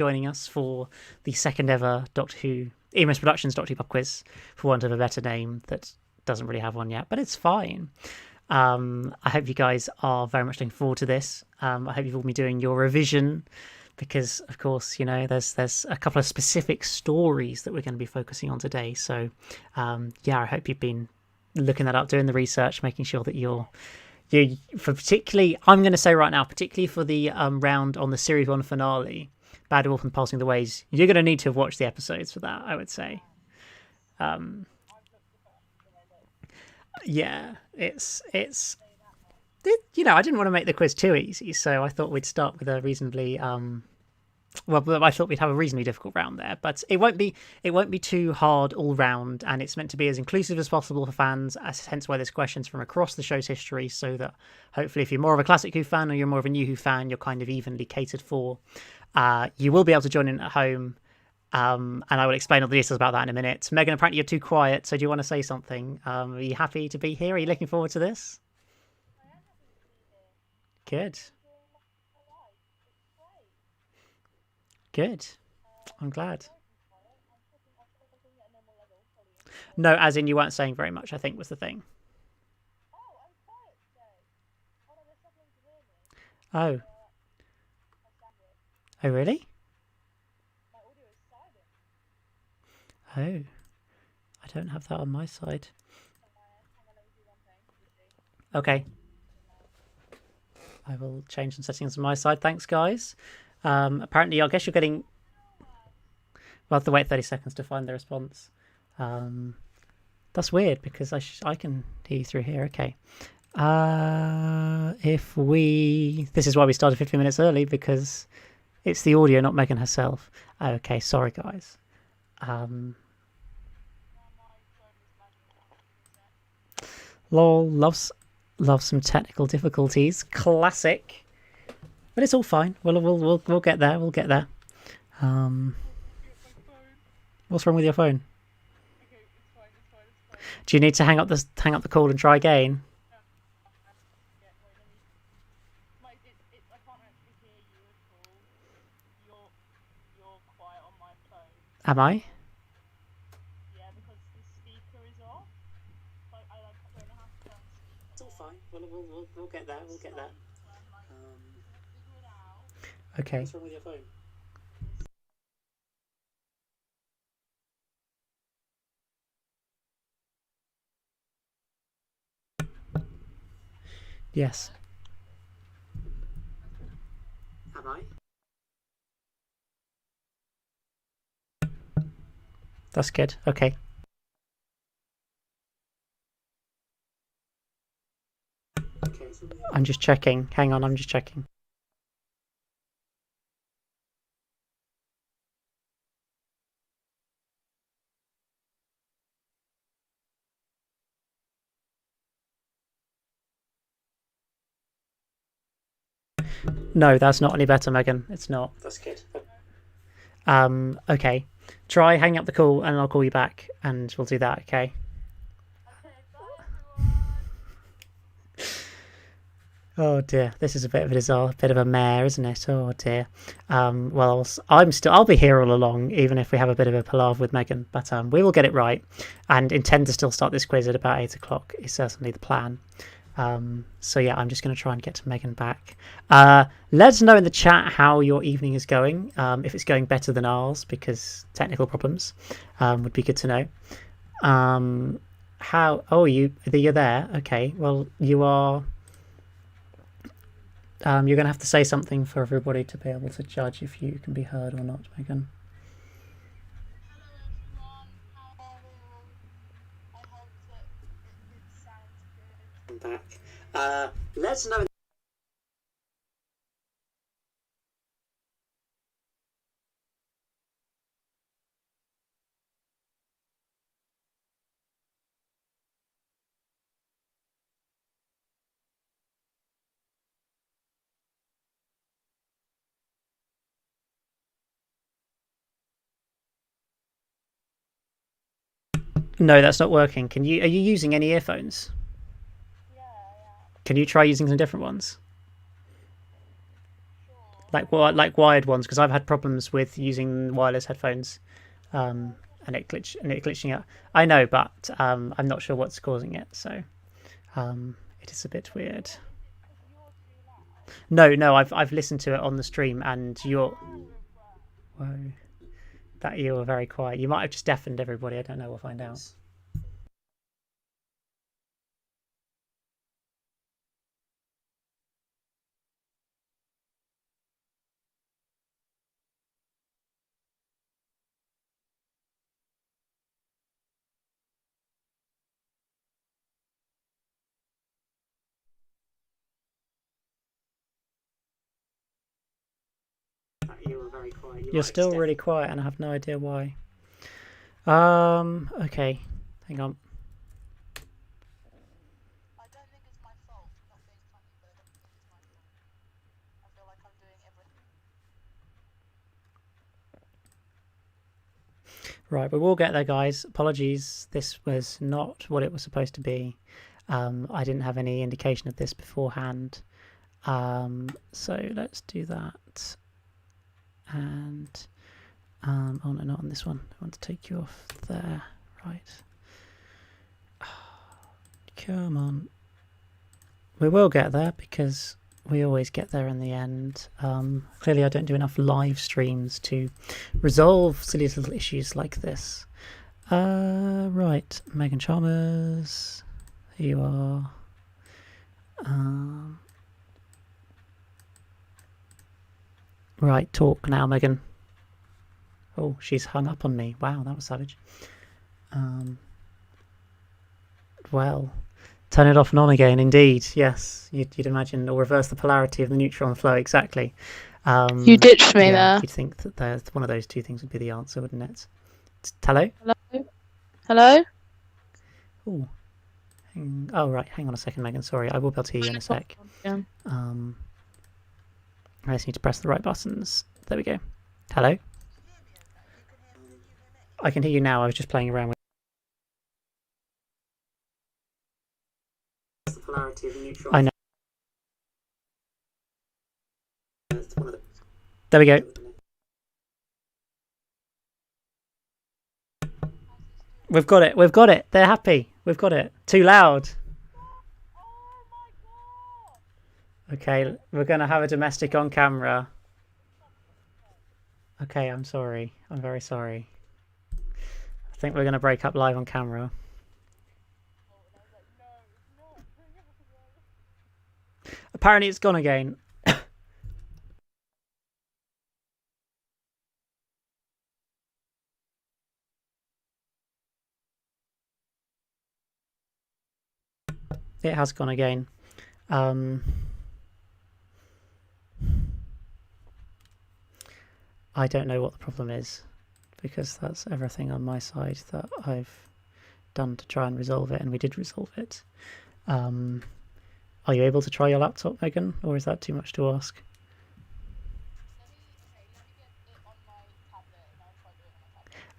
joining us for the second ever Doctor Who EMS Productions Doctor Who pub quiz, for want of a better name that doesn't really have one yet, but it's fine. I hope you guys are very much looking forward to this. I hope you've all been doing your revision because, of course, you know there's a couple of specific stories that we're going to be focusing on today. So, yeah, I hope you've been looking that up, doing the research, making sure that you for particularly, I'm going to say right now, particularly for the round on the series 1 finale, Bad Wolf and Pulsing the Waves, you're going to need to have watched the episodes for that, I would say. Um, yeah, you know, I didn't want to make the quiz too easy, so I thought we'd start with a reasonably well, I thought we'd have a reasonably difficult round there, but it won't be too hard all round, and it's meant to be as inclusive as possible for fans. Hence why there's questions from across the show's history, so that hopefully, if you're more of a classic Who fan or you're more of a new Who fan, you're kind of evenly catered for. You will be able to join in at home, and I will explain all the details about that in a minute. Megan, apparently you're too quiet, so do you want to say something? Are you happy to be here? Are you looking forward to this? Good, good. I'm glad. No, as in you weren't saying very much, I think was the thing. Oh, oh, really? Oh, I don't have that on my side. Okay, I will change some settings on my side. Thanks, guys. Apparently, I guess you're getting. We'll have to wait 30 seconds to find the response. Um, that's weird because I can hear you through here. Okay. If we. This is why we started 15 minutes early because it's the audio, not Megan herself. Okay, sorry, guys. Lol, loves some technical difficulties. Classic. But it's all fine. We'll get there. We'll get there. Um, what's wrong with your phone? Do you need to hang up the call and try again? Am I? It's all fine. We'll get there. We'll get there. Okay. What's wrong with your phone? Yes. Am I? That's good. Okay. I'm just checking. Hang on, I'm just checking. No, that's not any better, Megan. It's not. That's good. Okay. Try hang up the call and I'll call you back and we'll do that, okay? Oh dear, this is a bit of a disaster, bit of a mare, isn't it? Oh dear. Well, I'll be here all along, even if we have a bit of a palaver with Megan. But we will get it right, and intend to still start this quiz at about 8 o'clock. Is certainly the plan. So yeah, I'm just going to try and get to Megan back. Let us know in the chat how your evening is going. If it's going better than ours, because technical problems would be good to know. How? Oh, you're there. Okay. Well, you are. You're going to have to say something for everybody to be able to judge if you can be heard or not, Megan. I'm back. Let's know. No, that's not working. Are you using any earphones? Can you try using some different ones? like wired ones, because I've had problems with using wireless headphones, and it glitching out. I know, but I'm not sure what's causing it. So it is a bit weird. No, I've listened to it on the stream, and you're whoa, that you were very quiet. You might have just deafened everybody. I don't know. We'll find out. You're still really quiet, and I have no idea why. Okay, hang on. I don't think it's my fault not being funny, but I don't think it's my fault. I feel like I'm doing everything. Right, but we'll get there, guys. Apologies, this was not what it was supposed to be. I didn't have any indication of this beforehand. So let's do that. And oh no, not on this one. I want to take you off there. Right. Come on. We will get there because we always get there in the end. Clearly I don't do enough live streams to resolve silly little issues like this. Right, Megan Chalmers, here you are. Right, talk now, Megan. Oh, she's hung up on me. Wow, that was savage. Well, turn it off and on again, indeed. Yes, you'd imagine, or reverse the polarity of the neutron flow, exactly. You ditched me there. You'd think that one of those two things would be the answer, wouldn't it? Hello? Hello? Ooh. Oh, right, hang on a second, Megan. Sorry, I will be able to hear you in a sec. Yeah. I just need to press the right buttons. There we go. Hello? I can hear you now. I was just playing around with the polarity of the neutron. I know. There we go. We've got it. We've got it. They're happy. We've got it. Too loud. Okay, we're going to have a domestic on camera. Okay, I'm sorry. I'm very sorry. I think we're going to break up live on camera. Apparently it's gone again. It has gone again. I don't know what the problem is, because that's everything on my side that I've done to try and resolve it, and we did resolve it. Are you able to try your laptop, Megan, or is that too much to ask?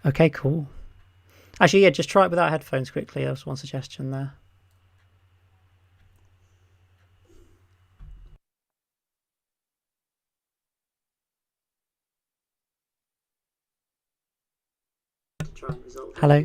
Okay, cool. Actually, yeah, just try it without headphones quickly. That was one suggestion there. Hello?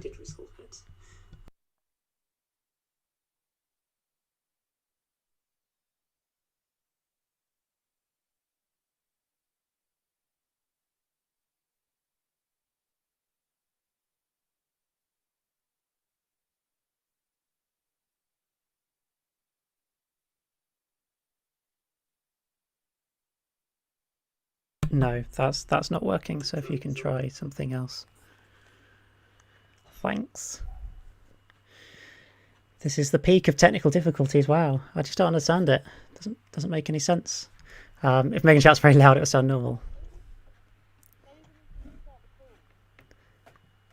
No, that's not working, so if you can try something else. Thanks. This is the peak of technical difficulties. Wow, I just don't understand it. Doesn't make any sense. If Megan shouts very loud, it will sound normal.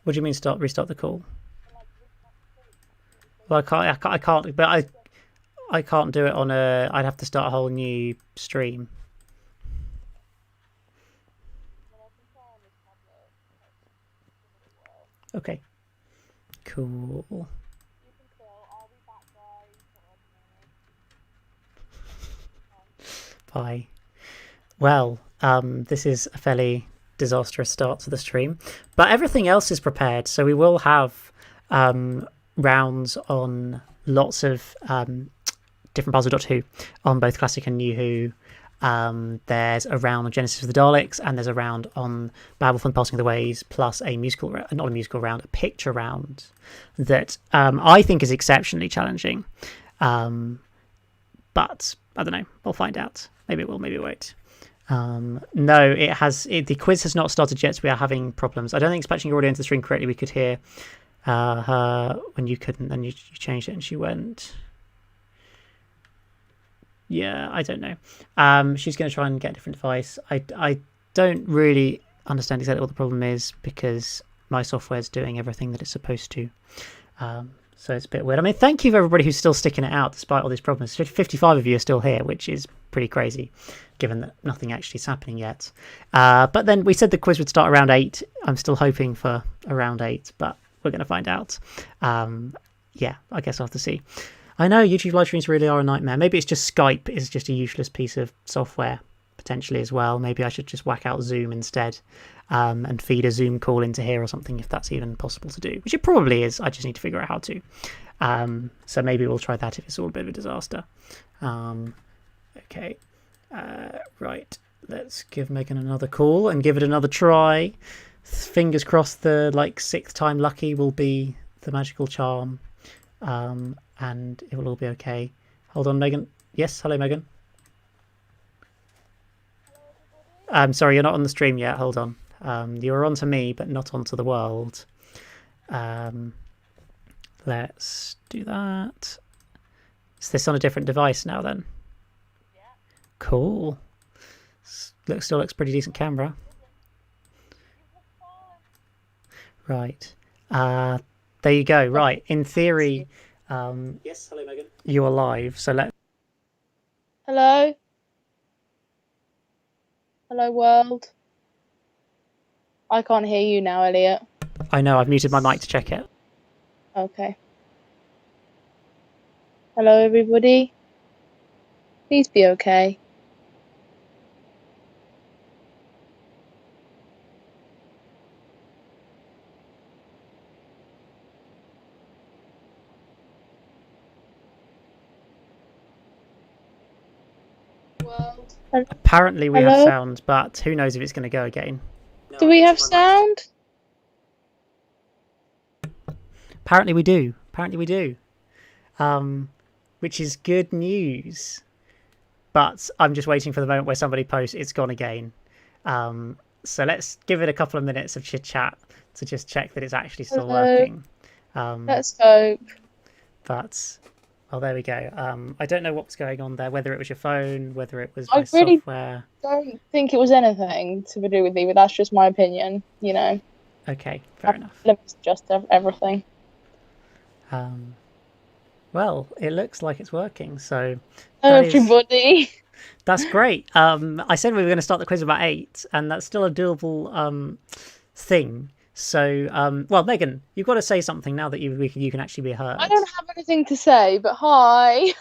What do you mean restart the call? Well, I can't, but I can't do it on a. I'd have to start a whole new stream. Okay. Cool. Bye. Well, this is a fairly disastrous start to the stream, but everything else is prepared, so we will have rounds on lots of different parts of Doctor Who on both Classic and New Who. There's a round on Genesis of the Daleks, and there's a round on Babel from the Pulsing of the Ways, plus a musical, not a musical round, a picture round that I think is exceptionally challenging. But I don't know. We'll find out. Maybe it will, maybe it won't. No, it has. The quiz has not started yet, so we are having problems. I don't think it's patching your audio into the stream correctly. We could hear her when you couldn't, and you changed it and she went. Yeah, I don't know. She's going to try and get a different device. I don't really understand exactly what the problem is because my software's doing everything that it's supposed to. So it's a bit weird. I mean, thank you for everybody who's still sticking it out despite all these problems. 55 of you are still here, which is pretty crazy, given that nothing actually is happening yet. But then we said the quiz would start around 8. I'm still hoping for around 8, but we're going to find out. Yeah, I guess I'll have to see. I know YouTube live streams really are a nightmare. Maybe it's just Skype is just a useless piece of software, potentially as well. Maybe I should just whack out Zoom instead. And feed a Zoom call into here or something if that's even possible to do, which it probably is. I just need to figure out how to. So maybe we'll try that if it's all a bit of a disaster. Okay. Right. Let's give Megan another call and give it another try. Fingers crossed the 6th time lucky will be the magical charm. And it will all be okay. Hold on, Megan. Yes, hello, Megan. I'm sorry, you're not on the stream yet. Hold on. You're on to me, but not onto the world. Let's do that. Is this on a different device now then? Yeah. Cool. Still looks pretty decent camera. Right. There you go. Right. In theory, yes, hello, Megan. You are live, so let. Hello? Hello, world? I can't hear you now, Elliot. I know, I've muted my mic to check it. Okay. Hello, everybody. Please be okay. World. Apparently we have Hello? sound, but who knows if it's going to go again. Do we have sound? Apparently we do. Apparently we do. Which is good news. But I'm just waiting for the moment where somebody posts it's gone again. So let's give it a couple of minutes of chit chat to just check that it's actually still working. Let's hope. But well, there we go. I don't know what was going on there, whether it was your phone, whether it was I my really software. don't think it was anything to do with me, but that's just my opinion, you know. Okay, fair enough. Let me adjust everything. Well, it looks like it's working, so Everybody. that's great. I said we were going to start the quiz about 8, and that's still a doable thing. So, well, Megan, you've got to say something now that you can actually be heard. I don't have anything to say, but hi.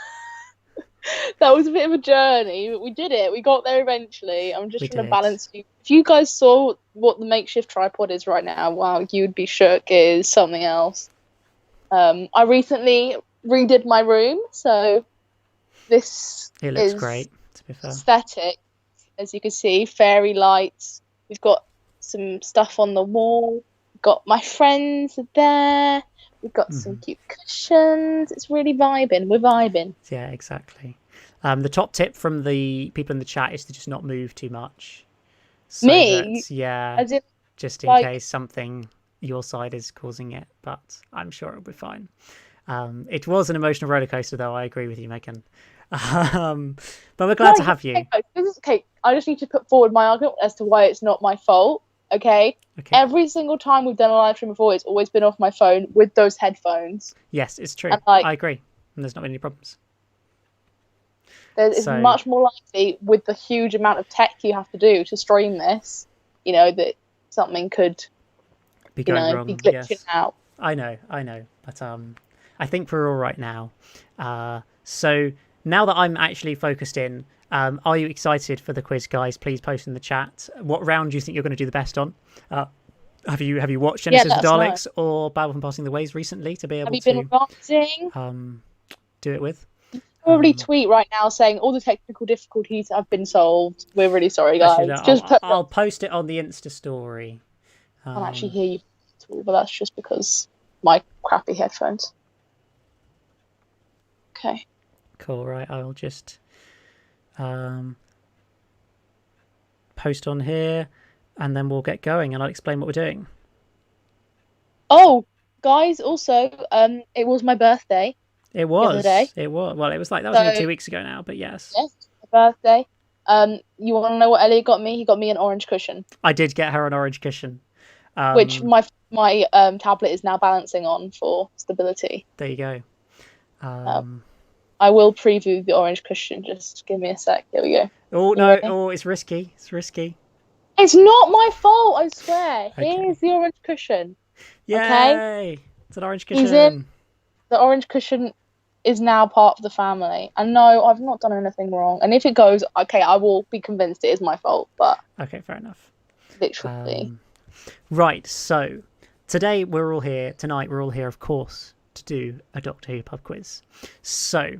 That was a bit of a journey, but we did it. We got there eventually. I'm just trying to balance you. If you guys saw what the makeshift tripod is right now, wow, you'd be shook. It is something else. I recently redid my room, so this it looks is great, to be fair. Aesthetic, as you can see, fairy lights. We've got some stuff on the wall. We've got my friends are there. We've got some cute cushions. It's really vibing. We're vibing. Yeah, exactly. The top tip from the people in the chat is to just not move too much. So yeah, as in, just in case something your side is causing it, but I'm sure it'll be fine. It was an emotional roller coaster, though. I agree with you, Megan. But we're glad to have you. Okay, I just need to put forward my argument as to why it's not my fault. Okay. Every single time we've done a live stream before, it's always been off my phone with those headphones. Yes, it's true. I agree. And there's not any problems. It's much more likely with the huge amount of tech you have to do to stream this, that something could be going wrong. Be glitching out. I know. But I think we're all right now. So now that I'm actually focused in, are you excited for the quiz, guys? Please post in the chat. What round do you think you're going to do the best on? Have you watched Genesis of let us know. Daleks or Battle from Passing the Ways recently to be able Have you been to revising? do it with? Probably tweet right now saying all the technical difficulties have been solved. We're really sorry, guys. I'll post it on the Insta story. I can't actually hear you at all, but that's just because my crappy headphones. Okay. Cool, right. I'll just post on here and then we'll get going and I'll explain what we're doing. Oh, guys, also, it was my birthday. It was. The other day. It was. Well, it was only 2 weeks ago now, but yes. Yes, my birthday. You want to know what Elliot got me? He got me an orange cushion. I did get her an orange cushion. Which my tablet is now balancing on for stability. There you go. I will preview the orange cushion. Just give me a sec. Here we go. Oh, no. Oh, it's risky. It's risky. It's not my fault, I swear. Okay. Here's the orange cushion. Yay! Okay? It's an orange cushion. The orange cushion is now part of the family. And no, I've not done anything wrong. And if it goes, okay, I will be convinced it is my fault. But okay, fair enough. Literally. Right, so tonight we're all here, of course, to do a Doctor Who pub quiz. So,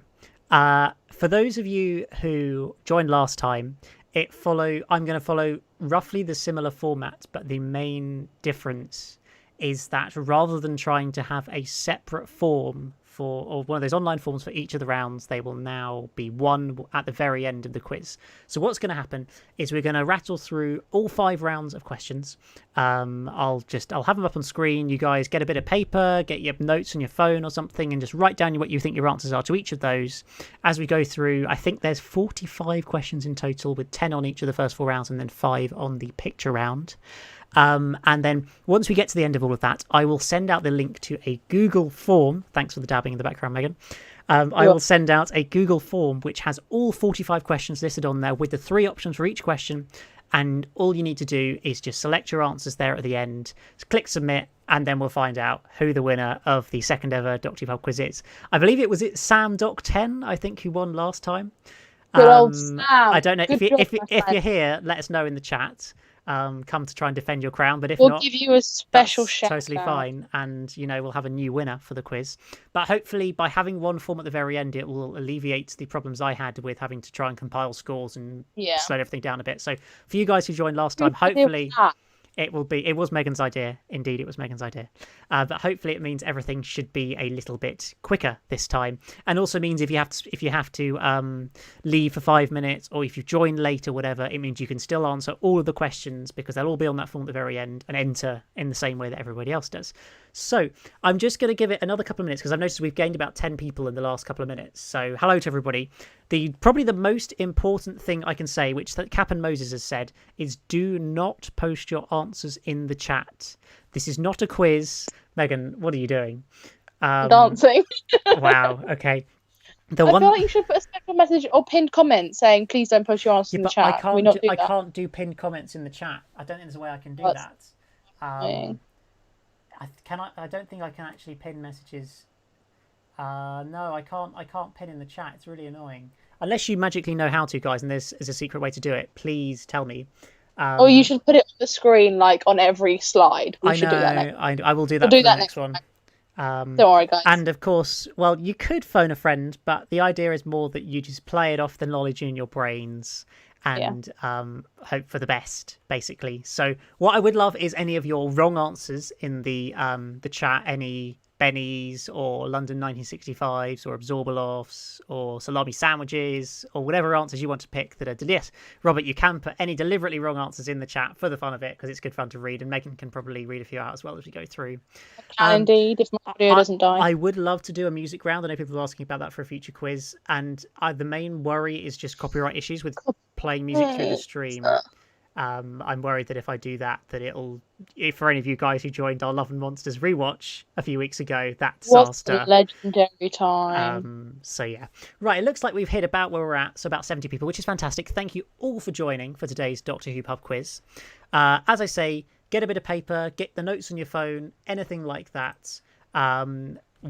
for those of you who joined last time, I'm going to follow roughly the similar format, but the main difference is that rather than trying to have a separate form or one of those online forms for each of the rounds, they will now be one at the very end of the quiz. So what's going to happen is we're going to rattle through all 5 rounds of questions. I'll have them up on screen. You guys get a bit of paper, get your notes on your phone or something, and just write down what you think your answers are to each of those. As we go through, I think there's 45 questions in total, with 10 on each of the first 4 rounds and then 5 on the picture round. And then once we get to the end of all of that, I will send out the link to a Google form. Thanks for the dabbing in the background, Megan. I will send out a Google form which has all 45 questions listed on there with the 3 options for each question. And all you need to do is just select your answers there at the end, click submit, and then we'll find out who the winner of the second ever Doctor Who Pub quiz is. I believe it was Sam Doc 10, I think, who won last time. Good old Sam. I don't know. If you're here, let us know in the chat. Come to try and defend your crown, but if we'll not, give you a special shout out. Totally fine, and we'll have a new winner for the quiz. But hopefully, by having one form at the very end, it will alleviate the problems I had with having to try and compile scores and slow everything down a bit. So for you guys who joined last time, hopefully it was Megan's idea. Indeed, it was Megan's idea. But hopefully it means everything should be a little bit quicker this time. And also means if you have to leave for 5 minutes, or if you join late or whatever, it means you can still answer all of the questions because they'll all be on that form at the very end and enter in the same way that everybody else does. So I'm just going to give it another couple of minutes because I've noticed we've gained about 10 people in the last couple of minutes. So hello to everybody. Probably the most important thing I can say, which that Cap and Moses has said, is do not post your answers in the chat. This is not a quiz. Megan, what are you doing? Dancing. Wow. Okay. I feel like you should put a special message or pinned comment saying, "Please don't post your answers in the chat." I can't do pinned comments in the chat. I don't think there's a way I can do that. I don't think I can actually pin messages. No, I can't. I can't pin in the chat. It's really annoying. Unless you magically know how to, guys, and there's a secret way to do it. Please tell me. Or you should put it on the screen, like on every slide. We should do that next. I will do that for the next one. Don't worry, guys. And of course, well, you could phone a friend, but the idea is more that you just play it off the knowledge in your brains and hope for the best, basically. So what I would love is any of your wrong answers in the chat, any Bennies or London 1965s or Absorbalofts or salami sandwiches or whatever answers you want to pick that are delicious. Robert, you can put any deliberately wrong answers in the chat for the fun of it because it's good fun to read, and Megan can probably read a few out as well as we go through. Indeed, if my audio doesn't die. I would love to do a music round. I know people are asking about that for a future quiz, and the main worry is just copyright issues with playing music through the stream. I'm worried that if I do that it'll, for any of you guys who joined our Love and Monsters rewatch a few weeks ago, that disaster. What a legendary time. So yeah, right, it looks like we've hit about where we're at, so about 70 people, which is fantastic. Thank you all for joining for today's Doctor Who pub quiz. As I say, get a bit of paper, get the notes on your phone, anything like that.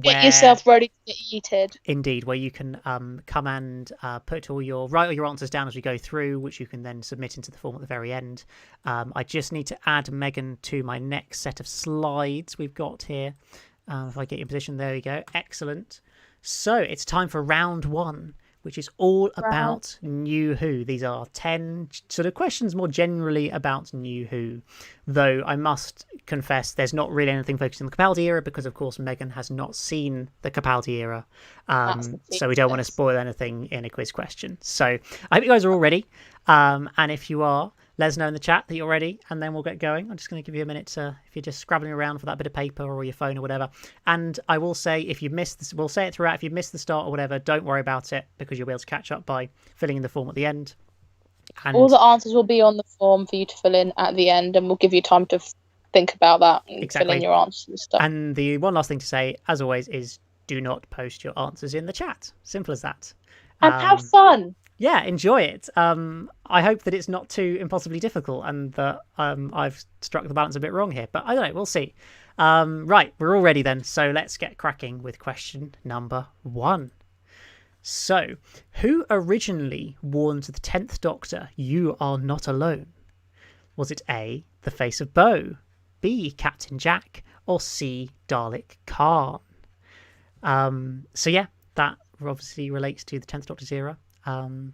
Get yourself ready to get yeeted. Indeed, where you can come and write all your answers down as we go through, which you can then submit into the form at the very end. I just need to add Megan to my next set of slides we've got here. If I get your position, there we go. Excellent. So it's time for round 1, which is all about New Who. These are 10 sort of questions more generally about New Who, though I must confess there's not really anything focused on the Capaldi era because, of course, Megan has not seen the Capaldi era, so we don't want to spoil anything in a quiz question. So I hope you guys are all ready, and if you are, let us know in the chat that you're ready, and then we'll get going. I'm just going to give you a minute to, if you're just scrabbling around for that bit of paper or your phone or whatever. And I will say, if you've missed this, we'll say it throughout, if you've missed the start or whatever, don't worry about it, because you'll be able to catch up by filling in the form at the end. And all the answers will be on the form for you to fill in at the end, and we'll give you time to think about that and fill in your answers and stuff. And the one last thing to say, as always, is do not post your answers in the chat. Simple as that. And have fun. Yeah, enjoy it. I hope that it's not too impossibly difficult and that I've struck the balance a bit wrong here, but I don't know, we'll see. Right, we're all ready then, so let's get cracking with question number 1. So, who originally warned the 10th Doctor, "You are not alone"? Was it A, the face of Bo, B, Captain Jack, or C, Dalek Khan? So yeah, that obviously relates to the 10th Doctor's era. The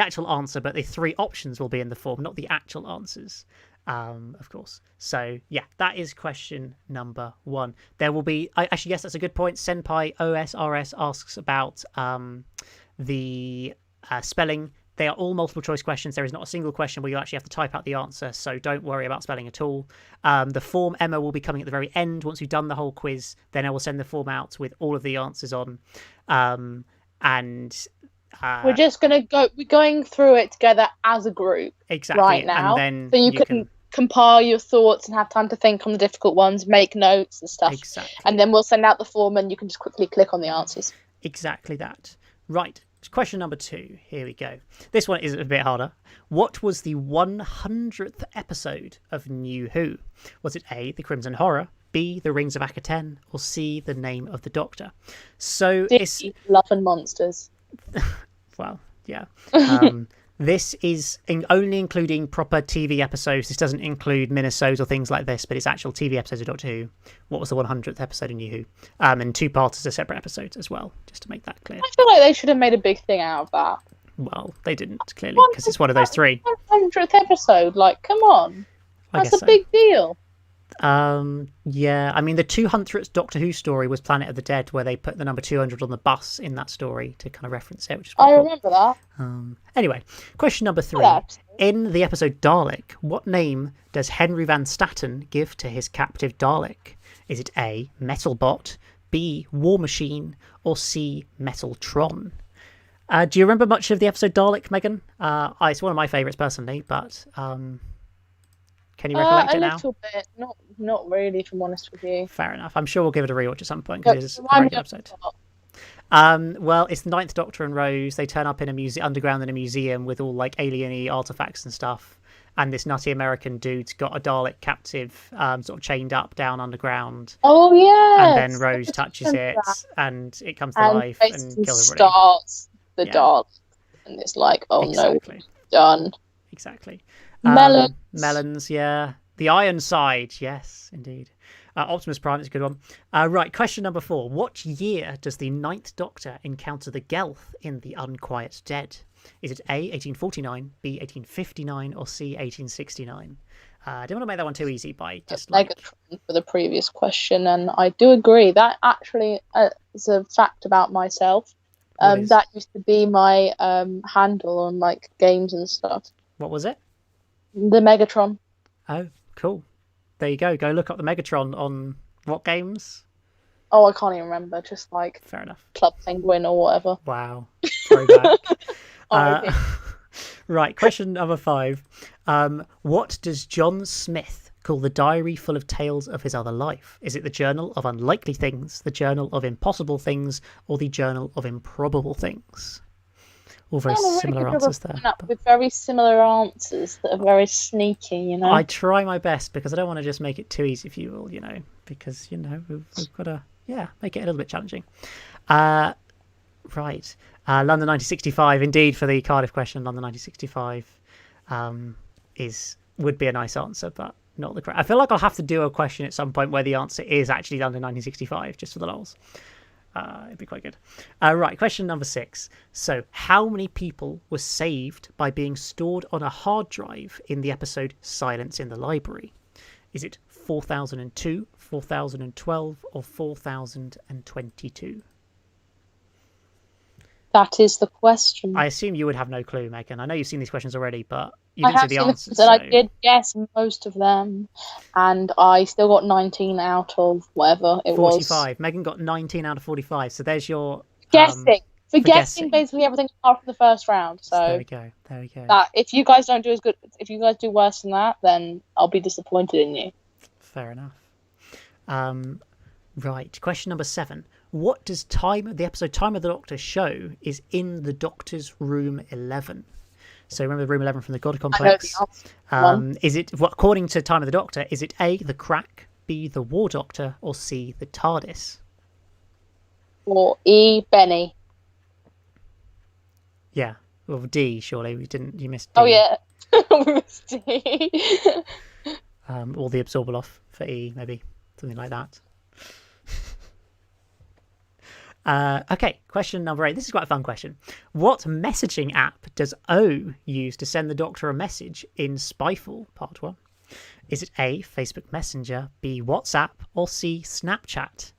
actual answer, but the 3 options will be in the form, not the actual answers, of course. So yeah, that is question number 1. There will be, actually, yes, that's a good point. Senpai OSRS asks about the spelling. They are all multiple choice questions. There is not a single question where you actually have to type out the answer, so don't worry about spelling at all. The form, Emma, will be coming at the very end. Once we've done the whole quiz, then I will send the form out with all of the answers on. We're just we're going through it together as a group right now, and then so you can compile your thoughts and have time to think on the difficult ones, make notes and stuff. Exactly. And then we'll send out the form and you can just quickly click on the answers. Exactly that. Right, question number 2, here we go. This one is a bit harder. What was the 100th episode of New Who? Was it A, The Crimson Horror, B, The Rings of Akaten, or C, The Name of the Doctor? So it's Love and Monsters. Well, yeah. This is only including proper TV episodes. This doesn't include minisodes or things like this, but it's actual TV episodes of Doctor Who. What was the 100th episode of New Who? And 2-parters are separate episodes as well, just to make that clear. I feel like they should have made a big thing out of that. Well, they didn't, clearly, because it's one of those 3. 100th episode, like, come on. That's a big deal. Yeah, I mean, the 200th Doctor Who story was Planet of the Dead, where they put the number 200 on the bus in that story to kind of reference it, which is quite cool. Remember that. Anyway, question number 3. In the episode Dalek, what name does Henry Van Statten give to his captive Dalek? Is it A, Metalbot, B, War Machine, or C, Metaltron? Do you remember much of the episode Dalek, Megan? It's one of my favourites personally, but can you recollect it now? A little bit, not really, if I'm honest with you. Fair enough. I'm sure we'll give it a rewatch at some point because it's a very good episode. Well, it's the 9th Doctor and Rose. They turn up in a underground in a museum with all like alien-y artifacts and stuff. And this nutty American dude's got a Dalek captive, sort of chained up down underground. Oh yeah. And then Rose touches it, and it comes to life and kills everybody. Starts the Dalek, and it's like, oh exactly. No, done. Exactly. Melons, yeah. The Iron Side, yes, indeed. Optimus Prime is a good one. Right, question number 4. What year does the 9th Doctor encounter the Gelth in The Unquiet Dead? Is it A, 1849, B, 1859, or C, 1869? I don't want to make that one too easy by just Megatron for the previous question, and I do agree. That actually is a fact about myself. That used to be my handle on like games and stuff. What was it? The Megatron. Oh, cool. There you go. Go look up the Megatron on what games? Oh, I can't even remember. Just like fair enough. Club Penguin or whatever. Wow. Throwback. Right, question number 5. What does John Smith call the diary full of tales of his other life? Is it the Journal of Unlikely Things, the Journal of Impossible Things, or the Journal of Improbable Things? All very Done a really similar good job answers of there. coming up with very similar answers that are very sneaky, you know. I try my best because I don't want to just make it too easy for you all, because we've got to make it a little bit challenging. Right, London 1965, indeed, for the Cardiff question. London 1965 would be a nice answer, but not the correct. I feel like I'll have to do a question at some point where the answer is actually London 1965, just for the lols. It'd be quite good. Right, question number 6. So, how many people were saved by being stored on a hard drive in the episode Silence in the Library? Is it 4002, 4012, or 4022? That is the question. I assume you would have no clue, Megan. I know you've seen these questions already, but you I didn't see have the seen answers. them, and I did guess most of them, and I still got 19 out of whatever it 45. was. Megan got 19 out of 45. So there's your Guessing. For guessing. basically everything apart from the first round. So there we go. There we go. That if you guys don't do as good, if you guys do worse than that, then I'll be disappointed in you. Fair enough. Right. Question number 7. What does the episode Time of the Doctor show is in the Doctor's room 11? So remember room 11 from the God Complex. Is it, according to Time of the Doctor, is it A, the Crack, B, the War Doctor, or C, the TARDIS? Or E, Benny. Yeah. Well, D, surely. You missed D. Oh, yeah. We missed D. Or the Absorbaloff for E, maybe. Something like that. Okay, question number 8. This is quite a fun question. What messaging app does O use to send the Doctor a message in Spyfall Part 1? Is it A, Facebook Messenger, B, WhatsApp, or C, Snapchat?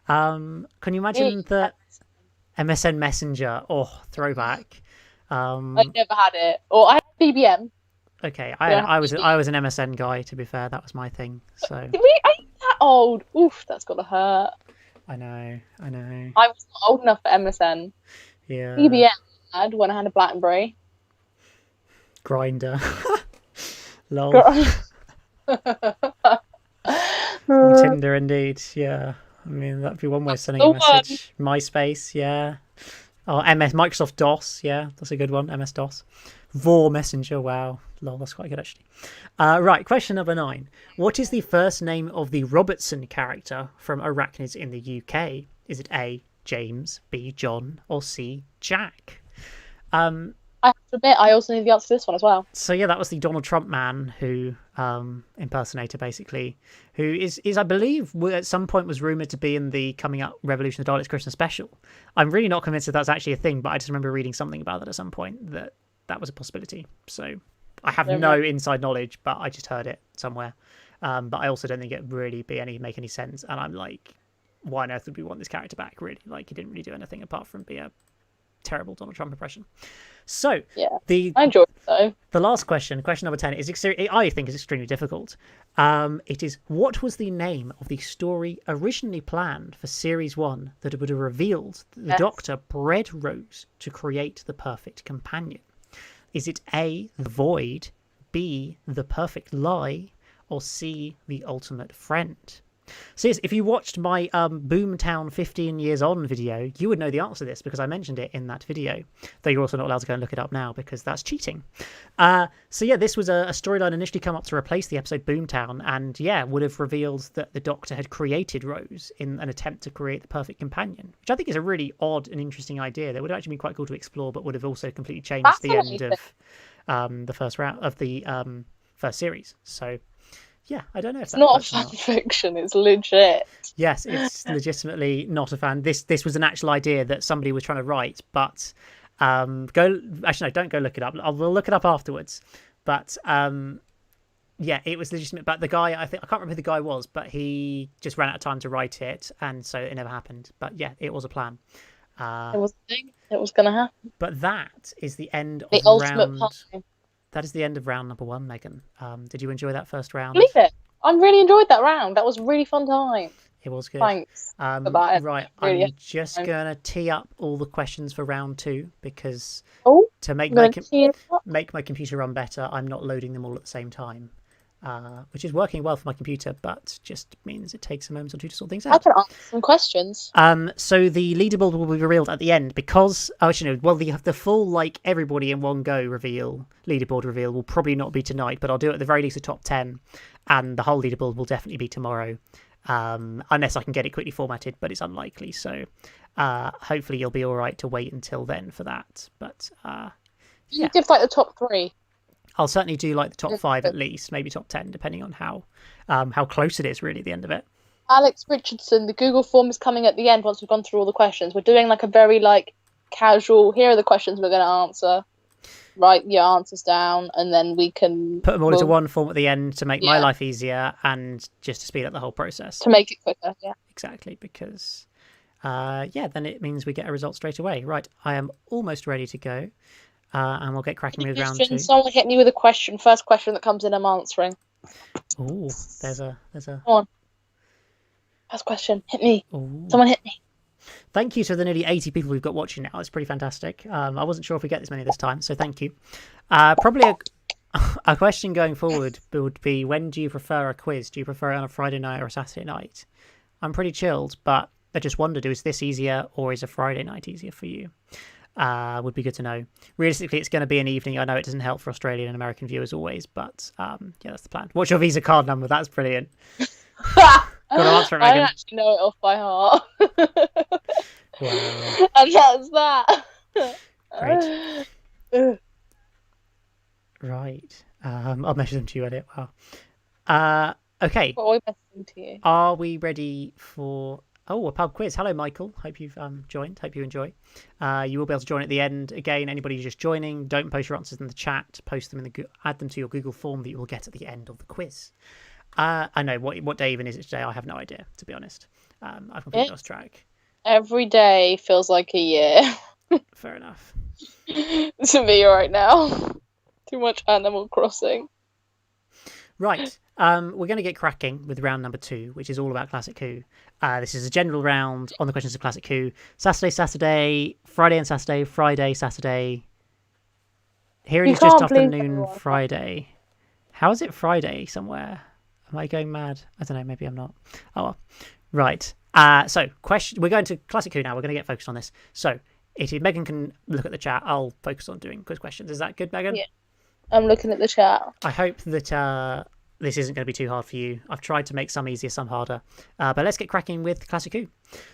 Can you imagine the MSN Messenger? Oh, throwback. I never had it. Or I had BBM. Okay, I was an MSN guy, to be fair. That was my thing. So Are you that old? Oof, that's got to hurt. I know. I was not old enough for MSN. Yeah. BBM I had when I had a BlackBerry. Grinder. Lol. Tinder, indeed. Yeah. I mean, that'd be one way of sending a message. MySpace, yeah. Oh, Microsoft DOS, yeah. That's a good one. MS DOS. Vor Messenger, wow. Lol, that's quite good, actually. Right, question number 9. What is the first name of the Robertson character from Arachnids in the UK? Is it A, James, B, John, or C, Jack? I have to admit, I also knew the answer to this one as well. So yeah, that was the Donald Trump man who impersonator, basically, who is I believe at some point was rumoured to be in the coming up Revolution of the Daleks Christmas special. I'm really not convinced that that's actually a thing, but I just remember reading something about that at some point, that was a possibility. So I have no inside knowledge, but I just heard it somewhere. But I also don't think it really make any sense. And I'm like, why on earth would we want this character back, really? Like, he didn't really do anything apart from be a terrible Donald Trump impression. So yeah, I enjoyed it though. The last question number 10, I think is extremely difficult. It is, what was the name of the story originally planned for Series 1 that would have revealed that the Doctor bred Rose to create the perfect companion? Is it A, The Void, B, The Perfect Lie, or C, The Ultimate Friend? So yes, if you watched my Boomtown 15 Years On video, you would know the answer to this because I mentioned it in that video. Though you're also not allowed to go and look it up now because that's cheating. So yeah, this was a storyline initially come up to replace the episode Boomtown, and yeah, would have revealed that the Doctor had created Rose in an attempt to create the perfect companion, which I think is a really odd and interesting idea that would have actually been quite cool to explore, but would have also completely changed the end of the first round of the first series. So yeah, I don't know if it's not a fan fiction, it's legit. Yes, it's legitimately not a fan. This was an actual idea that somebody was trying to write, but don't go look it up. We'll look it up afterwards. But yeah, it was legitimate. But the guy, I can't remember who the guy was, but he just ran out of time to write it, and so it never happened. But yeah, it was a plan. It was a thing. It was going to happen. But that is the end of ultimate round. That is the end of round number 1, Megan. Did you enjoy that first round? Believe it. I really enjoyed that round. That was a really fun time. It was good. Thanks for that. Right, really I'm just going to tee up all the questions for round 2 because to make my computer run better, I'm not loading them all at the same time. which is working well for my computer, but just means it takes a moment or two to sort things I out. can answer some questions. So the leaderboard will be revealed at the end because, the full, like, everybody in one go leaderboard reveal will probably not be tonight, but I'll do it at the very least the top 10, and the whole leaderboard will definitely be tomorrow, unless I can get it quickly formatted, but it's unlikely. So hopefully you'll be all right to wait until then for that. But You give like the top 3. I'll certainly do like the top 5 at least, maybe top 10, depending on how close it is really at the end of it. Alex Richardson, the Google form is coming at the end once we've gone through all the questions. We're doing like a very casual, here are the questions we're going to answer. Write your answers down, and then we can put them all into one form at the end to make my life easier and just to speed up the whole process. To make it quicker, yeah. Exactly, because then it means we get a result straight away. Right, I am almost ready to go. And we'll get cracking with round 2. Someone hit me with a question. First question that comes in, I'm answering. Oh, there's a. Come on. First question. Hit me. Ooh. Someone hit me. Thank you to the nearly 80 people we've got watching now. It's pretty fantastic. I wasn't sure if we get this many this time, so thank you. Probably a question going forward would be, when do you prefer a quiz? Do you prefer it on a Friday night or a Saturday night? I'm pretty chilled, but I just wondered, is this easier or is a Friday night easier for you? Would be good to know. Realistically, it's going to be an evening. I know it doesn't help for Australian and American viewers always, but that's the plan. What's your Visa card number? That's brilliant. Got to answer it, Megan. I actually know it off by heart. Wow. And that's that. Great. Right. I'll message them to you, Elliot. Wow. Okay. What are we messaging to you? Are we ready for... a pub quiz. Hello, Michael. Hope you've joined. Hope you enjoy. You will be able to join at the end. Again, anybody who's just joining, don't post your answers in the chat. Post them add them to your Google form that you will get at the end of the quiz. I know what day even is it today. I have no idea, to be honest. I've completely lost track. Every day feels like a year. Fair enough. To me right now. Too much Animal Crossing. Right. We're going to get cracking with round number 2, which is all about Classic Who. This is a general round on the questions of Classic Who. Saturday, Friday and Saturday, Friday, Saturday. Here it is just after noon Friday. How is it Friday somewhere? Am I going mad? I don't know, maybe I'm not. Oh well. Right. So we're going to Classic Who now. We're going to get focused on this. So if Megan can look at the chat, I'll focus on doing quiz questions. Is that good, Megan? Yeah. I'm looking at the chat. I hope that this isn't going to be too hard for you. I've tried to make some easier, some harder. But let's get cracking with Classic Who.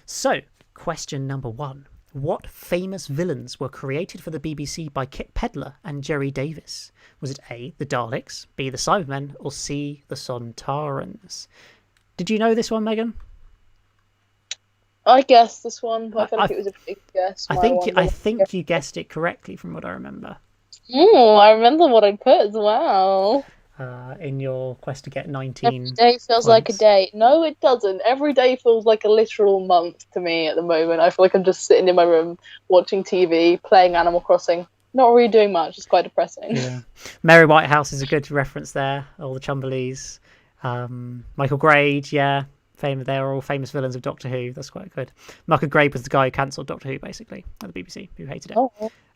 So, question number 1. What famous villains were created for the BBC by Kit Pedler and Jerry Davis? Was it A, the Daleks, B, the Cybermen, or C, the Sontarans? Did you know this one, Megan? I guessed this one, but I feel like it was a big guess. I think you guessed it correctly from what I remember. I remember what I put as well. In your quest to get 19 Every day feels like a day. No, it doesn't. Every day feels like a literal month to me at the moment. I feel like I'm just sitting in my room watching TV, playing Animal Crossing. Not really doing much. It's quite depressing. Yeah. Mary Whitehouse is a good reference there. All the Chumberleys. Michael Grade, yeah. They're all famous villains of Doctor Who. That's quite good. Michael Grade was the guy who cancelled Doctor Who, basically, at the BBC, who hated it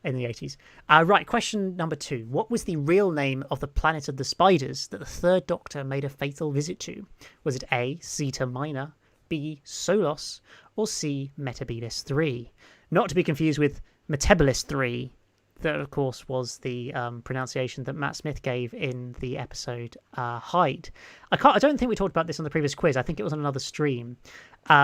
in the 80s. Right, question number 2. What was the real name of the planet of the spiders that the Third Doctor made a fatal visit to? Was it A, Zeta Minor, B, Solos, or C, Metebelis 3? Not to be confused with Metebelis 3, that, of course, was the pronunciation that Matt Smith gave in the episode Hyde. I don't think we talked about this on the previous quiz. I think it was on another stream. But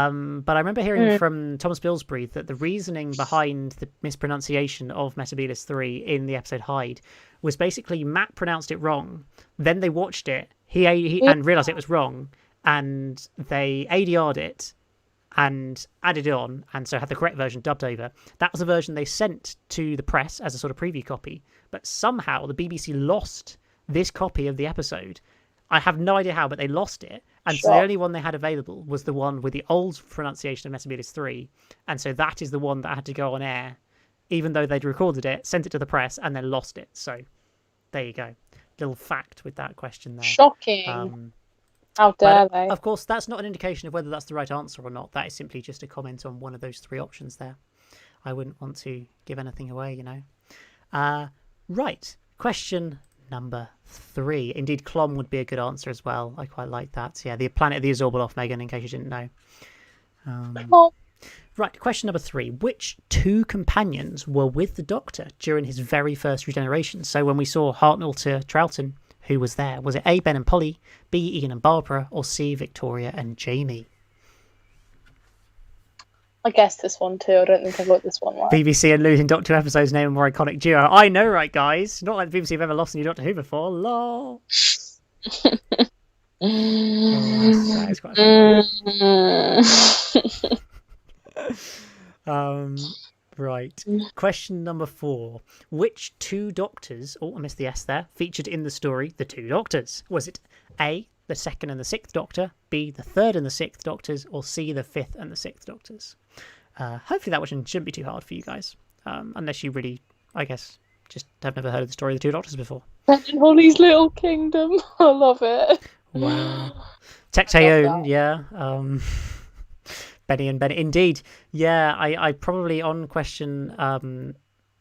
I remember hearing from Thomas Billsbury that the reasoning behind the mispronunciation of Metebelis 3 in the episode Hyde was basically Matt pronounced it wrong. Then they watched it and realised it was wrong, and they ADR'd it and added it on, and so had the correct version dubbed over. That was a version they sent to the press as a sort of preview copy, but somehow the BBC lost this copy of the episode. I have no idea how, but they lost it, and so the only one they had available was the one with the old pronunciation of Metebelis 3, and so that is the one that had to go on air, even though they'd recorded it, sent it to the press, and then lost it. So there you go. Little fact with that question there. Shocking. How dare they? Of course, that's not an indication of whether that's the right answer or not. That is simply just a comment on one of those 3 options there. I wouldn't want to give anything away, you know. Right. Question number 3. Indeed, Clom would be a good answer as well. I quite like that. So yeah, the planet of the Azorbiloff, Megan, in case you didn't know. Right, question number 3. Which 2 companions were with the Doctor during his very first regeneration? So when we saw Hartnell to Troughton, who was there? Was it A, Ben and Polly, B, Ian and Barbara, or C, Victoria and Jamie? I guessed this one too. I don't think I got this one right. BBC and losing Doctor Who episodes name a more iconic duo. I know, right, guys? Not like the BBC have ever lost a new Doctor Who before. Lol. That is quite funny. Right. Question number 4. Which 2 Doctors, I missed the S there, featured in the story The 2 Doctors? Was it A, the 2nd and the 6th Doctor, B, the 3rd and the 6th Doctors, or C, the 5th and the 6th Doctors? Hopefully that one shouldn't be too hard for you guys, unless you really, I guess, just have never heard of the story of the 2 Doctors before. Holly's Little Kingdom. I love it. Wow. Tecteone, yeah. Benny and Benny. Indeed. Yeah, I probably on question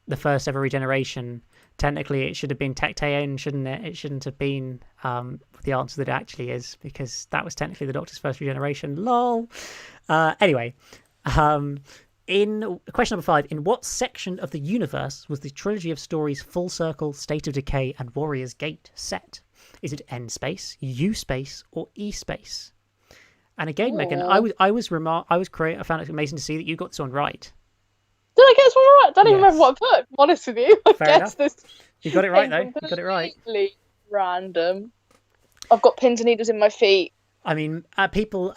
the first ever regeneration, technically it should have been Tecteone, shouldn't it? It shouldn't have been the answer that it actually is, because that was technically the Doctor's first regeneration. Lol. Anyway, in question number 5, in what section of the universe was the trilogy of stories Full Circle, State of Decay, and Warrior's Gate set? Is it N space, U space, or E space? And again, Megan, I found it amazing to see that you got this one right. Did I get this one right? I don't even remember what I put. I'm honest with you. I guessed this. You got it right, though. You got it right. Random. I've got pins and needles in my feet. I mean, a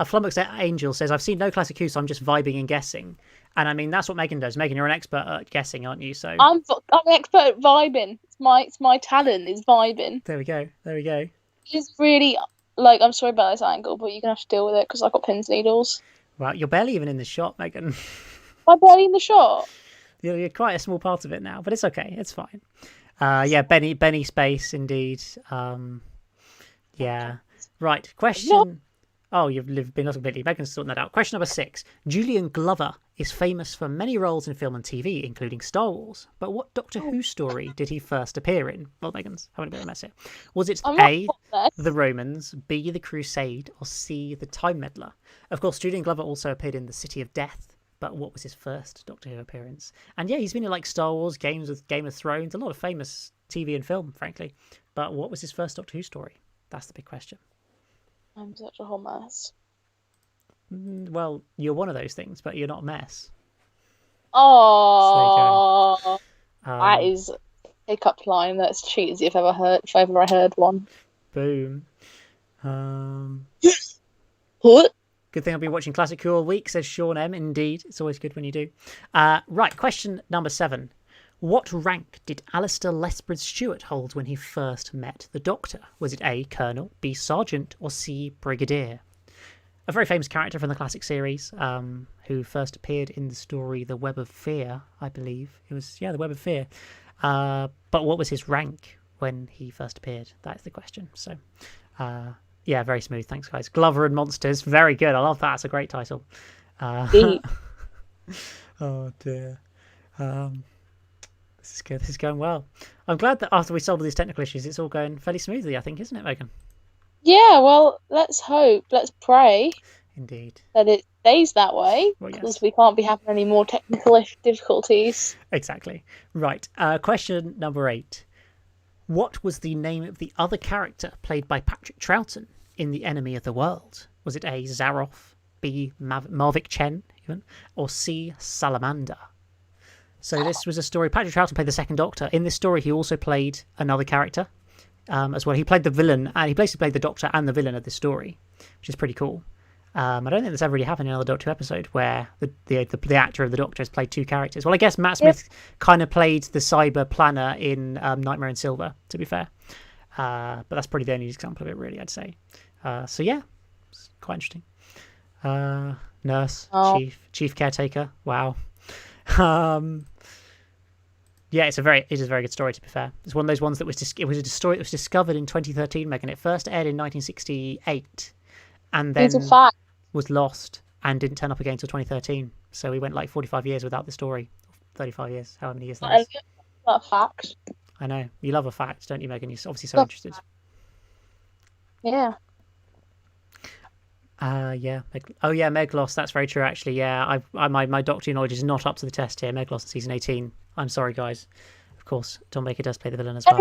flummoxed angel says, I've seen no classic Who, so I'm just vibing and guessing. And I mean, that's what Megan does. Megan, you're an expert at guessing, aren't you? So I'm an expert at vibing. It's my talent is vibing. There we go. It's really, like, I'm sorry about this angle, but you're going to have to deal with it because I've got pins and needles. Well, you're barely even in the shot, Megan. Am I barely in the shot? You're quite a small part of it now, but it's okay. It's fine. Yeah, Benny space, indeed. Yeah. Right, question... No. Oh, you've been lots of video. Megan's sorting that out. Question number 6. Julian Glover is famous for many roles in film and TV, including Star Wars. But what Doctor Who story did he first appear in? Well, Megan's having a bit of a mess here. Was it A, The Romans, B, The Crusade, or C, The Time Meddler? Of course, Julian Glover also appeared in The City of Death, but what was his first Doctor Who appearance? And yeah, he's been in like Star Wars, Game of Thrones, a lot of famous TV and film, frankly. But what was his first Doctor Who story? That's the big question. I'm such a whole mess. Well, you're one of those things, but you're not a mess. Oh, so that is a pickup line that's cheesy if ever I heard one. Boom. What? Good thing I've been watching Classic Who all week, says Sean M. Indeed, it's always good when you do. Right, question number 7. What rank did Alistair Lethbridge Stewart hold when he first met the Doctor? Was it A, Colonel, B, Sergeant, or C, Brigadier? A very famous character from the classic series, who first appeared in the story The Web of Fear, I believe. It was, The Web of Fear. But what was his rank when he first appeared? That's the question. So, very smooth. Thanks, guys. Glover and Monsters. Very good. I love that. It's a great title. Oh, dear. This is good. This is going well. I'm glad that after we solved all these technical issues, it's all going fairly smoothly, I think, isn't it, Megan? Yeah, well, let's hope. Let's pray. Indeed. That it stays that way, because we can't be having any more technical difficulties. Exactly. Right. Question number 8. What was the name of the other character played by Patrick Troughton in The Enemy of the World? Was it A, Zaroff, B, Marvick Chen, even, or C, Salamander? So this was a story. Patrick Troughton played the second Doctor. In this story, he also played another character as well. He played the villain, and he basically played the Doctor and the villain of this story, which is pretty cool. I don't think that's ever really happened in another Doctor Who episode where the actor of the Doctor has played 2 characters. Well, I guess Matt Smith kind of played the cyber planner in Nightmare in Silver, to be fair. But that's probably the only example of it, really, I'd say. So yeah, it's quite interesting. Nurse, chief caretaker. Wow. Yeah, it is a very good story, to be fair. It's one of those ones that it was a story that was discovered in 2013, Megan. It first aired in 1968 and then was lost and didn't turn up again until 2013. So we went like 45 years without the story. 35 years, however many years that is. That fact. I know. You love a fact, don't you, Megan? You're obviously so interested. Yeah. Yeah. Oh, yeah, Meglos. That's very true, actually. Yeah, my Doctor Who knowledge is not up to the test here. Meglos in season 18. I'm sorry, guys. Of course, Tom Baker does play the villain as well.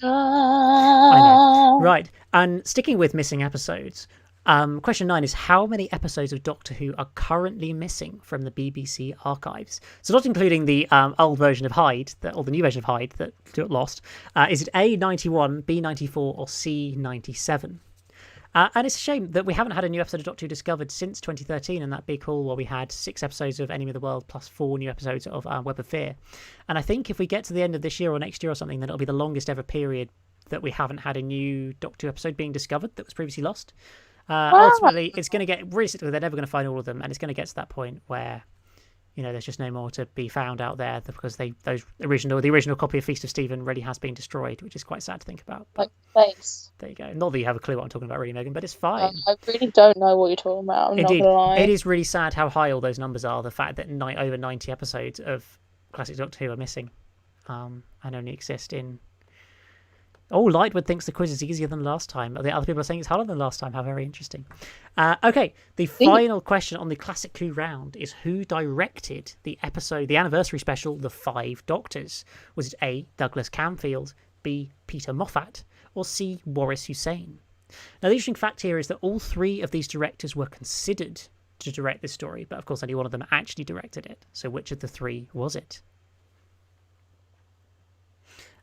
I know. Right. And sticking with missing episodes, question 9 is how many episodes of Doctor Who are currently missing from the BBC archives? So not including the old version of Hyde, or the new version of Hyde that got lost. Is it A, 91, B, 94, or C, 97? And it's a shame that we haven't had a new episode of Doctor Who discovered since 2013 and that big haul where we had 6 episodes of Enemy of the World plus 4 new episodes of Web of Fear. And I think if we get to the end of this year or next year or something, then it'll be the longest ever period that we haven't had a new Doctor Who episode being discovered that was previously lost. Ultimately, it's going to get, realistically, they're never going to find all of them, and it's going to get to that point where, there's just no more to be found out there because the original copy of Feast of Stephen really has been destroyed, which is quite sad to think about. But thanks. There you go. Not that you have a clue what I'm talking about, really, Megan, but it's fine. I really don't know what you're talking about. I'm Indeed, not gonna lie. it is really sad how high all those numbers are. The fact that over 90 episodes of classic Doctor Who are missing, and only exist in. Oh, Lightwood thinks the quiz is easier than last time. The other people are saying it's harder than last time. How very interesting. Okay, the final question on the Classic Who round is who directed the anniversary special, The Five Doctors? Was it A, Douglas Camfield, B, Peter Moffat, or C, Waris Hussein? Now, the interesting fact here is that all 3 of these directors were considered to direct this story, but of course only one of them actually directed it. So which of the 3 was it?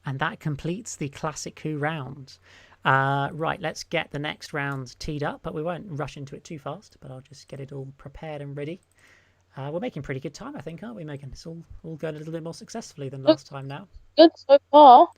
And that completes the Classic Who round. Right, let's get the next round teed up, but we won't rush into it too fast, but I'll just get it all prepared and ready. We're making pretty good time, I think, aren't we, Megan? It's all going a little bit more successfully than last time now. Good so far.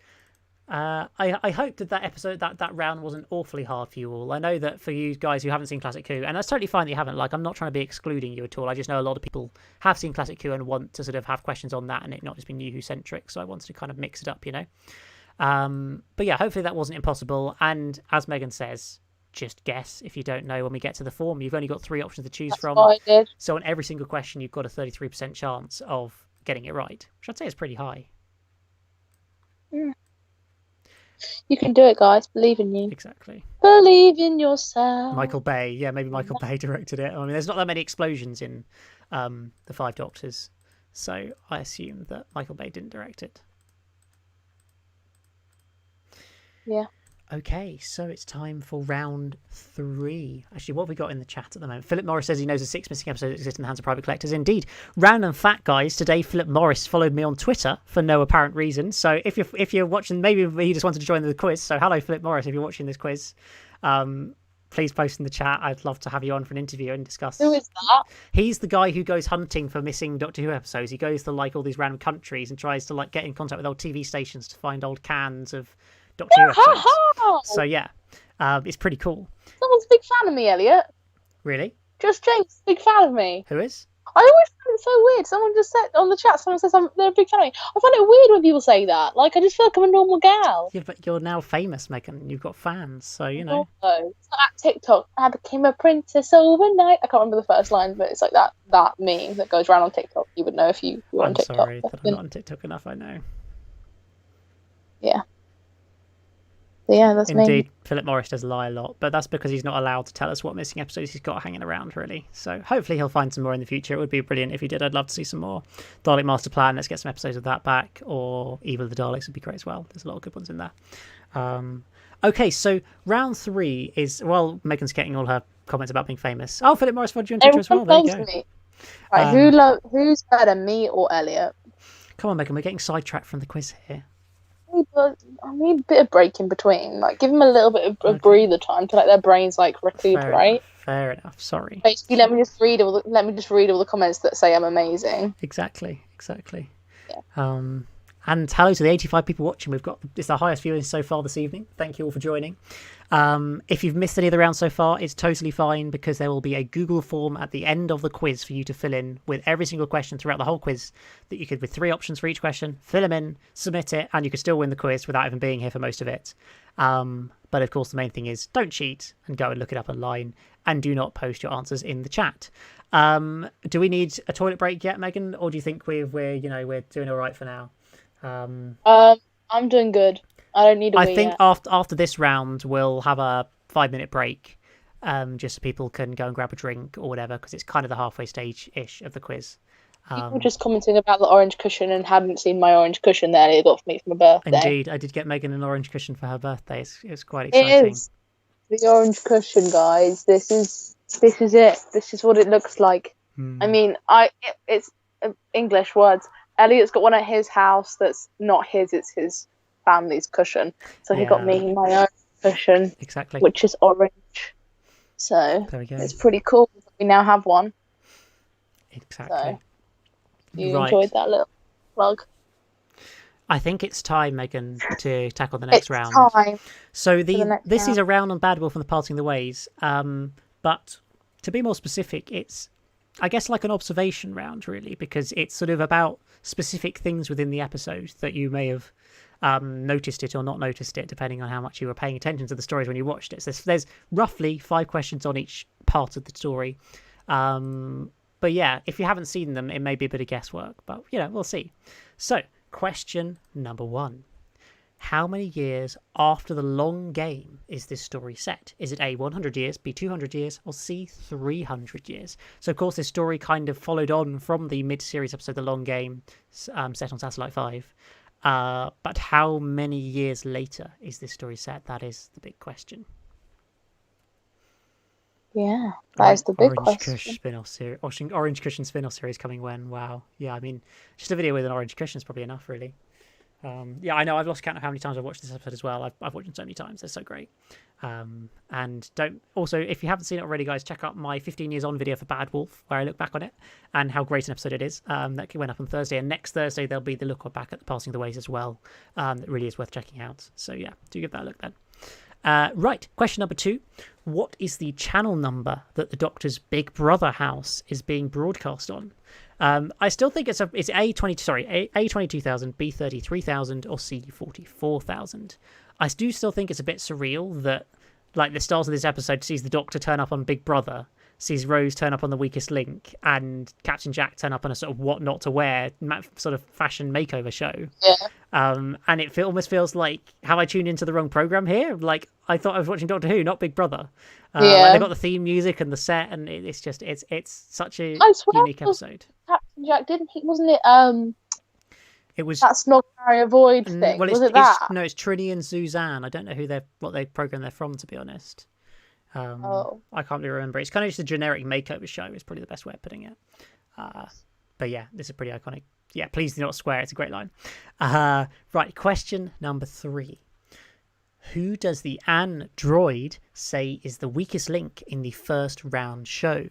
I hope that episode, that round wasn't awfully hard for you all. I know that for you guys who haven't seen Classic Who, and that's totally fine that you haven't, I'm not trying to be excluding you at all. I just know a lot of people have seen Classic Who and want to sort of have questions on that and it not just be New Who-centric, so I wanted to kind of mix it up, But yeah, hopefully that wasn't impossible, and as Megan says, just guess if you don't know when we get to the form. You've only got 3 options to choose from. What I did. So on every single question, you've got a 33% chance of getting it right, which I'd say is pretty high. Mm. You can do it, guys. Believe in you. Exactly. Believe in yourself. Michael Bay. Yeah, maybe Michael Bay directed it. I mean, there's not that many explosions in The Five Doctors, so I assume that Michael Bay didn't direct it. Yeah. Okay, so it's time for round 3. Actually, what have we got in the chat at the moment? Philip Morris says he knows the 6 missing episodes exist in the hands of private collectors. Indeed. Random fact, guys. Today, Philip Morris followed me on Twitter for no apparent reason. So if you're watching, maybe he just wanted to join the quiz. So hello, Philip Morris, if you're watching this quiz. Please post in the chat. I'd love to have you on for an interview and discuss. Who is that? He's the guy who goes hunting for missing Doctor Who episodes. He goes to all these random countries and tries to get in contact with old TV stations to find old cans of Doctor Who episodes. So yeah, it's pretty cool. Someone's a big fan of me, Elliot. Really? Just James, big fan of me. Who is? I always find it so weird. Someone just said on the chat, someone says they're a big fan of me. I find it weird when people say that. I just feel like I'm a normal gal. Yeah, but you're now famous, Megan. You've got fans, so you know. Also, it's like at TikTok, I became a princess overnight. I can't remember the first line, but it's like that meme that goes around on TikTok. You would know if you were on TikTok. I'm sorry that I'm not on TikTok enough, I know. Yeah. So yeah, that's me. Indeed, Philip Morris does lie a lot, but that's because he's not allowed to tell us what missing episodes he's got hanging around, really. So hopefully he'll find some more in the future. It would be brilliant if he did. I'd love to see some more. Dalek Master Plan, let's get some episodes of that back, or Evil of the Daleks would be great as well. There's a lot of good ones in there. Okay, so round 3 is, well, Megan's getting all her comments about being famous. Oh, Philip Morris followed you on Twitter as well. There you go. Me. Right, who's better, me or Elliot? Come on, Megan, we're getting sidetracked from the quiz here. I need a bit of break in between. Give them a little bit of breather time to let their brains recuperate. Fair enough. Sorry. Basically, let me just read all the comments that say I'm amazing. Exactly. Yeah. And hello to the 85 people watching. It's our highest viewing so far this evening. Thank you all for joining. If you've missed any of the rounds so far, it's totally fine because there will be a Google form at the end of the quiz for you to fill in with every single question throughout the whole quiz that you could, with 3 options for each question, fill them in, submit it, and you could still win the quiz without even being here for most of it. But of course, the main thing is don't cheat and go and look it up online, and do not post your answers in the chat. Do we need a toilet break yet, Megan, or do you think we're doing all right for now? I'm doing good. I don't need a I wee think yet. after this round, we'll have a 5-minute break, just so people can go and grab a drink or whatever, because it's kind of the halfway stage-ish of the quiz. People were just commenting about the orange cushion and hadn't seen my orange cushion that Elliot got for me for my birthday. Indeed, I did get Megan an orange cushion for her birthday. It was quite It exciting. is the orange cushion, guys. This is it. This is what it looks like. I mean, it's English words. Elliot's got one at his house that's not his. It's his family's cushion. So he got me my own cushion, Exactly. which is orange. So there we go. It's pretty cool that we now have one. Exactly. So you enjoyed that little plug. I think it's time, Megan, to tackle the next round. Time. So this is a round on Bad Wolf and the Parting of the Ways. But to be more specific, it's, I guess, like an observation round, really, because it's sort of about specific things within the episode that you may have noticed it or not noticed it, depending on how much you were paying attention to the stories when you watched it. So there's roughly 5 questions on each part of the story. But yeah, if you haven't seen them, it may be a bit of guesswork, but we'll see. So, question number 1. How many years after the long game is this story set? Is it A, 100 years, B, 200 years, or C, 300 years? So, of course, this story kind of followed on from the mid-series episode, The Long Game, set on Satellite 5. But how many years later is this story set? That is the big question. Yeah, that is the big question. Orange Cushion spin-off series coming when? Wow. Yeah, I mean, just a video with an orange cushion is probably enough, really. Yeah, I know. I've lost count of how many times I've watched this episode as well. I've watched them so many times. They're so great. And also, if you haven't seen it already, guys, check out my 15 years on video for Bad Wolf, where I look back on it and how great an episode it is. That went up on Thursday, and next Thursday there'll be the look back at the Passing of the Ways as well. That really is worth checking out. So yeah, do give that a look then. Right, question number 2. What is the channel number that the Doctor's Big Brother house is being broadcast on? I still think it's A22,000, B 33,000, or C 44,000. I do still think it's a bit surreal that, like, the start of this episode sees the Doctor turn up on Big Brother, sees Rose turn up on The Weakest Link, and Captain Jack turn up on a sort of what not to wear sort of fashion makeover show. Yeah. And it almost feels like, have I tuned into the wrong program here? Like, I thought I was watching Doctor Who, not Big Brother. Yeah. And they got the theme music and the set, and it's just it's such a unique episode. Captain Jack, wasn't it? It was that Snog Marry Avoid thing. Well, was it that? No, it's Trini and Suzanne. I don't know what they program they're from, to be honest. I can't really remember. It's kind of just a generic makeover show. Is probably the best way of putting it. But yeah, this is pretty iconic. Yeah, please do not swear. It's a great line. Right, question number 3. Who does the android say is the weakest link in the first round show?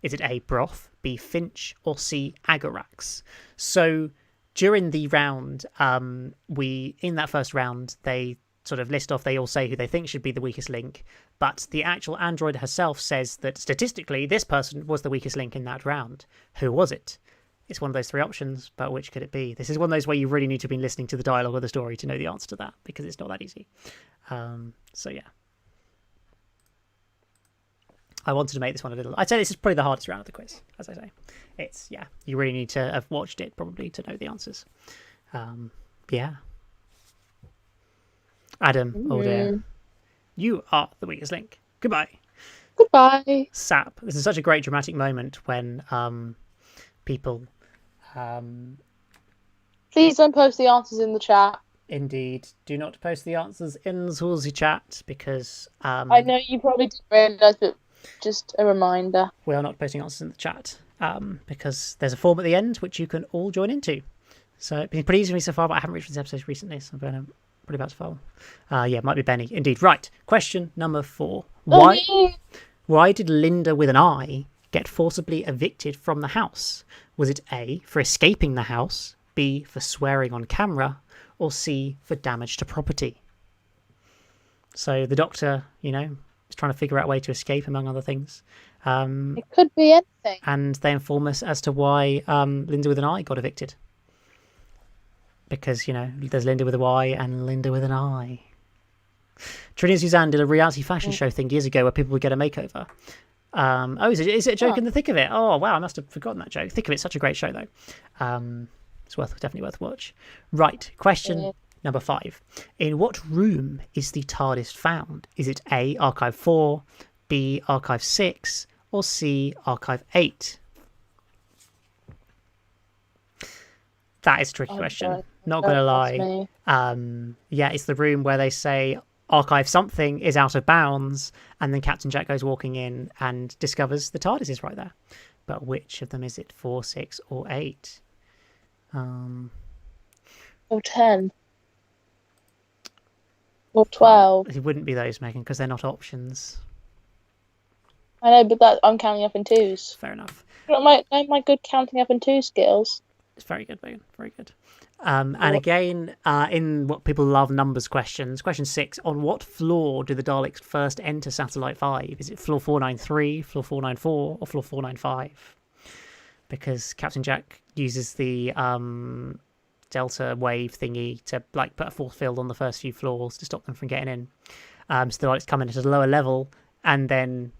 Is it A, Broth, B, Finch, or C, Agarax? So during the round, in that first round, they sort of list off, they all say who they think should be the weakest link, but the actual android herself says that statistically this person was the weakest link in that round. Who was it? It's one of those 3 options, but which could it be? This is one of those where you really need to have been listening to the dialogue of the story to know the answer to that, because it's not that easy. So yeah. I wanted to make this one a little... I'd say this is probably the hardest round of the quiz, as I say. It's, yeah, you really need to have watched it, probably, to know the answers. Yeah. Adam, oh dear. You are the weakest link. Goodbye. Goodbye. Sap. This is such a great dramatic moment when people... Please don't post the answers in the chat. Indeed. Do not post the answers in the Halsey chat, because... I know you probably didn't realise, but just a reminder. We are not posting answers in the chat, because there's a form at the end which you can all join into. So it's been pretty easy for me so far, but I haven't reached this episode recently, so I'm going to... pretty about to follow. Yeah, it might be Benny. Indeed. Right. Question number 4. Why did Linda with an I get forcibly evicted from the house? Was it A, for escaping the house, B, for swearing on camera, or C, for damage to property? So the Doctor, is trying to figure out a way to escape, among other things. It could be anything. And they inform us as to why Linda with an I got evicted. Because, there's Linda with a Y and Linda with an I. Trini and Suzanne did a reality fashion show thing years ago where people would get a makeover. Is it a joke in the thick of it? Oh, wow, I must have forgotten that joke. Thick of It's such a great show, though. It's definitely worth a watch. Right, question Number 5. In what room is the TARDIS found? Is it A, Archive 4, B, Archive 6, or C, Archive 8? That is a tricky question. Not going to lie. Yeah, it's the room where they say Archive something is out of bounds, and then Captain Jack goes walking in and discovers the TARDIS is right there. But which of them is it? 4, 6, or 8? Or 10. Or 12. It wouldn't be those, Megan, because they're not options. I know, but I'm counting up in twos. Fair enough. My good counting up in two skills. It's very good, Megan. Very good. And again, in what people love numbers questions, question 6, on what floor do the Daleks first enter Satellite 5? Is it floor 493, floor 494, or floor 495? Because Captain Jack uses the delta wave thingy to put a force field on the first few floors to stop them from getting in. So the Daleks come in at a lower level and then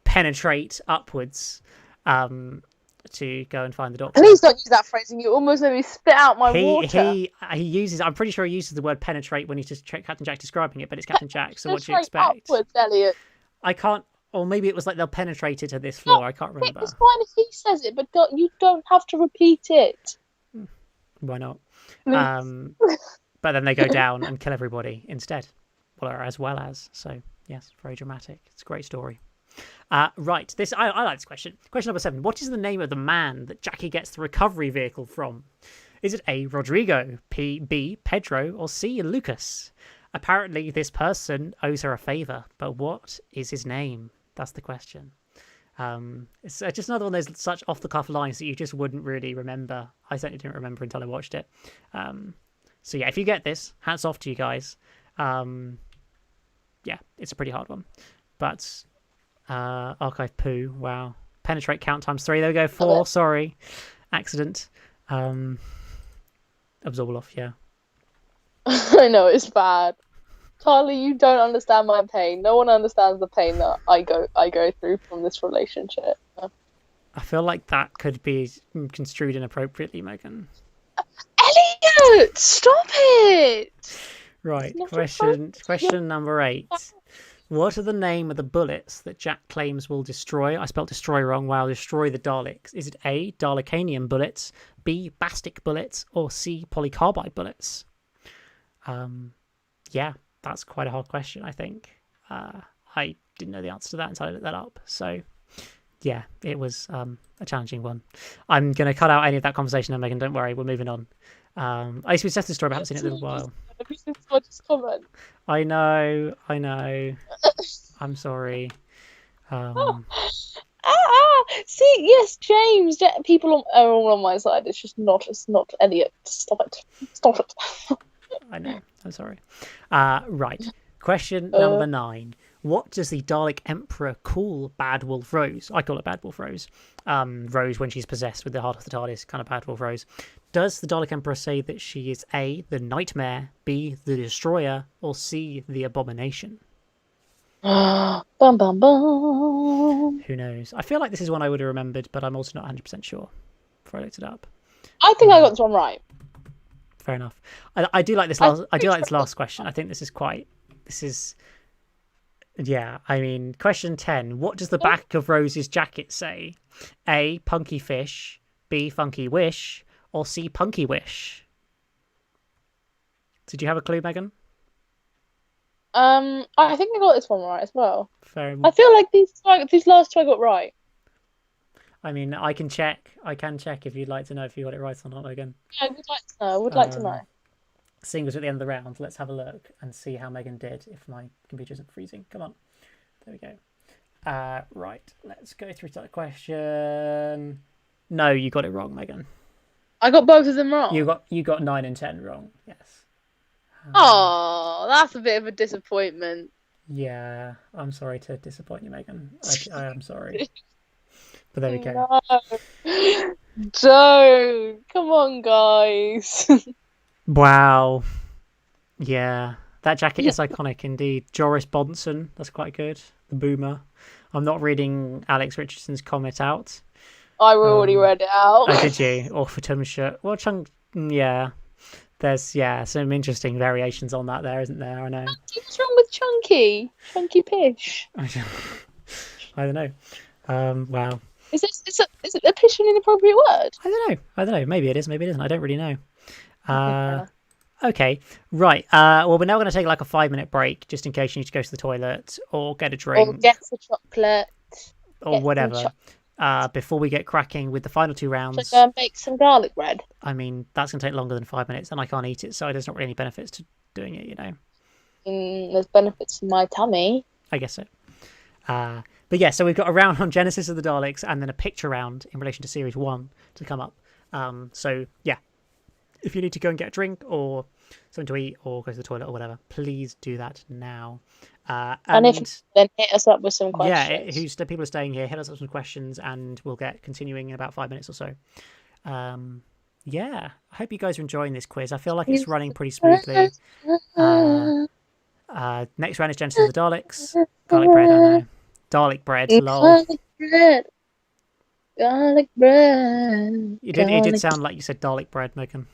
penetrate upwards to go and find the Doctor. Please don't use that phrasing. You almost made me spit out my water. He uses. I'm pretty sure he uses the word penetrate when he's just Captain Jack describing it, but it's Captain Jack. So what do you expect? Upwards, Elliot. I can't. Or maybe it was like they'll penetrate it to this floor. I can't remember. It's fine if he says it, but you don't have to repeat it. Why not? But then they go down and kill everybody instead, as well as. So yes, very dramatic. It's a great story. Right, I like this question. Question number 7. What is the name of the man that Jackie gets the recovery vehicle from? Is it A, Rodrigo, B, Pedro, or C, Lucas? Apparently, this person owes her a favour, but what is his name? That's the question. It's just another one of those such off-the-cuff lines that you just wouldn't really remember. I certainly didn't remember until I watched it. So yeah, if you get this, hats off to you guys. Yeah, it's a pretty hard one. But Archive poo, wow. Penetrate count times 3. There we go, 4, sorry. Accident. Absorbaloff, yeah. I know, it's bad. Charlie, you don't understand my pain. No one understands the pain that I go through from this relationship. I feel like that could be construed inappropriately, Megan. Elliot, stop it! Right, question number 8. What are the name of the bullets that Jack claims will destroy? I spelled destroy wrong. Wow, destroy the Daleks. Is it A, Dalekanium bullets, B, Bastic bullets, or C, polycarbide bullets? Yeah, that's quite a hard question, I think. I didn't know the answer to that until I looked that up. So, yeah, it was a challenging one. I'm going to cut out any of that conversation now, Megan. Don't worry, we're moving on. I used to assess the story, but I haven't seen it in a little while. I know. I'm sorry. See, yes, James. People are all on my side. It's just not. It's not Elliot. Stop it. I know. I'm sorry. Right. Question number 9. What does the Dalek Emperor call Bad Wolf Rose? I call it Bad Wolf Rose. Rose when she's possessed with the heart of the TARDIS, kind of Bad Wolf Rose. Does the Dalek Emperor say that she is A, the Nightmare, B, the Destroyer, or C, the Abomination? Bum, bum, bum. Who knows? I feel like this is one I would have remembered, but I'm also not 100% sure before I looked it up. I think I got this one right. Fair enough. I do like this last. I do like this last question. I think this is. Yeah, I mean, question 10. What does the back of Rose's jacket say? A, Punky Fish, B, Funky Wish, or C, Punky Wish? Did you have a clue, Megan? I think I got this one right as well. Fair enough. I feel like these last 2 I got right. I mean, I can check if you'd like to know if you got it right or not, Megan. Yeah, I would like to know. Seeing as at the end of the round, let's have a look and see how Megan did if my computer isn't freezing. Come on. There we go. Right, let's go through that question. No, you got it wrong, Megan. I got both of them wrong. You got 9 and 10 wrong, yes. Oh, that's a bit of a disappointment. Yeah, I'm sorry to disappoint you, Megan. I am sorry. But there we go. No. Don't. Come on, guys. Wow. Yeah. That jacket is iconic indeed. Joris Bonson, that's quite good. The Boomer. I'm not reading Alex Richardson's comment out. I already read it out. Oh, did you? Or for Tim's shirt. Well, yeah. There's some interesting variations on that there, isn't there? I know. What's wrong with Chunky? Chunky Pish. I don't know. Wow. Is it a pish an inappropriate word? I don't know. Maybe it is. Maybe it isn't. I don't really know. Okay. Right. Well, we're now going to take like a 5-minute break, just in case you need to go to the toilet or get a drink Or get a chocolate or whatever. Before we get cracking with the final 2 rounds. So go and make some garlic bread. I mean, that's going to take longer than 5 minutes, and I can't eat it, so there's not really any benefits to doing it, There's benefits in my tummy. I guess so. But yeah, so we've got a round on Genesis of the Daleks, and then a picture round in relation to Series 1 to come up. So yeah, if you need to go and get a drink or something to eat or go to the toilet or whatever, please do that now. And if then hit us up with some questions. Yeah, people are staying here, hit us up with some questions, and we'll get continuing in about 5 minutes or so. Yeah, I hope you guys are enjoying this quiz. I feel like it's running pretty smoothly. Next round is Genesis of the Daleks. Garlic bread, I know. Dalek bread, lol. Garlic bread. Garlic bread. It did sound like you said Dalek bread, Megan.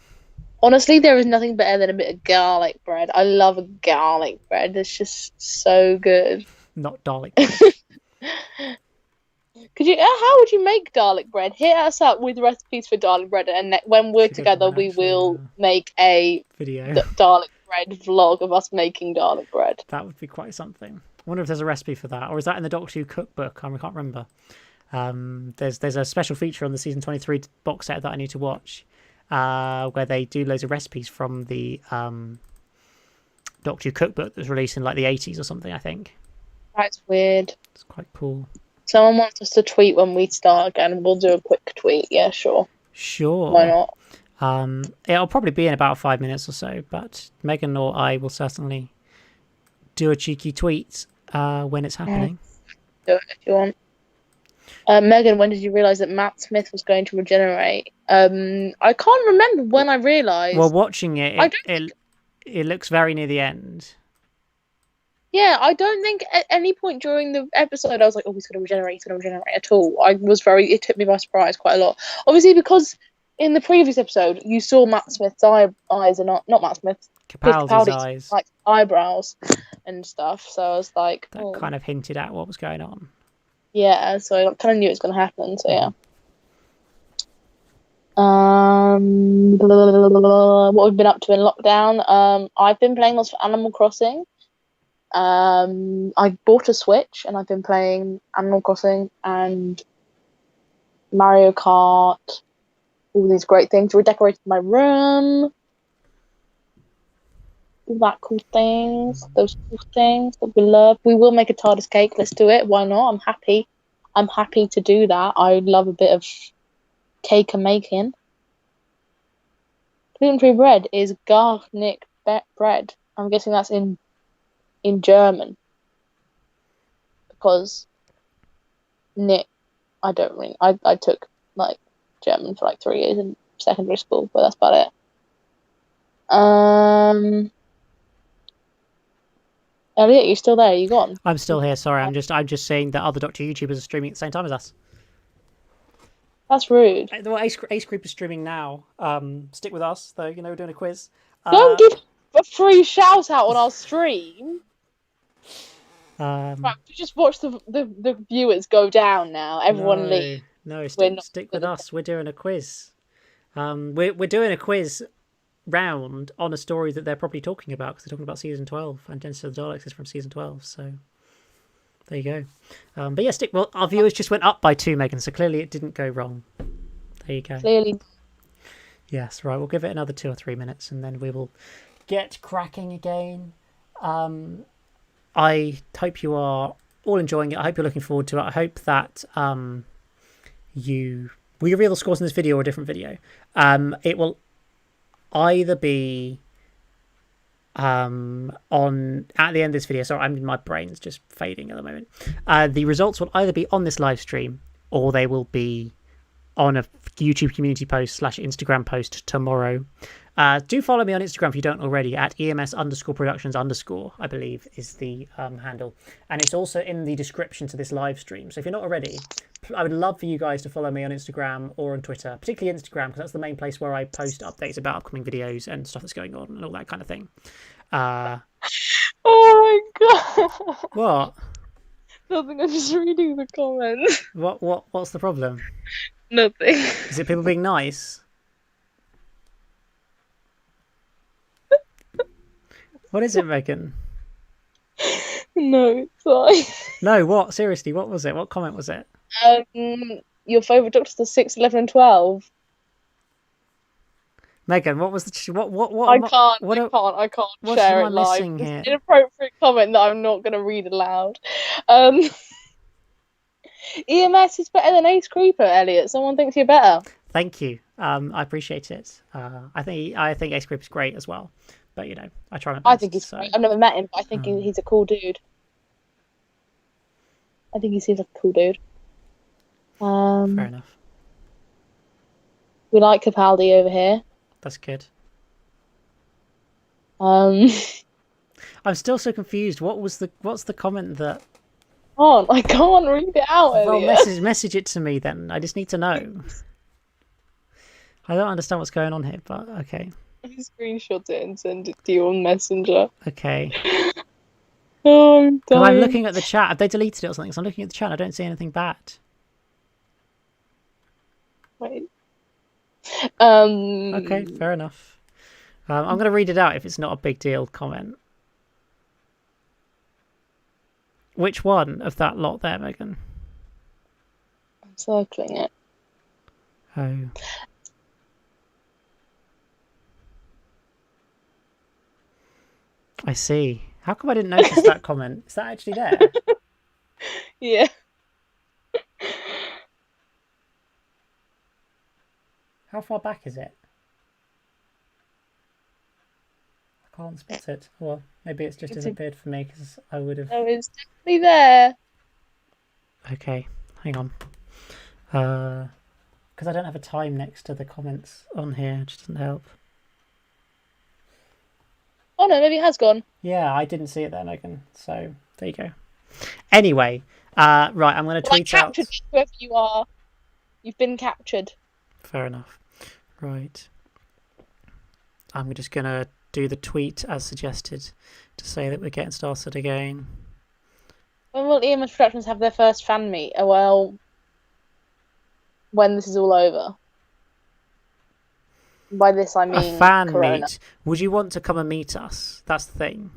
Honestly, there is nothing better than a bit of garlic bread. I love a garlic bread. It's just so good. Not Dalek bread. How would you make garlic bread? Hit us up with recipes for garlic bread, and when we're together, we will make a video garlic bread vlog of us making garlic bread. That would be quite something. I wonder if there's a recipe for that, or is that in the Doctor Who cookbook? I can't remember. There's a special feature on the season 23 box set that I need to watch, where they do loads of recipes from the Doctor Who cookbook that was released in like the 80s or something, I think. That's weird. It's quite cool. Someone wants us to tweet when we start again, and we'll do a quick tweet. Yeah, sure. Sure. Why not? It'll probably be in about 5 minutes or so, but Megan or I will certainly do a cheeky tweet when it's happening. Do it if you want. Megan, when did you realise that Matt Smith was going to regenerate? I can't remember when I realised. Well, watching it looks very near the end. Yeah, I don't think at any point during the episode I was like, oh, he's going to regenerate at all. It took me by surprise quite a lot. Obviously, because in the previous episode, you saw Matt Smith's eyes and not Matt Smith. Capaldi's eyes. Like eyebrows and stuff. So I was like... That kind of hinted at what was going on. Yeah, so I kind of knew it was going to happen, so yeah. What we've been up to in lockdown. I've been playing lots of Animal Crossing. I bought a Switch and I've been playing Animal Crossing and Mario Kart, all these great things. Redecorated my room, all that cool things, those cool things that we love. We will make a TARDIS cake. Let's do it. Why not? I'm happy to do that. I love a bit of cake and making. Gluten-free bread is Garnic bread. I'm guessing that's in German, because I took like German for like 3 years in secondary school, but that's about it. Elliot, you still there? You gone? I'm still here. Sorry, I'm just saying that other Doctor YouTubers are streaming at the same time as us. That's rude. Well, Ace Creep is streaming now. Stick with us, though. We're doing a quiz. Don't give a free shout out on our stream. Right, we just watch the viewers go down now. Everyone leave. No, stick with us. We're doing a quiz. We're doing a quiz round on a story that they're probably talking about, because they're talking about season 12, and Genesis of the Daleks is from season 12. So there you go. But yeah, well, our viewers just went up by 2, Megan. So clearly it didn't go wrong. There you go. Clearly. Yes, right. We'll give it another 2 or 3 minutes, and then we will get cracking again. I hope you are all enjoying it. I hope you're looking forward to it. I hope that will you reveal the scores in this video or a different video? It will either be at the end of this video. Sorry, my brain's just fading at the moment. The results will either be on this live stream, or they will be on a YouTube community post / Instagram post tomorrow. Do follow me on Instagram if you don't already, at EMS_Productions_, I believe is the handle. And it's also in the description to this live stream. So if you're not already, I would love for you guys to follow me on Instagram or on Twitter, particularly Instagram, because that's the main place where I post updates about upcoming videos and stuff that's going on and all that kind of thing. Oh my god. What? Nothing, I'm just reading the comments. What's the problem? Nothing. Is it people being nice? What is it, Megan? No, it's fine. No, what? Seriously, what was it? What comment was it? Your favourite Doctors are 6, 11 and 12. Megan, what was the what? I can't what share am I it live. missing It's here? an inappropriate comment that I'm not going to read aloud. EMS is better than Ace Creeper, Elliot. Someone thinks you're better. Thank you. I appreciate it. I think Ace Creeper's great as well. But I try my best. I think he's great. I've never met him, but I think he's a cool dude. I think he seems like a cool dude. Fair enough. We like Capaldi over here. That's good. I'm still so confused. What's the comment that? I can't read it out. Well, Elliot. message it to me then. I just need to know. I don't understand what's going on here, but okay. Screenshot it and send it to you on Messenger. Okay. Oh, I'm dying. I'm looking at the chat. Have they deleted it or something? So I'm looking at the chat. I don't see anything bad. Wait. Okay, fair enough. I'm going to read it out if it's not a big deal comment. Which one of that lot there, Megan? I'm circling it. Oh. I see. How come I didn't notice that comment? Is that actually there? Yeah. How far back is it? I can't spot it. Well, maybe it's just disappeared for me because I would have... No, it's definitely there. Okay, hang on. Because I don't have a time next to the comments on here. It just doesn't help. Oh no, maybe it has gone. Yeah, I didn't see it there, Megan. So, there you go. Anyway, right, I'm going to tweet out... captured you, whoever you are. You've been captured. Fair enough. Right. I'm just going to do the tweet as suggested to say that we're getting started again. When will EMS Productions have their first fan meet? Oh, well, when this is all over. By this I mean a fan Corona. meet. Would you want to come and meet us? That's the thing.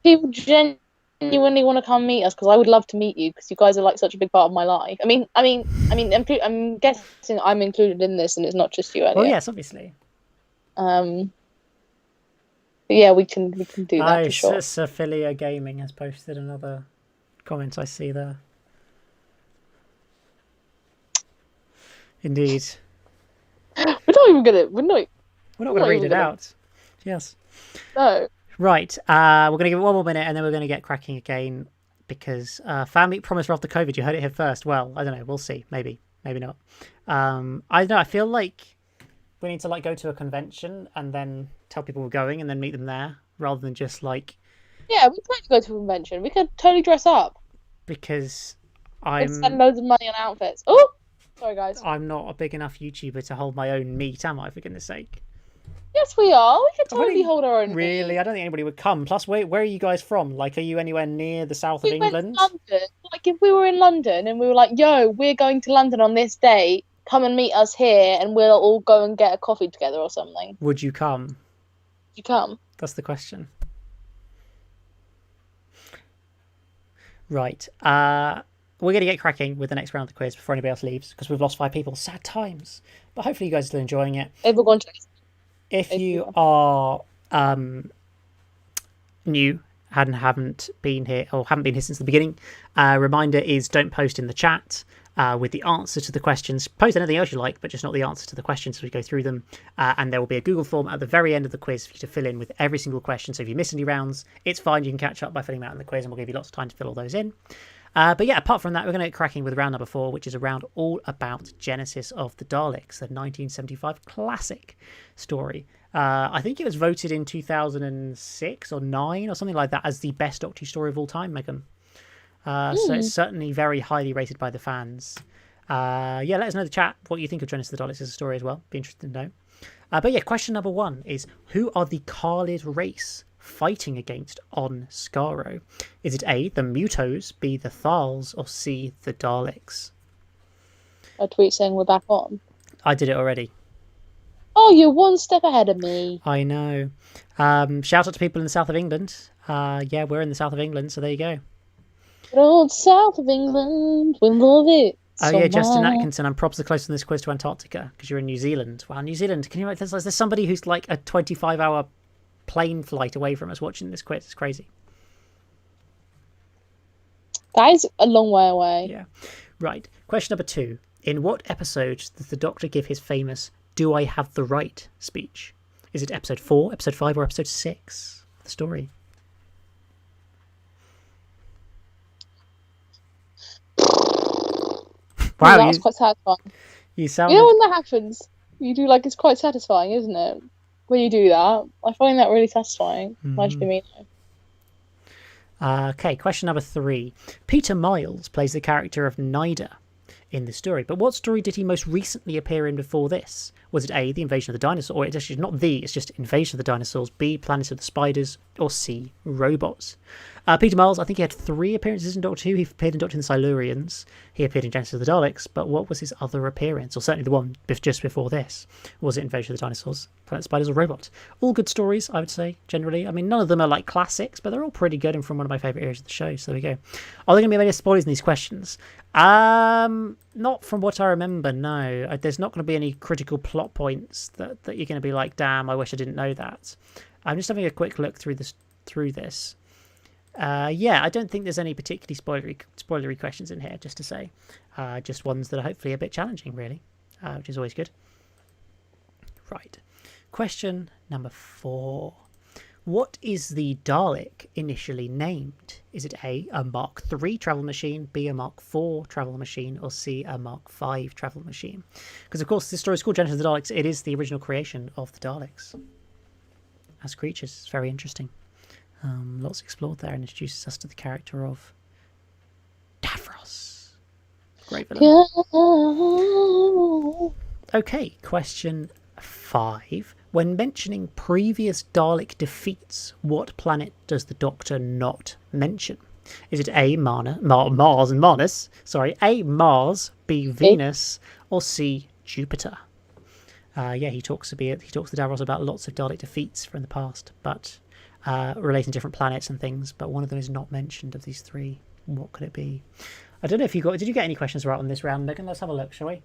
People genuinely want to come meet us because I would love to meet you because you guys are like such a big part of my life. I'm guessing I'm included in this and it's not just you, Elliot. Well, yes, obviously. But yeah, we can do that for sure. Sophia Gaming has posted another comment I see there. Indeed. We're not going to read it out. Yes. No. Right. We're going to give it one more minute and then we're going to get cracking again because fan meet promised after COVID. You heard it here first. Well, I don't know. We'll see. Maybe not. I don't know. I feel like we need to go to a convention and then tell people we're going and then meet them there rather than just Yeah, we could go to a convention. We could totally dress up. Because and spend loads of money on outfits. Oh, sorry guys. I'm not a big enough YouTuber to hold my own meat, am I? For goodness sake. Yes, we are. We could totally hold our own. Really, I don't think anybody would come. Plus, where are you guys from? Are you anywhere near the south of England? Went to London. If we were in London and we were like, "Yo, we're going to London on this day. Come and meet us here, and we'll all go and get a coffee together or something." Would you come? Would you come? That's the question. Right. We're going to get cracking with the next round of the quiz before anybody else leaves because we've lost 5 people. Sad times. But hopefully you guys are still enjoying it. If you are new and haven't been here since the beginning, reminder is don't post in the chat with the answer to the questions. Post anything else you like, but just not the answer to the questions as we go through them. And there will be a Google form at the very end of the quiz for you to fill in with every single question. So if you miss any rounds, it's fine. You can catch up by filling them out in the quiz and we'll give you lots of time to fill all those in. But yeah, apart from that, we're going to get cracking with round number 4, which is a round all about Genesis of the Daleks, the 1975 classic story. I think it was voted in 2006 or 9 or something like that as the best Doctor Who story of all time, Megan. So it's certainly very highly rated by the fans. Let us know in the chat what you think of Genesis of the Daleks as a story as well. Be interested to know. But yeah, question number 1 is, who are the Khalid race fighting against on Skaro? Is it A, the Mutos, B, the Thals, or C, the Daleks? A tweet saying we're back on. I did it already. Oh, you're one step ahead of me. I know. Shout out to people in the south of England. We're in the south of England, so there you go. Good old south of England, we love it. Oh yeah, Justin Atkinson. I'm probably closer in this quiz to Antarctica because you're in New Zealand. Wow, New Zealand. Can you imagine? There's somebody who's like a 25-hour plane flight away from us watching this quiz. It's crazy. That is a long way away. Yeah. Right. Question number 2. In what episode does the Doctor give his famous "Do I have the right" speech? Is it episode 4, episode 5, or episode 6 of the story? Wow, that's quite satisfying. You sound. You know when that happens, you do like it's quite satisfying, isn't it? When you do that, I find that really satisfying. Might be me though. Okay, question number 3. Peter Miles plays the character of Nida in the story, but what story did he most recently appear in before this? Was it A, the Invasion of the Dinosaurs, or it's actually not it's just Invasion of the Dinosaurs, B, Planet of the Spiders, or C, Robots? Peter Miles, I think he had 3 appearances in Doctor Who. He appeared in Doctor and the Silurians, he appeared in Genesis of the Daleks, but what was his other appearance? Or certainly the one just before this. Was it Invasion of the Dinosaurs, Planet of the Spiders, or Robots? All good stories, I would say, generally. I mean, none of them are like classics, but they're all pretty good and from one of my favourite areas of the show, so there we go. Are there going to be any spoilers in these questions? Not from what I remember, no. There's not going to be any critical plot points that you're going to be like, damn, I wish I didn't know that. I'm just having a quick look through this. I don't think there's any particularly spoilery questions in here, just to say. Just ones that are hopefully a bit challenging, really, which is always good. Right. Question number 4. What is the Dalek initially named? Is it A, a Mark III travel machine, B, a Mark IV travel machine, or C, a Mark V travel machine? Because, of course, this story is called Genesis of the Daleks. It is the original creation of the Daleks as creatures. It's very interesting. Lots explored there and introduces us to the character of Davros. Great villain. Okay, question 5. When mentioning previous Dalek defeats, what planet does the Doctor not mention? Is it A, Mars and Marnus? Sorry, A, Mars, B, Venus, or C, Jupiter? He talks to Davros about lots of Dalek defeats from the past, but relating to different planets and things. But one of them is not mentioned of these 3. What could it be? I don't know if did you get any questions right on this round, Megan? Let's have a look, shall we?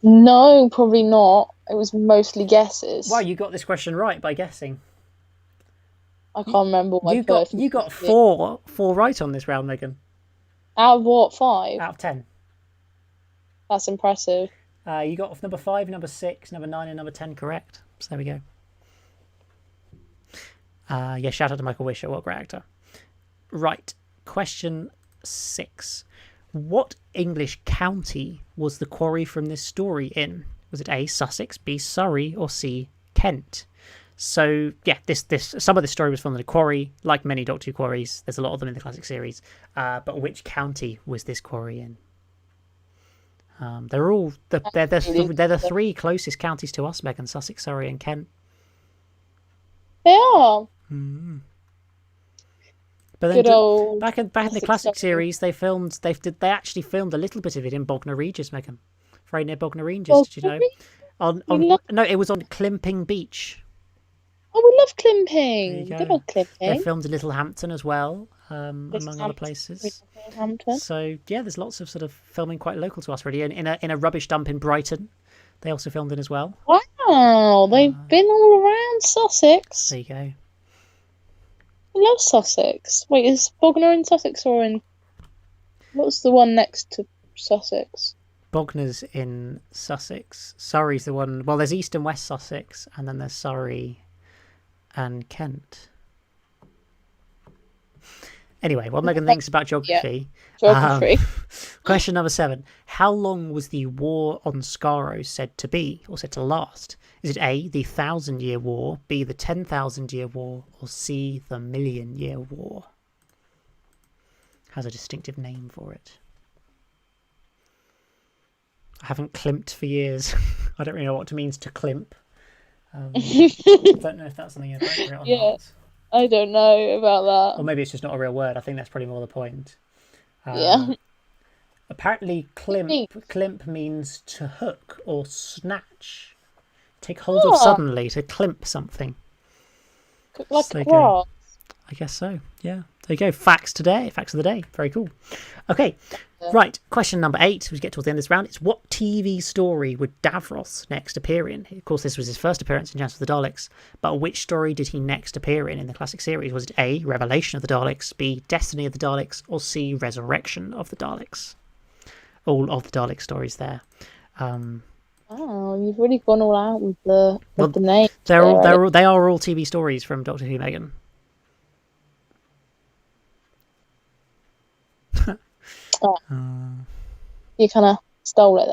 No, probably not. It was mostly guesses. Wow, you got this question right by guessing. I can't remember what you got 4 right on this round, Megan. Out of what, 5? Out of 10. That's impressive. You got number 5, number 6, number 9, and number 10 correct. So there we go. Shout out to Michael Wisher, what a great actor. Right, question 6. What English county was the quarry from this story in? Was it A, Sussex, B, Surrey, or C, Kent? So, yeah, some of this story was filmed in a quarry, like many Doctor Who quarries. There's a lot of them in the classic series. But which county was this quarry in? They're the 3 closest counties to us, Megan: Sussex, Surrey, and Kent. They are. Mm. But then back in the classic series, they actually filmed a little bit of it in Bognor Regis, Megan. Very near Bognor Regis, did you know? No, it was on Climping Beach. Oh, we love Climping. Good old Climping. They filmed in Littlehampton as well, among other places. So yeah, there's lots of sort of filming quite local to us, really. In a rubbish dump in Brighton, they also filmed in as well. Wow, they've been all around Sussex. There you go. I love Sussex. Wait, is Bognor in Sussex or in... What's the one next to Sussex? Bognor's in Sussex. Surrey's the one... Well, there's East and West Sussex, and then there's Surrey and Kent. Anyway, what Megan thinks about geography. Geography. Question number 7. How long was the war on Skaro said to be, or said to last? Is it A, the 1,000-year war, B, the 10,000-year war, or C, the Million-Year War? Has a distinctive name for it. I haven't climped for years. I don't really know what it means to climp. I don't know if that's something appropriate or not. I don't know about that. Or maybe it's just not a real word. I think that's probably more the point. Yeah. Apparently, climp means to hook or snatch. Take hold of suddenly, to climp something. Like a grass. I guess so, yeah. There you go. Facts of the day. Very cool. Okay, right. Question number 8. We get towards the end of this round. It's what TV story would Davros next appear in? Of course, this was his first appearance in Chance of the Daleks, but which story did he next appear in the classic series? Was it A, Revelation of the Daleks, B, Destiny of the Daleks, or C, Resurrection of the Daleks? All of the Dalek stories there. Oh, you've really gone all out with the name. They are all TV stories from Doctor Who, Megan. You kind of stole it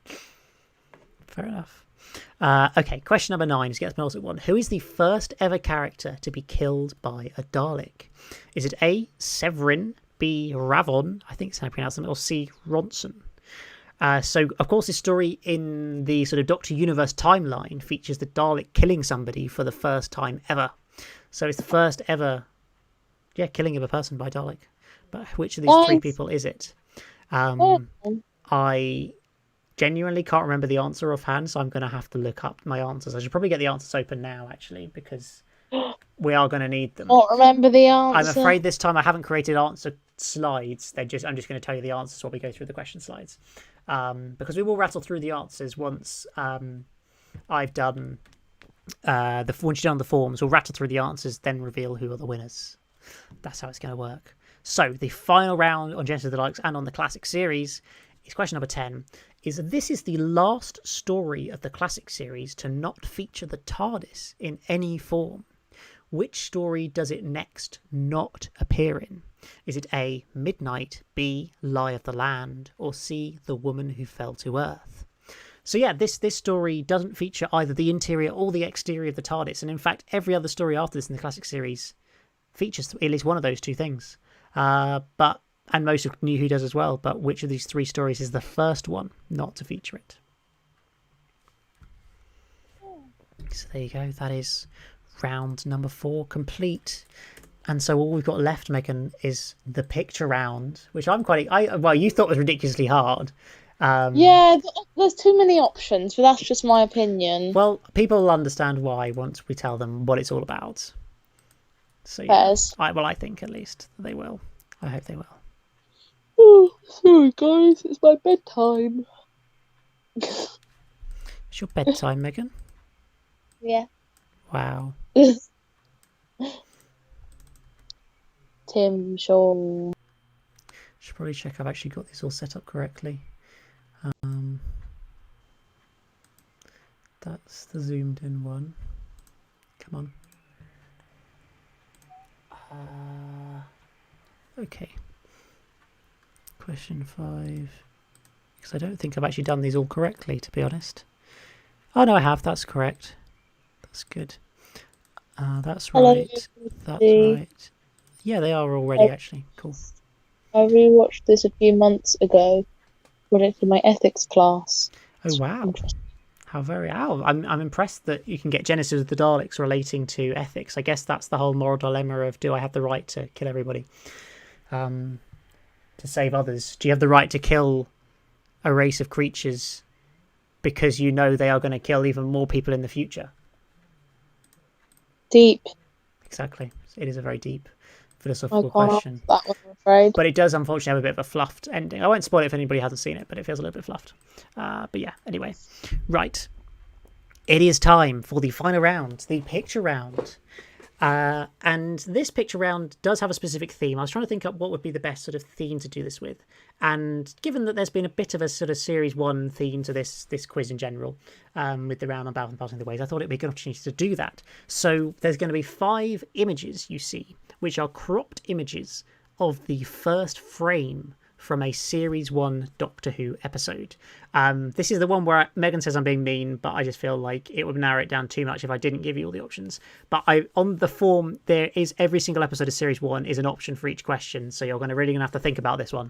there. Fair enough. Okay, question number 9 is get the one. Who is the first ever character to be killed by a Dalek? Is it A, Severin, B, Ravon, I think that's how I pronounce them, or C, Ronson? So, of course, this story in the sort of Doctor Universe timeline features the Dalek killing somebody for the first time ever. So it's the first ever, killing of a person by Dalek. But which of these 3 people is it? I genuinely can't remember the answer offhand, so I'm going to have to look up my answers. I should probably get the answers open now, actually, because we are going to need them. Can't remember the answer. I'm afraid this time I haven't created answer slides. I'm just going to tell you the answers while we go through the question slides. Because we will rattle through the answers once I've done once you've done the forms. We'll rattle through the answers, then reveal who are the winners. That's how it's going to work. So the final round on Genesis of the Daleks and on the classic series is question number 10. This is the last story of the classic series to not feature the TARDIS in any form. Which story does it next not appear in? Is it A, Midnight, B, Lie of the Land, or C, The Woman Who Fell to Earth? So yeah, this story doesn't feature either the interior or the exterior of the TARDIS, and in fact every other story after this in the classic series features at least one of those 2 things. And most of New Who does as well, but which of these 3 stories is the first one not to feature it? So there you go, that is round number 4 complete. And so all we've got left, Megan, is the picture round, which you thought was ridiculously hard. There's too many options, but that's just my opinion. Well, people will understand why once we tell them what it's all about. So yeah, I think at least they will. I hope they will. Oh, sorry guys, it's my bedtime. It's your bedtime, Megan? Yeah. Wow. Tim Shaw. Should probably check I've actually got this all set up correctly. That's the zoomed in one. Come on. Okay. Question 5. Because I don't think I've actually done these all correctly, to be honest. Oh no, I have. That's correct. That's good. That's right. That's right. Yeah, they are already actually. Cool. I rewatched this a few months ago when it's in my ethics class. Oh wow! I'm impressed that you can get Genesis of the Daleks relating to ethics. I guess that's the whole moral dilemma of, do I have the right to kill everybody to save others? Do you have the right to kill a race of creatures because you know they are going to kill even more people in the future? Deep. Exactly. It is a very deep philosophical question. That one, I'm afraid. But it does unfortunately have a bit of a fluffed ending. I won't spoil it if anybody hasn't seen it, but it feels a little bit fluffed. But yeah, anyway. Right. It is time for the final round, the picture round. And this picture round does have a specific theme. I was trying to think up what would be the best sort of theme to do this with. And given that there's been a bit of a sort of series one theme to this quiz in general, with the round about and passing the ways, I thought it'd be a good opportunity to do that. So there's going to be 5 images you see, which are cropped images of the first frame from a Series 1 Doctor Who episode. This is the one where Megan says I'm being mean, but I just feel like it would narrow it down too much if I didn't give you all the options. But on the form, there is every single episode of Series 1 is an option for each question, so you're really going to have to think about this one.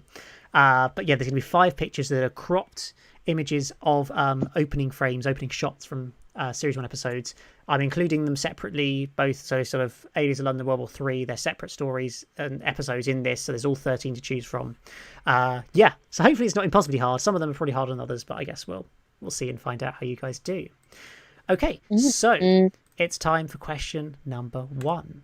But yeah, there's going to be 5 pictures that are cropped images of opening frames, opening shots from Series 1 episodes. I'm including them separately, both so sort of Aliens of London, World War 3, they're separate stories and episodes in this, so there's all 13 to choose from. Yeah, so hopefully it's not impossibly hard. Some of them are probably harder than others, but I guess we'll see and find out how you guys do. Okay, so it's time for question number 1.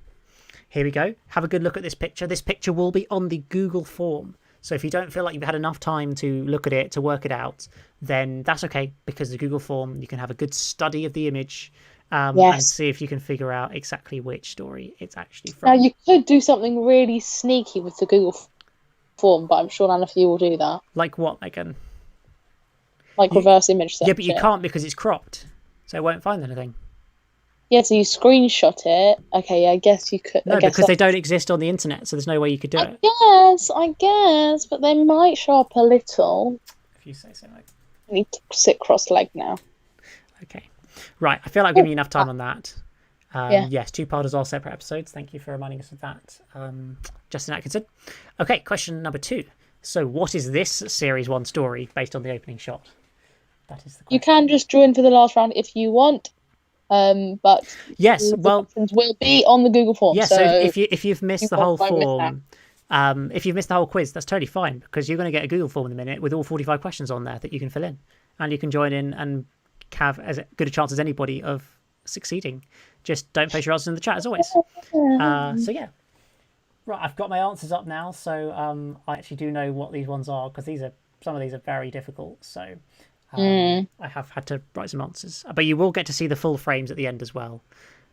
Here we go. Have a good look at this picture. This picture will be on the Google form. So if you don't feel like you've had enough time to look at it, to work it out, then that's okay, because the Google form, you can have a good study of the image and see if you can figure out exactly which story it's actually from. Now, you could do something really sneaky with the Google form, but I'm sure none of you will do that. Like what, Megan? Like reverse image search. Yeah, but you can't because it's cropped, so it won't find anything. Yeah, so you screenshot it. Okay, I guess you could. No, because they don't exist on the internet, so there's no way you could do it. I guess, but they might show up a little. If you say so. Like... I need to sit cross-legged now. Okay. Right, I feel like I've given you enough time on that. Yeah. Yes, 2-parters, all separate episodes. Thank you for reminding us of that, Justin Atkinson. Okay, question number 2. So what is this Series 1 story based on the opening shot? That is the question. You can just join for the last round if you want. But yes, the questions will be on the Google form. Yes, so if you've missed the whole form, if you've missed the whole quiz, that's totally fine, because you're going to get a Google form in a minute with all 45 questions on there that you can fill in, and you can join in and have as good a chance as anybody of succeeding. Just don't post your answers in the chat as always. So yeah, right. I've got my answers up now, so I actually do know what these ones are, because some of these are very difficult. So. I have had to write some answers, but you will get to see the full frames at the end as well.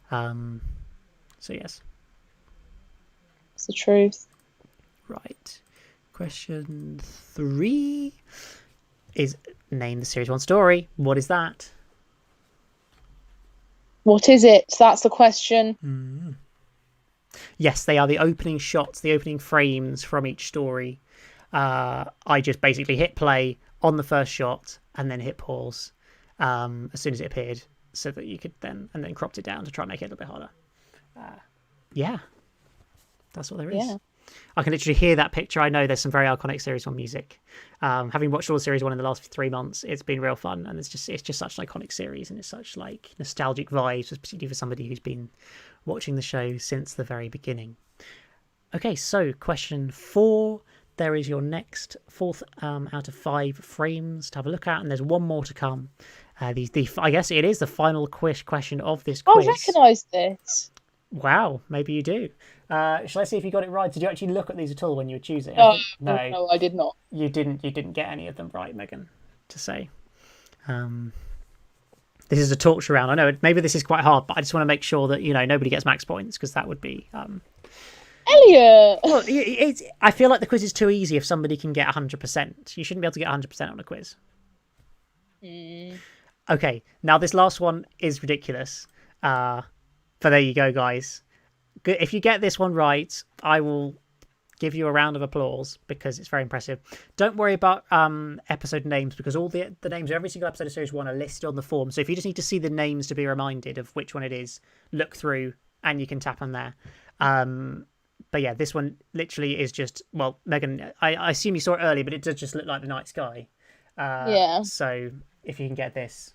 So yes, it's the truth. Right. Question 3 is name the Series 1 story. What is that? What is it? That's the question. Yes, they are the opening shots, the opening frames from each story. I just basically hit play on the first shot and then hit pause as soon as it appeared, so that you could then cropped it down to try and make it a little bit harder. Yeah, that's what there is. Yeah. I can literally hear that picture. I know there's some very iconic Series 1 music. Having watched all of Series 1 in the last 3 months, it's been real fun, and it's just such an iconic series, and it's such like nostalgic vibes, particularly for somebody who's been watching the show since the very beginning. Okay, so question 4. There is your next 4th out of 5 frames to have a look at, and there's one more to come. I guess it is the final question of this quiz. I recognise this. Wow, maybe you do. Shall I see if you got it right? Did you actually look at these at all when you were choosing? No, I did not. You didn't get any of them right, Megan, to say. This is a torture round. I know maybe this is quite hard, but I just want to make sure that nobody gets max points, because that would be. Elliot! Well, I feel like the quiz is too easy if somebody can get 100%. You shouldn't be able to get 100% on a quiz. Okay, now this last one is ridiculous. But there you go, guys. If you get this one right, I will give you a round of applause, because it's very impressive. Don't worry about episode names, because all the names of every single episode of Series 1 are listed on the form. So if you just need to see the names to be reminded of which one it is, look through and you can tap on there. But yeah, this one literally is just, well, Megan, I assume you saw it earlier, but it does just look like the night sky. Yeah. So if you can get this,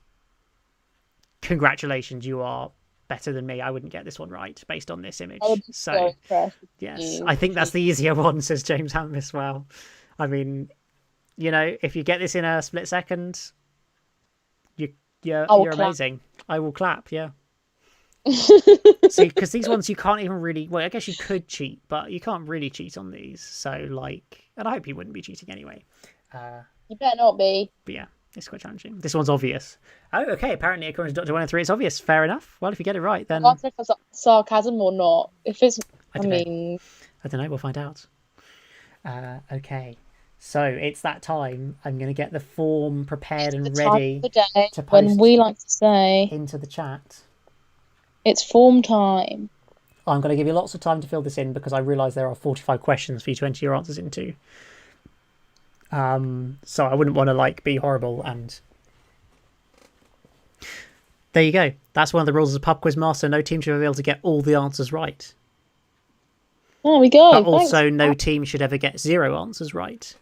congratulations, you are better than me. I wouldn't get this one right based on this image. So yes, I think that's the easier one, says James Ham as well. I mean, if you get this in a split second, you're amazing. I will clap, yeah. See, because these ones you can't even really, well, I guess you could cheat, but you can't really cheat on these. So and I hope you wouldn't be cheating anyway. You better not be. But yeah, It's quite challenging. This one's obvious. Oh, okay. Apparently, according to Dr. 103, it's obvious. Fair enough. Well, if you get it right, then... I can't say if it's sarcasm or not. If it's... I don't know. We'll find out. Okay. So it's that time. I'm going to get the form prepared and ready to post when we like to say into the chat. It's form time. I'm going to give you lots of time to fill this in because I realise there are 45 questions for you to enter your answers into. So I wouldn't want to be horrible, and there you go. That's one of the rules as a pub quiz master. No team should ever be able to get all the answers right. There we go. But also, no team should ever get 0 answers right.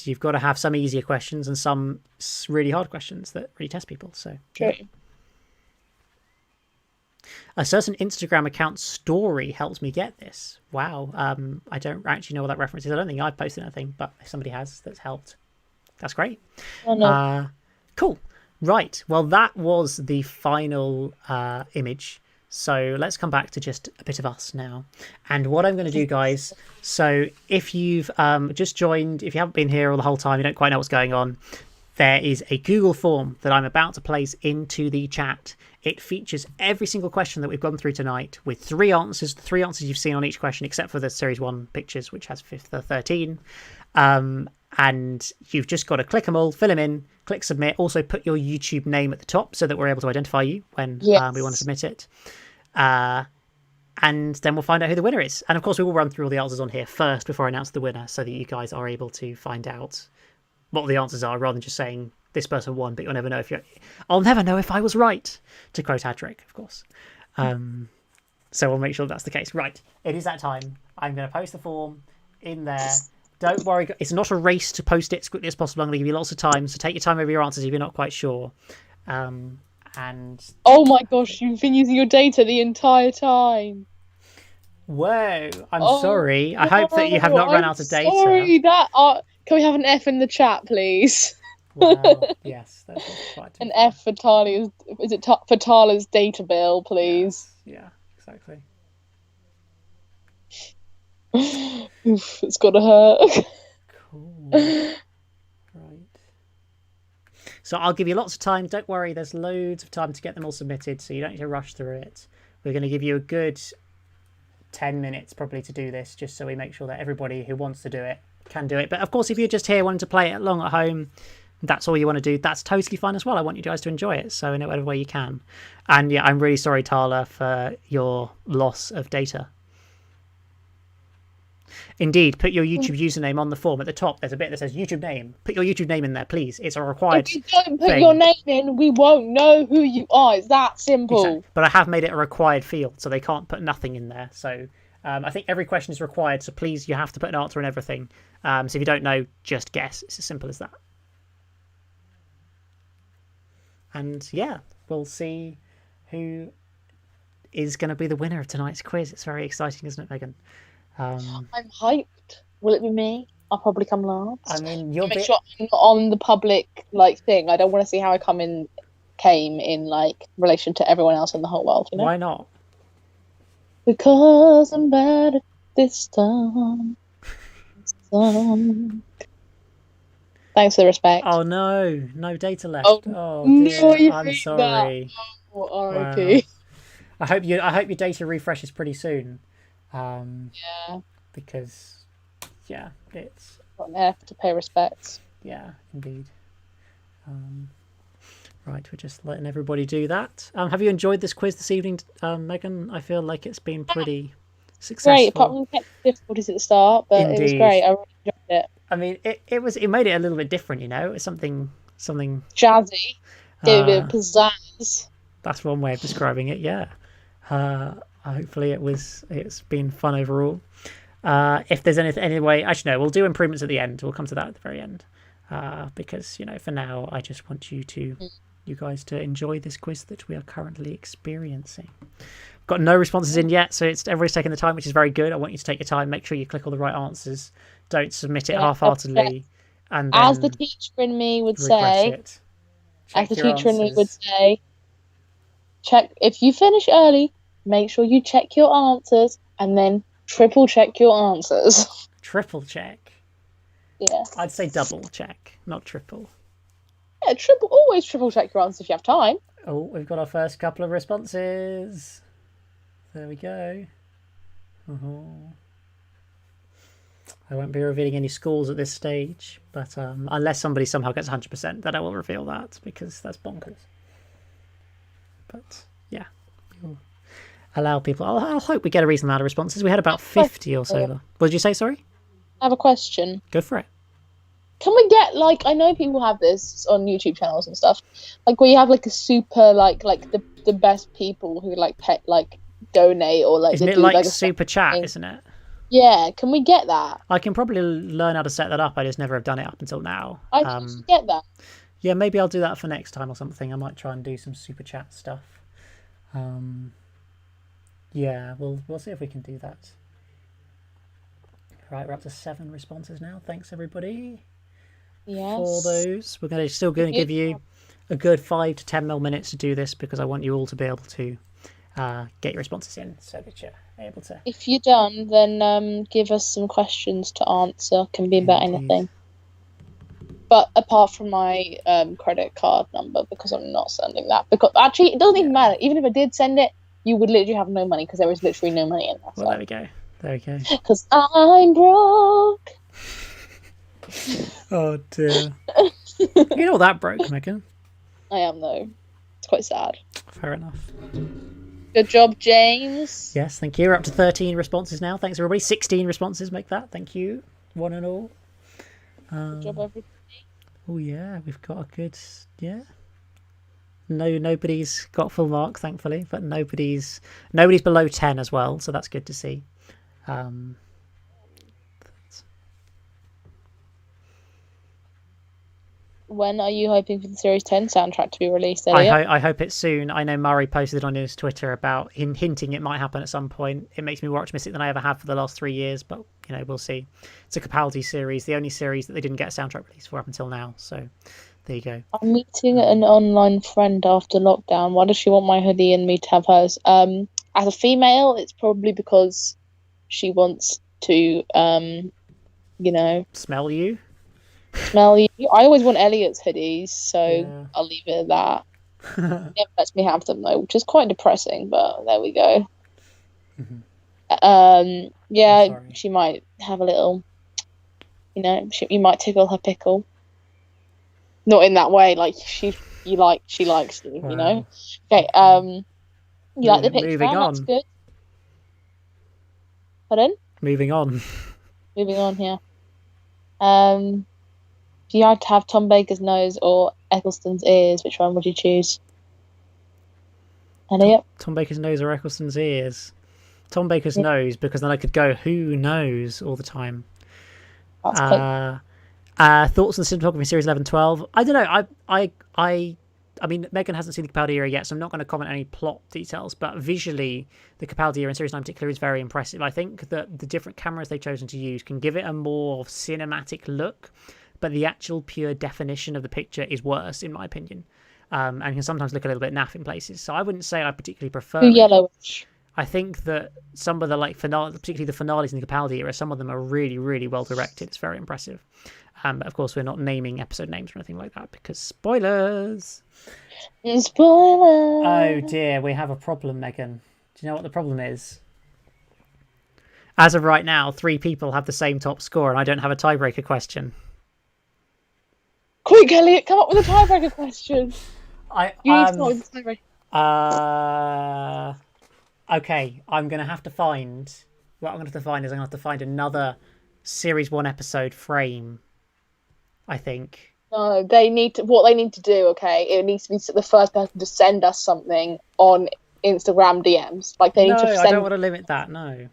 You've got to have some easier questions and some really hard questions that really test people. So true. Yeah. A certain Instagram account story helps me get this. Wow. I don't actually know what that reference is. I don't think I've posted anything, but if somebody has, that's helped. That's great. Oh, no. Cool. Right. Well, that was the final image. So let's come back to just a bit of us now. And what I'm going to do, guys, so if you've just joined, if you haven't been here all the whole time, you don't quite know what's going on, there is a Google form that I'm about to place into the chat. It features every single question that we've gone through tonight with 3 answers, the 3 answers you've seen on each question, except for the Series 1 pictures, which has 13. And you've just got to click them all, fill them in, click submit. Also put your YouTube name at the top so that we're able to identify you when we want to submit it. And then we'll find out who the winner is. And of course, we will run through all the answers on here first before I announce the winner so that you guys are able to find out what the answers are rather than just saying this person won, but you'll never know if you're... I'll never know if I was right, to quote Adric, of course. So we'll make sure that's the case. Right, it is that time. I'm going to post the form in there. Don't worry, it's not a race to post it as quickly as possible. I'm going to give you lots of time, so take your time over your answers if you're not quite sure. And oh my gosh, you've been using your data the entire time. Whoa, I'm sorry. I hope that you have not run out of data. Sorry, can we have an F in the chat, please? Wow, yes, that's quite an F for Talia's. Is it for Tala's data bill, please? Yeah, exactly. Oof, it's gotta hurt. Cool. Right. So I'll give you lots of time. Don't worry, there's loads of time to get them all submitted, so you don't need to rush through it. We're going to give you a good 10 minutes probably to do this, just so we make sure that everybody who wants to do it can do it. But of course, if you're just here wanting to play it along at home, that's all you want to do, that's totally fine as well. I want you guys to enjoy it, so in whatever way you can. And yeah, I'm really sorry, Tala, for your loss of data. Indeed, put your YouTube username on the form at the top. There's a bit that says YouTube name. Put your YouTube name in there, please. It's a required thing. If you don't put your name in, we won't know who you are. It's that simple. Exactly. But I have made it a required field, so they can't put nothing in there. So I think every question is required, so please, you have to put an answer and everything. So if you don't know, just guess. It's as simple as that. And yeah, we'll see who is going to be the winner of tonight's quiz. It's very exciting, isn't it, Megan? I'm hyped. Will it be me? I'll probably come last. I mean, make sure I'm not on the public thing. I don't want to see how I came in relation to everyone else in the whole world. You know? Why not? Because I'm bad at this time. Thanks for the respect. Oh no data left. Oh dear. No, I'm sorry. Oh, R.I.P. Wow. I hope your data refreshes pretty soon. Yeah. Because it's got an F to pay respects. Yeah, indeed. Right, we're just letting everybody do that. Have you enjoyed this quiz this evening, Megan? I feel like it's been pretty successful. Great, apart from the technical difficulties at the start, but Indeed. It was great. I really enjoyed it. I mean, it made it a little bit different, you know. It's something jazzy, gave a bit of pizzazz. That's one way of describing it. Yeah. Hopefully it's been fun overall. If there's any way, actually no, we'll do improvements at the end. We'll come to that at the very end. Because for now, I just want you guys to enjoy this quiz that we are currently experiencing. Got no responses in yet, so everybody's taking the time, which is very good. I want you to take your time. Make sure you click all the right answers. Don't submit it half-heartedly. And then as the teacher in me would say, check if you finish early. Make sure you check your answers and then triple check your answers. Triple check? Yeah. I'd say double check, not triple. Yeah, always triple check your answers if you have time. Oh, we've got our first couple of responses. There we go. I won't be revealing any scores at this stage, but unless somebody somehow gets 100%, then I will reveal that, because that's bonkers. But yeah, we'll allow people. I'll hope we get a reasonable amount of responses. We had about 50 or so. What did you say? Sorry. I have a question. Go for it. Can we get like, I know people have this on YouTube channels and stuff, like where you have like a super like the best people who like donate or like. Isn't it like super chat? Isn't it? Yeah, can we get that? I can probably learn how to set that up. I just never have done it up until now. I should get that. Yeah, maybe I'll do that for next time or something. I might try and do some super chat stuff. Yeah, we'll see if we can do that. Right, we're up to 7 responses now. Thanks everybody. Yes. For those. We're still going to give you a good 5 to 10 minutes to do this, because I want you all to be able to get your responses in so that you're able to. If you're done, then give us some questions to answer. Can be about anything. But apart from my credit card number, because I'm not sending that. Because actually, it doesn't even matter. Even if I did send it, you would literally have no money, because there is literally no money in there. Well, there we go. There we go. Because I'm broke. Oh dear. You're not that broke, Megan. I am though. It's quite sad. Fair enough. Good job, James. Yes, thank you. We're up to 13 responses now. Thanks everybody. 16 responses make that. Thank you, one and all. Good job, everybody. Oh yeah, we've got a good nobody's got full mark, thankfully, but nobody's below 10 as well, so that's good to see. When are you hoping for the Series 10 soundtrack to be released, I hope it's soon. I know Murray posted on his Twitter about hinting it might happen at some point. It makes me more optimistic than I ever have for the last 3 years, but we'll see. It's a Capaldi series, the only series that they didn't get a soundtrack release for up until now, so there you go. I'm meeting an online friend after lockdown. Why does she want my hoodie and me to have hers? As a female, it's probably because she wants to, smell you. Smell you. I always want Elliot's hoodies, so I'll leave it at that. He never lets me have them though, which is quite depressing. But there we go. She might have a little. You might tickle her pickle. Not in that way, like she likes you. Wow. Okay. You like the picture? Moving on. That's good. Pardon? Moving on. Yeah. If you had to have Tom Baker's nose or Eccleston's ears, which one would you choose? Elliot? Tom Baker's nose or Eccleston's ears? Tom Baker's nose, because then I could go, who knows, all the time. That's thoughts on the cinematography series 11-12? I don't know. I mean, Megan hasn't seen the Capaldi era yet, so I'm not going to comment on any plot details, but visually, the Capaldi era in Series 9 in particular is very impressive. I think that the different cameras they've chosen to use can give it a more cinematic look, but the actual pure definition of the picture is worse, in my opinion, and can sometimes look a little bit naff in places. So I wouldn't say I particularly prefer it. Yellowish. I think that some of the particularly the finales in the Capaldi era, some of them are really, really well directed. It's very impressive. But of course, we're not naming episode names or anything like that because spoilers. Spoilers. Oh dear, we have a problem, Megan. Do you know what the problem is? As of right now, 3 people have the same top score, and I don't have a tiebreaker question. Quick, Elliot, come up with a tiebreaker question. You need to come up with a tiebreaker. Okay, I'm going to have to find... What I'm going to have to find is I'm going to have to find another Series 1 episode frame, I think. No, what they need to do, okay, it needs to be the first person to send us something on Instagram DMs. Like they need to send... I don't want to limit that, no.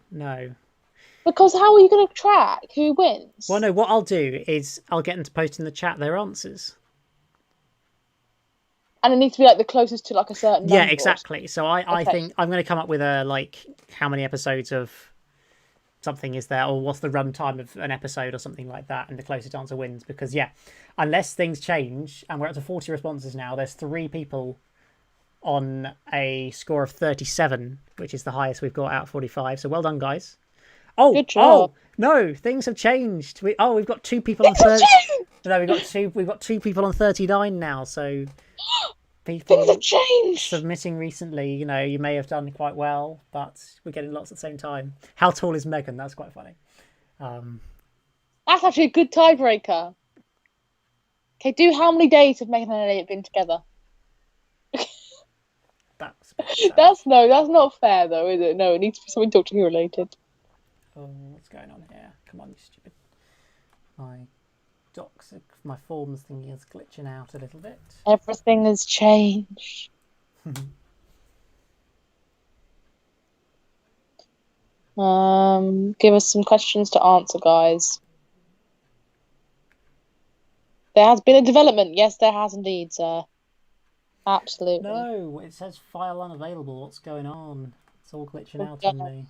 Because how are you going to track who wins? Well, no, what I'll do is I'll get them to post in the chat their answers. And it needs to be like the closest to like a certain number. Yeah, exactly. So I think I'm going to come up with a how many episodes of something is there, or what's the runtime of an episode or something like that, and the closest answer wins. Because unless things change, and we're up to 40 responses now, there's 3 people on a score of 37, which is the highest we've got out of 45. So well done, guys. Oh, Good job. No, things have changed. We've got 2 people on 30. No, we've got 2 people on 39 now. So people Things have changed. submitting recently. You may have done quite well, but we're getting lots at the same time. How tall is Megan? That's quite funny. That's actually a good tiebreaker. Okay, how many days have Megan and Elliot been together? That's not fair though, is it? No, it needs to be something Doctor Who related. Oh, what's going on here? Come on, you stupid. My forms thingy is glitching out a little bit. Everything has changed. Give us some questions to answer, guys. There has been a development. Yes, there has indeed, sir. Absolutely. No, it says file unavailable. What's going on? It's all glitching out on me.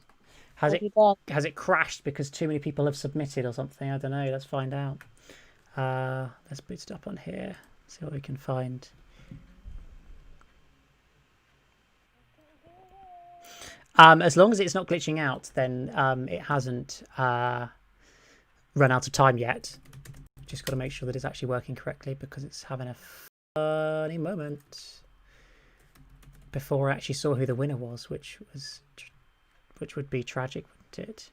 Has it crashed because too many people have submitted or something? I don't know. Let's find out. Let's boot it up on here. See what we can find. As long as it's not glitching out, then it hasn't run out of time yet. Just got to make sure that it's actually working correctly because it's having a funny moment. Before I actually saw who the winner was, which would be tragic, wouldn't it?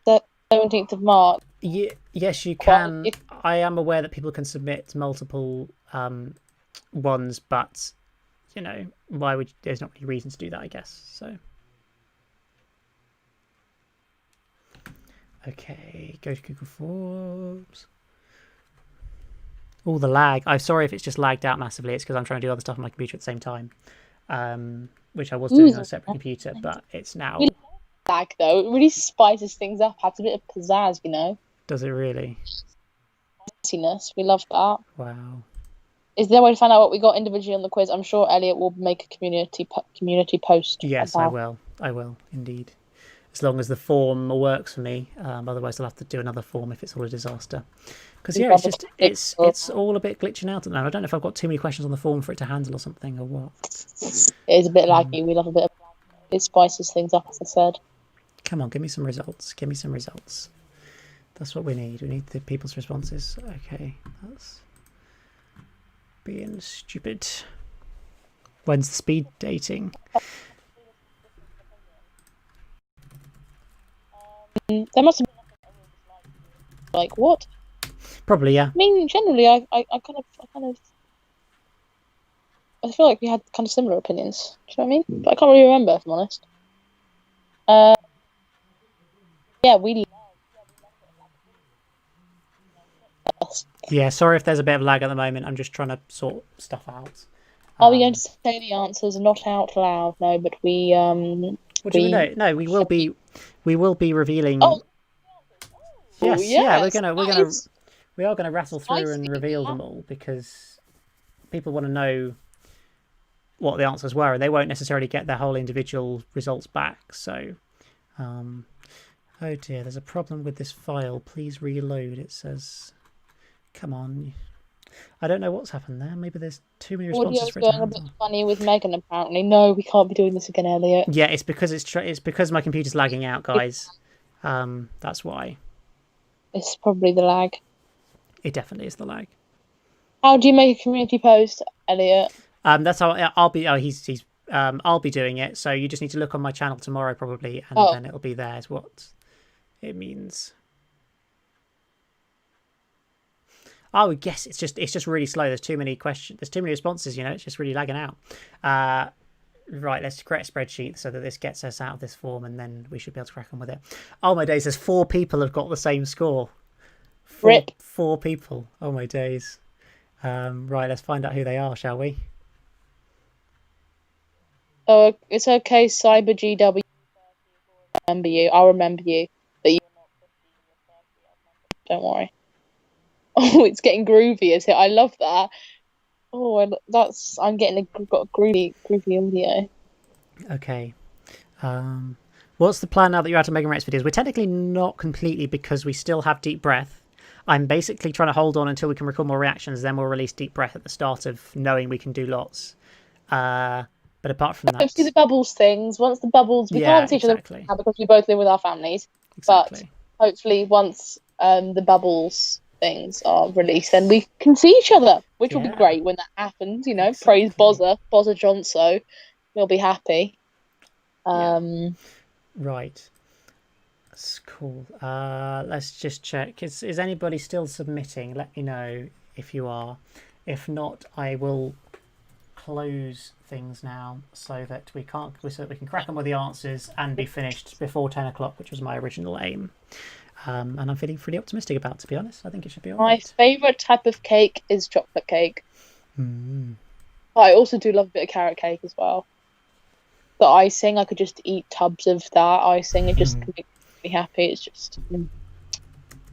The 17th of March. Yes, you can. I am aware that people can submit multiple ones, but there's not really reason to do that, I guess. So, okay, go to Google Forms. All the lag. I'm sorry if it's just lagged out massively. It's because I'm trying to do other stuff on my computer at the same time, which I was doing on a separate computer, but it's now. Lag though, it really spices things up. Adds a bit of pizzazz, Does it really? Spiciness. We love that. Wow. Is there a way to find out what we got individually on the quiz? I'm sure Elliot will make a community post. Yes, I will. I will indeed. As long as the form works for me. Otherwise, I'll have to do another form if it's all a disaster. Because it's all a bit glitching out at the moment. I don't know if I've got too many questions on the form for it to handle or something or what. It is a bit laggy. We love a bit of. It spices things up, as I said. Come on, give me some results. Give me some results. That's what we need. We need the people's responses. Okay, that's being stupid. When's the speed dating? There must have been like what? Probably, yeah. I mean, generally, I feel like we had kind of similar opinions. Do you know what I mean? But I can't really remember, if I'm honest. Yeah, we. Yeah, sorry if there's a bit of lag at the moment. I'm just trying to sort stuff out. Are we going to say the answers not out loud? No, but we. What do you mean? No, we will be. We will be revealing. Oh. Yes, yes, yeah, we are gonna rattle through and reveal them all because people want to know what the answers were, and they won't necessarily get their whole individual results back. So, oh dear, there's a problem with this file. Please reload. It says, "Come on." I don't know what's happened there. Maybe there's too many responses for it to handle. Audio's going a bit funny with Megan, apparently. No, we can't be doing this again, Elliot. Yeah, it's because my computer's lagging out, guys. That's why. It's probably the lag. It definitely is the lag. How do you make a community post, Elliot? That's how I'll be. I'll be doing it. So you just need to look on my channel tomorrow, probably, and then it'll be there. Is what it means. I would guess it's just really slow. There's too many questions. There's too many responses. It's just really lagging out. Right, let's create a spreadsheet so that this gets us out of this form, and then we should be able to crack on with it. Oh my days! There's 4 people have got the same score. Four people. Oh my days. Right, let's find out who they are, shall we? Oh, it's okay, Cyber GW. Remember you. I'll remember you. But don't worry. Oh, it's getting groovy, is it? I love that. Oh, I'm getting got a groovy audio. Okay. What's the plan now that you're out of Megan Rex videos? We're technically not completely because we still have Deep Breath. I'm basically trying to hold on until we can record more reactions. Then we'll release Deep Breath at the start of knowing we can do lots. But apart from that, hopefully the bubbles things. Once the bubbles, we can't see each other now because we both live with our families. Exactly. But hopefully, once the bubbles things are released, then we can see each other, which will be great when that happens. You know, praise Bozza Johnso. We'll be happy. Right. That's cool. Let's just check. Is anybody still submitting? Let me know if you are. If not, I will close things now so that we can crack on with the answers and be finished before 10 o'clock, which was my original aim. And I'm feeling pretty optimistic about it, to be honest. I think it should be all right. My favourite type of cake is chocolate cake. But I also do love a bit of carrot cake as well. The icing, I could just eat tubs of that icing. It just makes me happy. It's just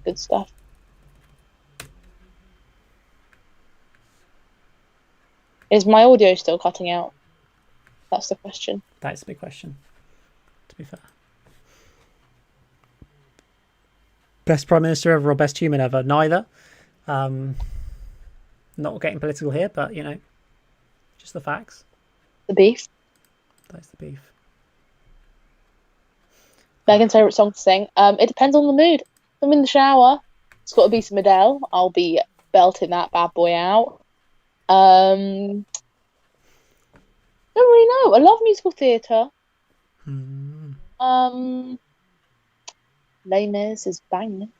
good stuff. Is my audio still cutting out? That's the question. That's the big question, to be fair. Best Prime Minister ever or best human ever? Neither. Not getting political here, but, you know, just the facts. The beef. That's the beef. Megan's favourite song to sing? It depends on the mood. If I'm in the shower, it's got to be some Adele. I'll be belting that bad boy out. Don't really know. I love musical theatre. Les Mis is banging.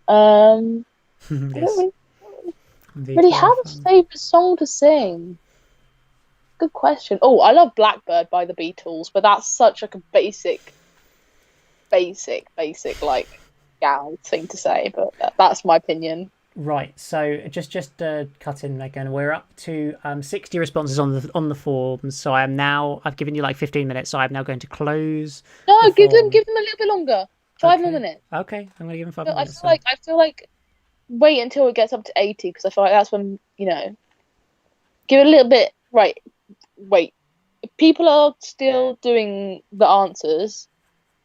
I don't really have a favourite song to sing. Good question. Oh, I love Blackbird by the Beatles, but that's such like a basic like gal thing to say. But that's my opinion. Right, so just cut in, Megan. We're up to 60 responses on the forums. So I've given you like 15 minutes. So I'm now going to close. No, give them a little bit longer. 5 more minutes. Okay, I'm going to give them 5 more minutes. I feel like wait until it gets up to 80 because I feel like that's when, you know, give it a little bit. Right, wait. If people are still doing the answers,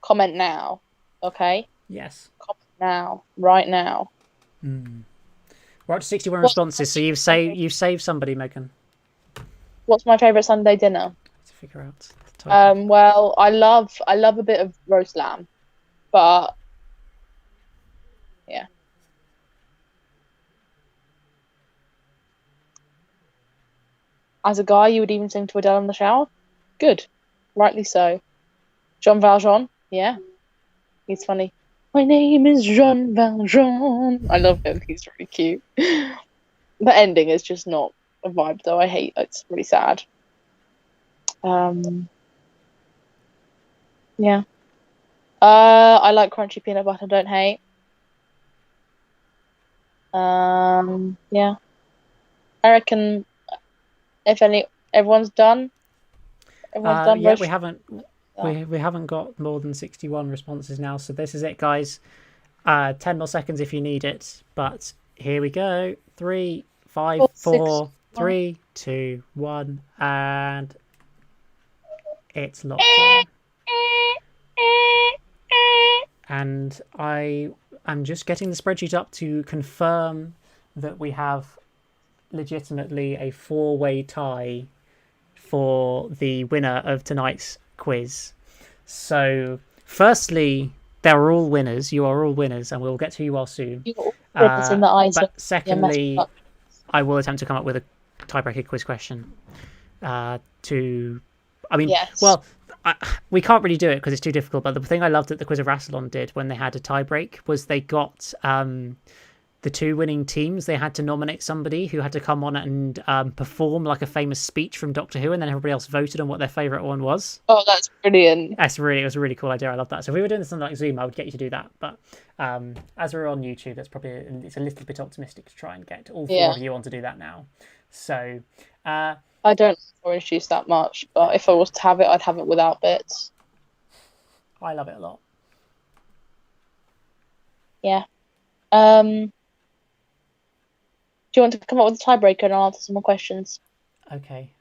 comment now. Okay. Yes. Comment now, right now. We're up to 61 responses, so you've saved somebody, Megan. What's my favourite Sunday dinner? To figure out. Well, I love a bit of roast lamb, but yeah. As a guy, you would even sing to Adele in the shower. Good, rightly so. Jean Valjean, yeah, he's funny. My name is Jean Valjean. I love him. He's really cute. The ending is just not a vibe, though. I hate it. It's really sad. Yeah. I like crunchy peanut butter. Don't hate. Yeah. I reckon if everyone's done. Yeah, we haven't. We haven't got more than 61 responses now, so this is it, guys. 10 more seconds if you need it, but here we go. 3, 5, 4, 3, 2, 1, and it's locked in. And I'm just getting the spreadsheet up to confirm that we have legitimately a 4-way tie for the winner of tonight's quiz. So firstly, they're all winners. You are all winners, and we'll get to you all soon. But secondly, I will attempt to come up with a tiebreaker quiz question. We can't really do it because it's too difficult. But the thing I loved that the Quiz of Rassilon did when they had a tiebreak was they got the 2 winning teams. They had to nominate somebody who had to come on and perform like a famous speech from Doctor Who, and then everybody else voted on what their favourite one was. Oh, that's brilliant. It was a really cool idea. I love that. So if we were doing this on like Zoom, I would get you to do that. But as we're on YouTube, it's a little bit optimistic to try and get all 4 of you on to do that now. So I don't like orange juice that much, but if I was to have it, I'd have it without bits. I love it a lot. Yeah. Do you want to come up with a tiebreaker and I'll answer some more questions? Okay.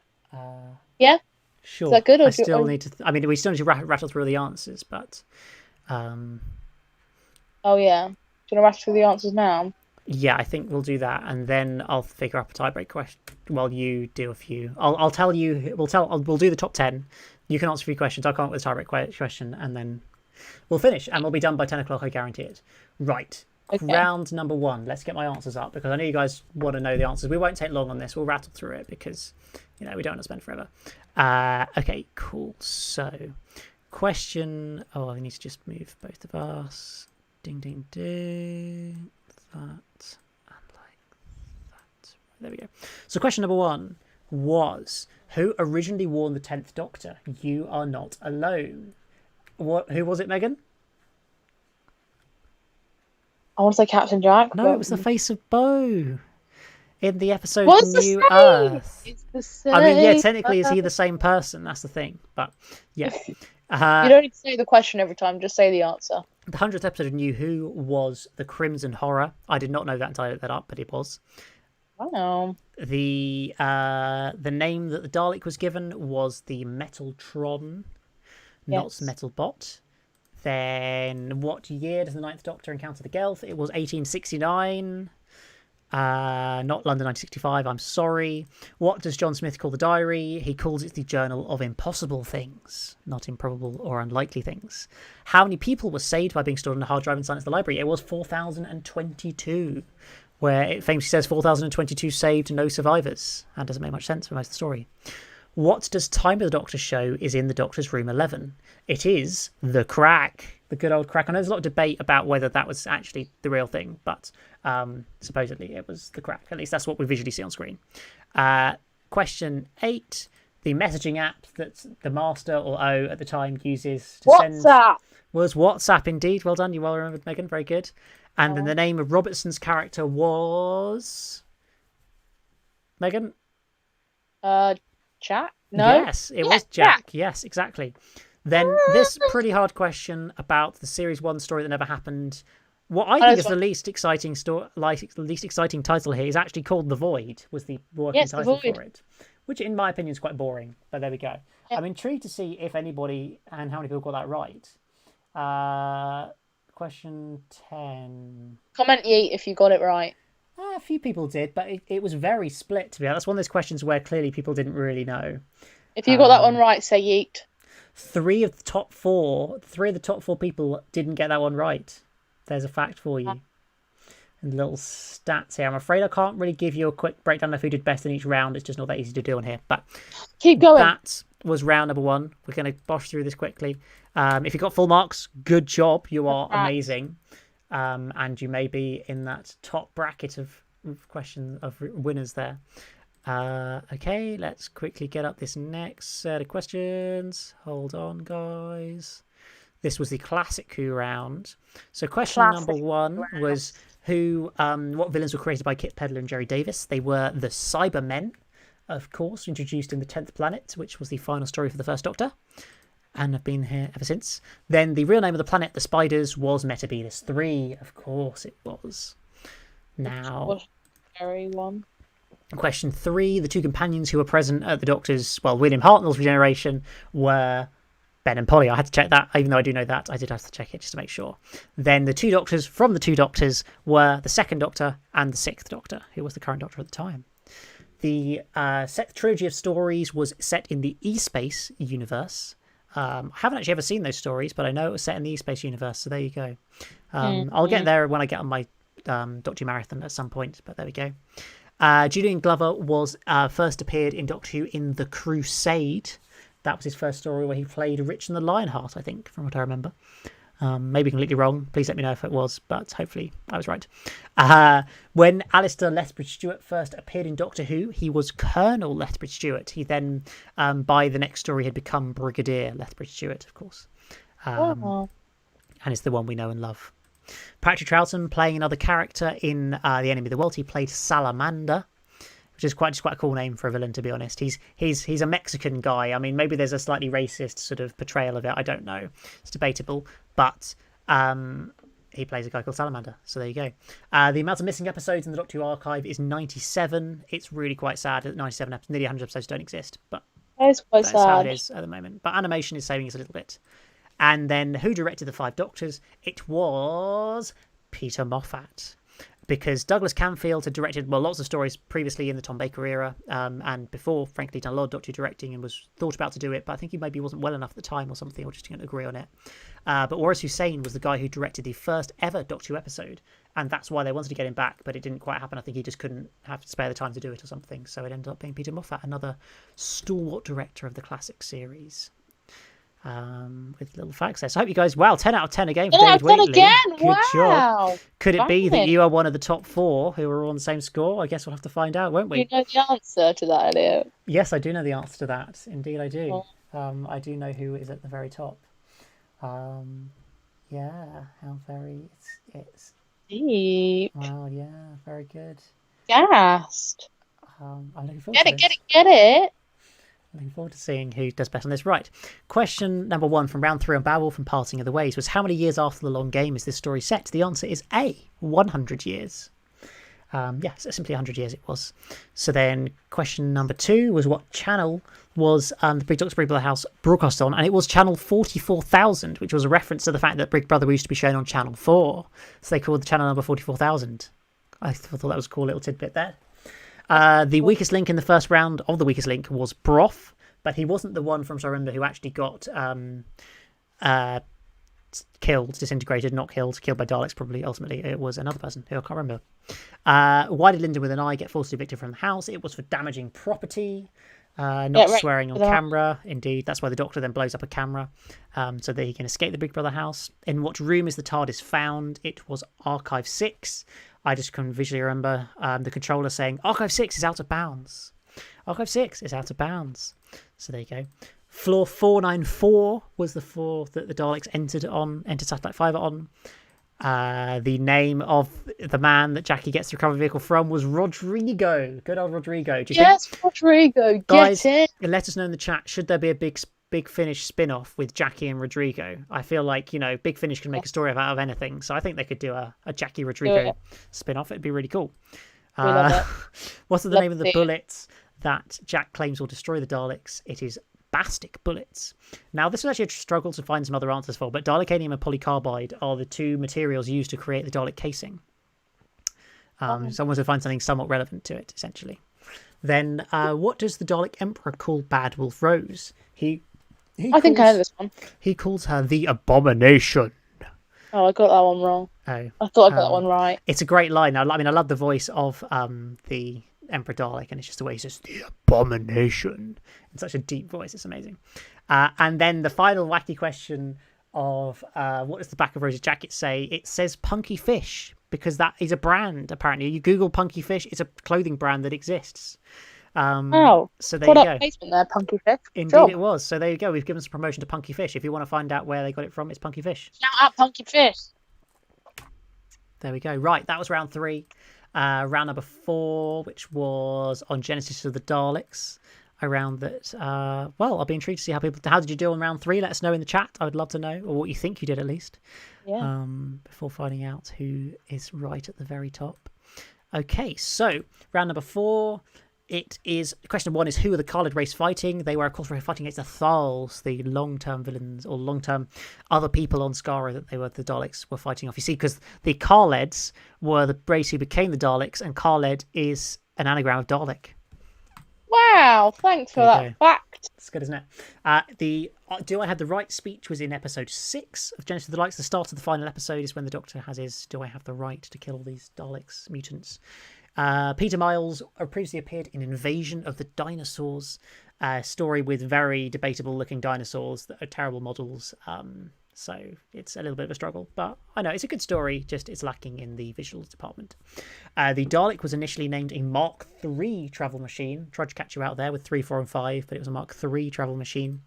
Yeah? Sure. Is that good? Or we still need to rattle through the answers, but... Oh, yeah. Do you want to rattle through the answers now? Yeah, I think we'll do that, and then I'll figure up a tiebreak question while you do a few. I'll tell you. We'll do the top 10. You can answer a few questions. I'll come up with a tiebreak question, and then we'll finish, and we'll be done by 10 o'clock. I guarantee it. Right. Okay. Round number 1. Let's get my answers up because I know you guys want to know the answers. We won't take long on this. We'll rattle through it because we don't want to spend forever. Okay. Cool. So, question. Oh, I need to just move both of us. Ding, ding, ding. That and like that. There we go. So question number 1 was, who originally warned the 10th Doctor, "You are not alone"? Who was it, Megan? I want to say Captain Jack. No, it was the face of Bo in the episode New Earth. It's the same. I mean, yeah, technically is he the same person? That's the thing, but yeah. You don't need to say the question every time, just say the answer. The 100th episode of New Who was the Crimson Horror. I did not know that until I looked that up, but it was. Oh. The name that the Dalek was given was the Metaltron, not Metalbot. Then what year does the 9th Doctor encounter the Gelth? It was 1869. Not London 1965, I'm sorry. What does John Smith call the diary? He calls it the Journal of Impossible Things, not improbable or unlikely things. How many people were saved by being stored on a hard drive in Silence the Library? It was 4,022, where it famously says 4,022 saved, no survivors. That doesn't make much sense for most of the story. What does Time of the Doctor show is in the Doctor's Room 11? It is the Crack. The good old Crack. I know there's a lot of debate about whether that was actually the real thing, but supposedly it was the Crack. At least that's what we visually see on screen. Question 8. The messaging app that the Master, or O at the time, uses to send... WhatsApp! Was WhatsApp, indeed. Well done. You well remembered, Megan. Very good. And then the name of Robertson's character was... Megan? Jack? No? Yes, it was Jack. Yes, exactly. Then this pretty hard question about the Series 1 story that never happened. What I think is the least exciting least exciting title here is actually called The Void, was the working title for it. Which in my opinion is quite boring, but there we go. Yeah. I'm intrigued to see if anybody and how many people got that right. Question 10. Comment yeet if you got it right. A few people did, but it was very split, to be honest. That's one of those questions where clearly people didn't really know. If you got that one right, say yeet. 3 of the top 4 people didn't get that one right. There's a fact for you. And little stats here. I'm afraid I can't really give you a quick breakdown of who did best in each round. It's just not that easy to do on here. But keep going. That was round number 1. We're going to bosh through this quickly. If you got full marks, good job. You are amazing. And you may be in that top bracket of winners there. Okay, let's quickly get up this next set of questions. Hold on, guys. This was the classic Who round. So question number 1 was what villains were created by Kit Pedler and Jerry Davis? They were the Cybermen, of course, introduced in The 10th Planet, which was the final story for the first Doctor, and have been here ever since. Then the real name of the planet, the Spiders, was Metebelis 3. Of course it was. Now, one. Question 3. The 2 companions who were present at the Doctor's, William Hartnell's regeneration were Ben and Polly. I had to check that, even though I do know that. I did have to check it just to make sure. Then the 2 Doctors from the 2 Doctors were the 2nd Doctor and the 6th Doctor, who was the current Doctor at the time. The set trilogy of stories was set in the E-Space universe. I haven't actually ever seen those stories, but I know it was set in the E-Space universe, so there you go. I'll get there when I get on my Doctor Who marathon at some point, but there we go. Julian Glover was first appeared in Doctor Who in The Crusade. That was his first story where he played Richard the Lionheart, I think, from what I remember. Maybe completely wrong. Please let me know if it was, but hopefully I was right. When Alistair Lethbridge-Stewart first appeared in Doctor Who, he was Colonel Lethbridge-Stewart. He then, by the next story, had become Brigadier Lethbridge-Stewart, of course. And it's the one we know and love. Patrick Troughton, playing another character in The Enemy of the World, he played Salamander, which is quite a cool name for a villain, to be honest. He's a Mexican guy. I mean, maybe there's a slightly racist sort of portrayal of it. I don't know. It's debatable. But he plays a guy called Salamander. So there you go. The amount of missing episodes in the Doctor Who archive is 97. It's really quite sad that 97 episodes, nearly 100 episodes don't exist. But that's how it is at the moment. But animation is saving us a little bit. And then who directed the 5 Doctors? It was Peter Moffat. because Douglas Camfield had directed lots of stories previously in the Tom Baker era, and before, frankly, done a lot of Doctor Who directing and was thought about to do it, but I think he maybe wasn't well enough at the time or something, or just didn't agree on it. But Waris Hussein was the guy who directed the first ever Doctor Who episode, and that's why they wanted to get him back, but it didn't quite happen. I think he just couldn't have to spare the time to do it or something, so it ended up being Peter Moffat, another stalwart director of the classic series. With little facts there. So I hope you guys, 10 out of 10 again for David Wheatley. Again. Good job. Could it be Bang. that you are one of the top 4 who are all on the same score? I guess we'll have to find out, won't we? You know the answer to that, Elliot? Yes, I do know the answer to that. Indeed, I do. I do know who is at the very top. Yeah, how very it's deep. Well, yeah, very good. Gassed. I'm looking forward to this. Get it. Looking forward to seeing who does best on this. Right. Question number 1 from round 3 on Beowulf and Parting of the Ways was, how many years after the long game is this story set? The answer is A, 100 years. So simply 100 years it was. So then question number 2 was, what channel was the Big Doctor Big Brother House broadcast on? And it was channel 44,000, which was a reference to the fact that Big Brother used to be shown on channel 4. So they called the channel number 44,000. I thought that was a cool little tidbit there. The weakest link in the first round of the weakest link was Broth, but he wasn't the one from Surrender who actually got killed, disintegrated, not killed by Daleks probably. Ultimately, it was another person who I can't remember. Why did Linda with an eye get forcibly evicted from the house? It was for damaging property, swearing on camera. Indeed, that's why the Doctor then blows up a camera so that he can escape the Big Brother house. In what room is the TARDIS found? It was Archive 6. I just can visually remember the controller saying, Archive 6 is out of bounds. Archive 6 is out of bounds. So there you go. Floor 494 was the floor that the Daleks entered Satellite 5 on. The name of the man that Jackie gets the recovery vehicle from was Rodrigo. Good old Rodrigo. Rodrigo. Guys, get it. Let us know in the chat, should there be a Big Finish spin-off with Jackie and Rodrigo? I feel like, Big Finish can make a story out of anything, so I think they could do a Jackie Rodrigo spin-off. It'd be really cool. What's the name of the bullets that Jack claims will destroy the Daleks? It is Bastic bullets. Now, this was actually a struggle to find some other answers for, but Dalekanium and polycarbide are the 2 materials used to create the Dalek casing. Someone to find something somewhat relevant to it, essentially. Then, what does the Dalek Emperor call Bad Wolf Rose? I think I heard this one. He calls her the Abomination. Oh, I got that one wrong. Oh, I thought I got that one right. It's a great line. I love the voice of the Emperor Dalek, and it's just the way he says the Abomination in such a deep voice. It's amazing. And then the final wacky question of what does the back of Rose's jacket say? It says Punky Fish, because that is a brand, apparently. You Google Punky Fish, it's a clothing brand that exists. So there you go. Placement there, Punky Fish. Indeed, it was. So there you go. We've given some promotion to Punky Fish. If you want to find out where they got it from, it's Punky Fish. Shout out Punky Fish. There we go. Right, that was round 3. Round number 4, which was on Genesis of the Daleks. Around that, I'll be intrigued to see how did you do on round 3? Let us know in the chat. I would love to know, or what you think you did at least. Yeah. Before finding out who is right at the very top. Okay, so round number 4. It is question 1 is, who are the Khalid race fighting? They were, of course, fighting against the Thals, the long-term villains or long-term other people on Skara that the Daleks were fighting off. You see, because the Khalids were the race who became the Daleks, and Khalid is an anagram of Dalek. Wow, thanks for that fact. It's good, isn't it? Do I Have the Right speech was in episode 6 of Genesis of the Daleks. The start of the final episode is when the Doctor has his "Do I have the right to kill these Daleks mutants?" Peter Miles previously appeared in Invasion of the Dinosaurs, a story with very debatable looking dinosaurs that are terrible models. So it's a little bit of a struggle, but I know it's a good story, just it's lacking in the visuals department. The Dalek was initially named a Mark III travel machine. Tried to catch you out there with 3, 4 and 5, but it was a Mark III travel machine.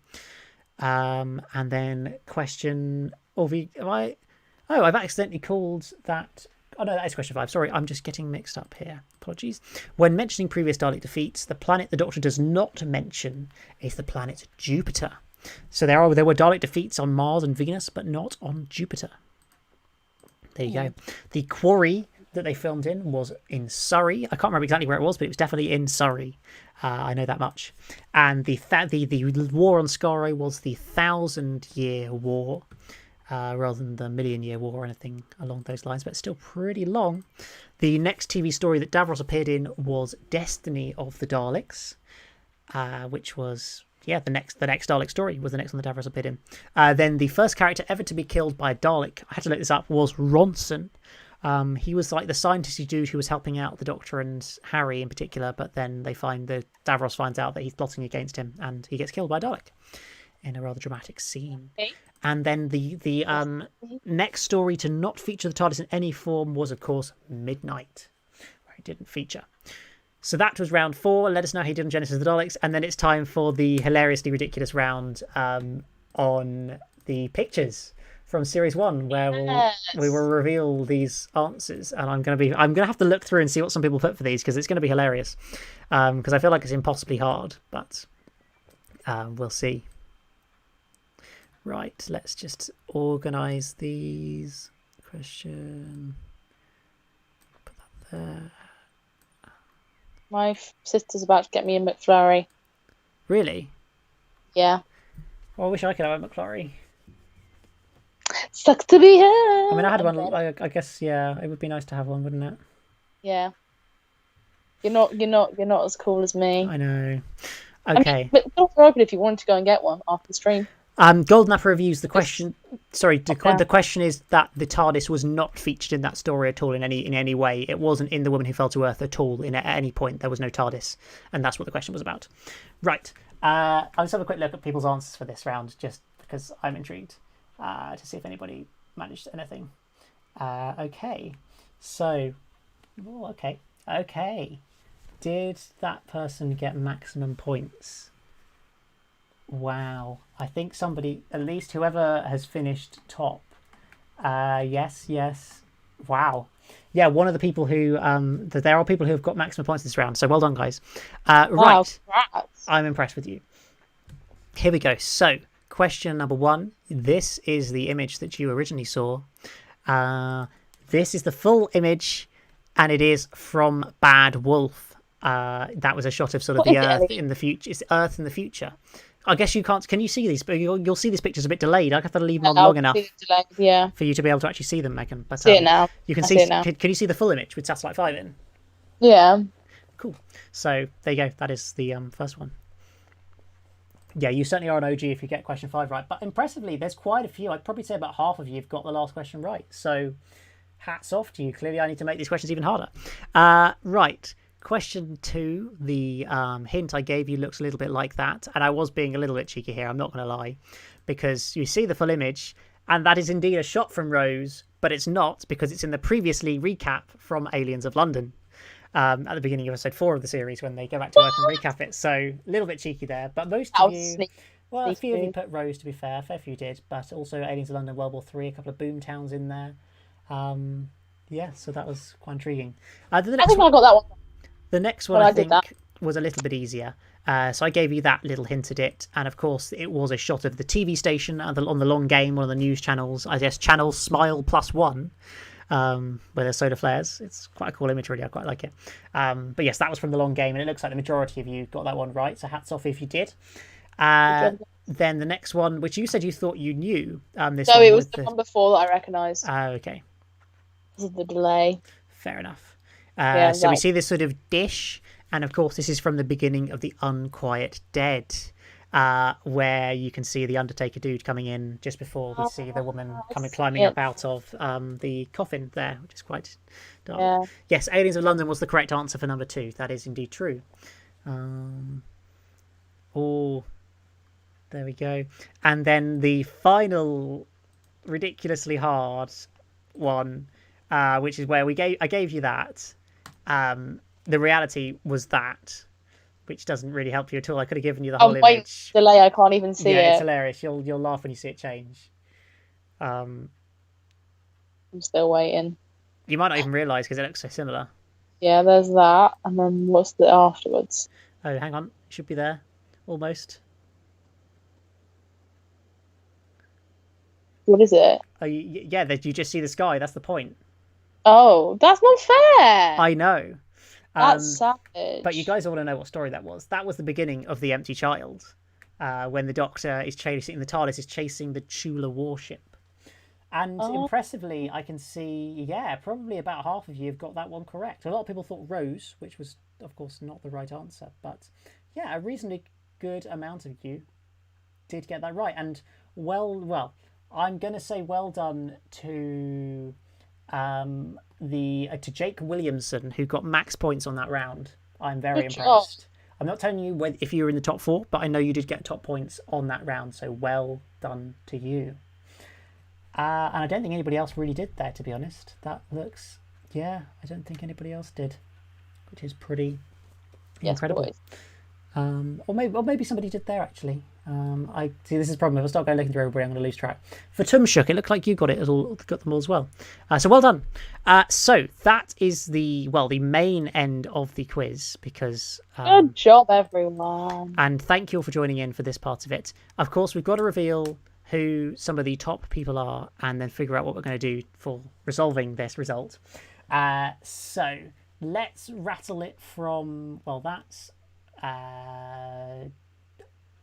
And then question... I've accidentally called that... Oh no, that is question 5. Sorry, I'm just getting mixed up here. Apologies. When mentioning previous Dalek defeats, the planet the Doctor does not mention is the planet Jupiter. So there were Dalek defeats on Mars and Venus, but not on Jupiter. There you go. The quarry that they filmed in was in Surrey. I can't remember exactly where it was, but it was definitely in Surrey. I know that much. And the war on Skaro was the 1,000-year war. rather than the Million Year War or anything along those lines, but still pretty long. The next TV story that Davros appeared in was Destiny of the Daleks, which was the next Dalek story was the next one that Davros appeared in. Then the first character ever to be killed by a Dalek, I had to look this up, was Ronson. He was like the scientisty dude who was helping out the Doctor and Harry in particular, but then Davros finds out that he's plotting against him, and he gets killed by a Dalek in a rather dramatic scene. Okay. And then the next story to not feature the TARDIS in any form was, of course, Midnight, where it didn't feature. So that was round 4. Let us know how you did on Genesis of the Daleks. And then it's time for the hilariously ridiculous round on the pictures from Series 1, where we will reveal these answers. And I'm gonna have to look through and see what some people put for these, because it's going to be hilarious. Because I feel like it's impossibly hard, but we'll see. Right, let's just organise these. Question. Put that there. My sister's about to get me a McFlurry. Really? Yeah. Well, I wish I could have a McFlurry. Sucks to be her. I mean, I had one. I guess, yeah, it would be nice to have one, wouldn't it? Yeah. You're not as cool as me. I know. Okay. I mean, but don't throw open if you wanted to go and get one after the stream. Golden Apple reviews the question. Sorry, the question is that the TARDIS was not featured in that story at all in any way. It wasn't in The Woman Who Fell to Earth at all. At any point, there was no TARDIS, and that's what the question was about. Right. I'll just have a quick look at people's answers for this round, just because I'm intrigued to see if anybody managed anything. Okay. So, okay. Did that person get maximum points? Wow. I think somebody, at least whoever has finished top. Yes. Wow. Yeah, one of the people who, there are people who have got maximum points this round. So well done, guys. Right. Wow, I'm impressed with you. Here we go. So, question number 1. This is the image that you originally saw. This is the full image, and it is from Bad Wolf. That was a shot of sort of the Earth in the future. It's Earth in the future. I guess you can't. Can you see these? But you'll see these pictures a bit delayed. I have to leave them on long enough for you to be able to actually see them, Megan. But see it now. You can see it now. Can you see the full image with Satellite 5 in? Yeah. Cool. So there you go. That is the first one. Yeah, you certainly are an OG if you get question 5 right. But impressively, there's quite a few. I'd probably say about half of you have got the last question right. So hats off to you. Clearly, I need to make these questions even harder. Right. Question 2, the hint I gave you looks a little bit like that, and I was being a little bit cheeky here, I'm not going to lie, because you see the full image, and that is indeed a shot from Rose, but it's not, because it's in the previously recap from Aliens of London, at the beginning of episode 4 of the series, when they go back to Earth and recap it, so a little bit cheeky there, but most of you, well, a few of you put Rose, to be fair, a fair few did, but also Aliens of London, World War III, a couple of boom towns in there, yeah, so that was quite intriguing. I think I got that one. The next one, I think, was a little bit easier. So I gave you that little hint at it. And, of course, it was a shot of the TV station on the long game, one of the news channels. I guess channel Smile +1, where there's solar flares. It's quite a cool image, really. I quite like it. But, yes, that was from the long game. And it looks like the majority of you got that one right. So hats off if you did. Then the next one, which you said you thought you knew. It was the one before that I recognised. Oh, okay. Because of the delay. Fair enough. So we see this sort of dish, and of course this is from the beginning of The Unquiet Dead, where you can see the Undertaker dude coming in just before we see the woman climbing up out of the coffin there, which is quite dark. Yeah. Yes, Aliens of London was the correct answer for number 2. That is indeed true. Oh, there we go. And then the final ridiculously hard one, which is where I gave you that. The reality was that, which doesn't really help you at all. I could have given you the whole image. Delay, I can't even see it. Yeah, it's hilarious. You'll laugh when you see it change. I'm still waiting. You might not even realise because it looks so similar. Yeah, there's that, and then what's the afterwards? Oh, hang on, it should be there, almost. What is it? Oh, yeah, you just see the sky. That's the point. Oh, that's not fair. I know. That's savage. But you guys all want to know what story that was. That was the beginning of The Empty Child, when the Doctor is chasing, the TARDIS is chasing the Chula warship. And Oh, impressively, I can see, yeah, probably about half of you have got that one correct. A lot of people thought rose, which was, of course, not the right answer. But yeah, a reasonably good amount of you did get that right. And well, I'm going to say well done to to Jake Williamson, who got max points on that round. I'm very good job. impressed. I'm not telling you if you were in the top 4, but I know you did get top points on that round. So well done to you. And I don't think anybody else really did there, to be honest. That looks, yeah, I don't think anybody else did, which is pretty incredible. Boys. Or maybe somebody did there actually. I see this is a problem. If I start going looking through everybody, I'm going to lose track. For Tumshuk, it looked like you got them all as well. So well done. So that is the main end of the quiz because. Good job, everyone. And thank you all for joining in for this part of it. Of course, we've got to reveal who some of the top people are and then figure out what we're going to do for resolving this result. So let's rattle it from, that's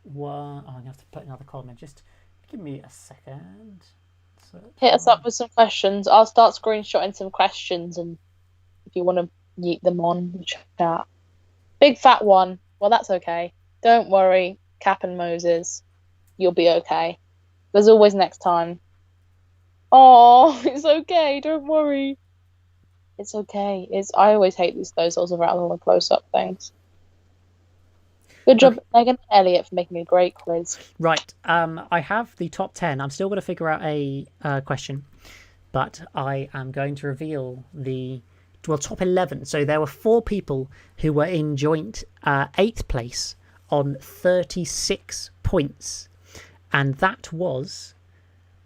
one. I'm going to have to put another column in. Just give me a second. So, hit us up with some questions. I'll start screenshotting some questions, and if you want to yeet them on the chat. Big fat one. Well, that's okay. Don't worry, Cap and Moses. You'll be okay. There's always next time. Oh, it's okay. Don't worry. It's okay. I always hate those sorts of rattle on close-up things. Good job, Megan and Elliot, for making a great quiz. Right. I have the top 10. I'm still going to figure out a question, but I am going to reveal the top 11. So there were 4 people who were in joint 8th place on 36 points. And that was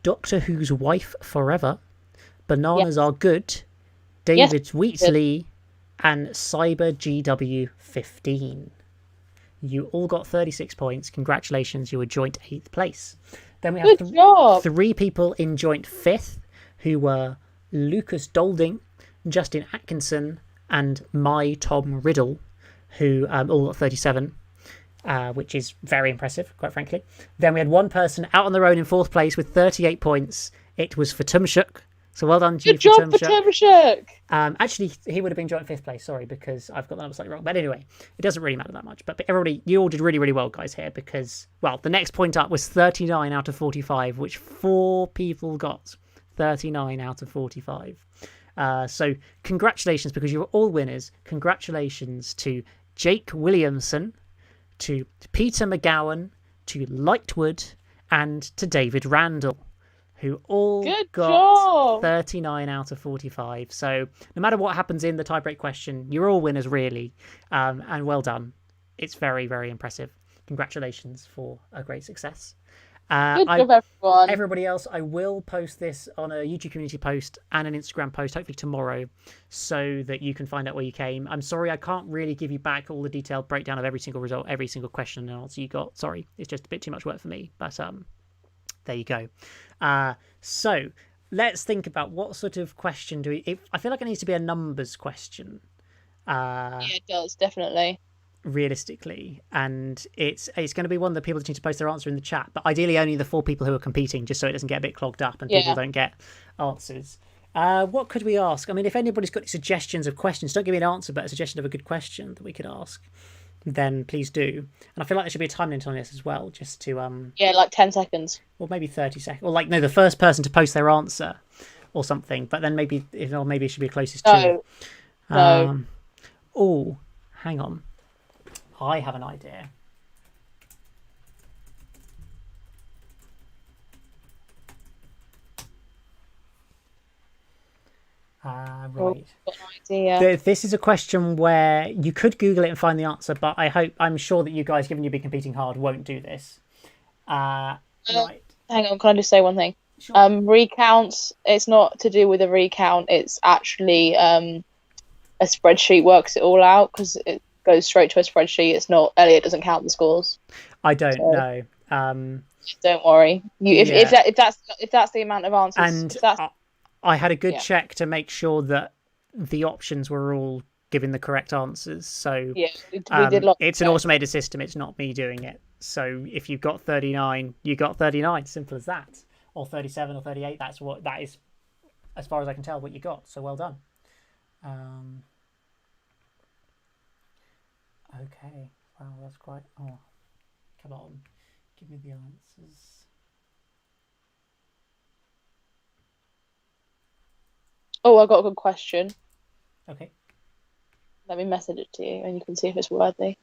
Doctor Who's Wife Forever, Bananas Are Good, David Wheatley, and Cyber GW15. You all got 36 points. Congratulations, you were joint 8th place. Then we have 3 people in joint 5th, who were Lucas Dolding, Justin Atkinson, and my Tom Riddle, who all got 37. Which is very impressive, quite frankly. Then we had one person out on their own in 4th place with 38 points. It was for Tumshuk. So well done to you, Good job for Tumshuk. Actually, he would have been joint 5th place, sorry, because I've got the number slightly wrong. But anyway, it doesn't really matter that much. But everybody, you all did really, really well, guys, here, because, the next point up was 39 out of 45, which 4 people got 39 out of 45. So congratulations, because you were all winners. Congratulations to Jake Williamson, to Peter McGowan, to Lightwood, and to David Randall, who all got 39 out of 45. So no matter what happens in the tiebreak question, you're all winners, really. And well done. It's very, very impressive. Congratulations for a great success. Good job, everyone. Everybody else, I will post this on a YouTube community post and an Instagram post, hopefully tomorrow, so that you can find out where you came. I'm sorry, I can't really give you back all the detailed breakdown of every single result, every single question and answer you got. Sorry, it's just a bit too much work for me. But there you go. So let's think about what sort of question do we... I feel like it needs to be a numbers question. Yeah, it does, definitely. Realistically, and it's going to be one that people need to post their answer in the chat, but ideally only the 4 people who are competing, just so it doesn't get a bit clogged up and people don't get answers. What could we ask? I mean, if anybody's got suggestions of questions, don't give me an answer, but a suggestion of a good question that we could ask, then please do. And I feel like there should be a time limit on this as well, just to like 10 seconds or maybe 30 seconds, or the first person to post their answer or something, but then maybe it should be closest to oh, hang on, I have an idea. Right. This is a question where you could Google it and find the answer, but I'm sure that you guys, given you've been competing hard, won't do this. Right. Hang on, can I just say one thing? Sure. Recounts, it's not to do with a recount, it's actually a spreadsheet works it all out, because it goes straight to a spreadsheet. It's not, Elliot doesn't count the scores. I don't know. Don't worry. If that's the amount of answers, and I had a good check to make sure that the options were all giving the correct answers. So we did lots. It's an automated system. It's not me doing it. So if you've got 39, you got 39. Simple as that. or 37 or 38. That is, as far as I can tell, what you got. So well done. Okay. Wow, that's quite. Oh, come on, give me the answers. Oh, I got a good question. Okay. Let me message it to you, and you can see if it's worthy.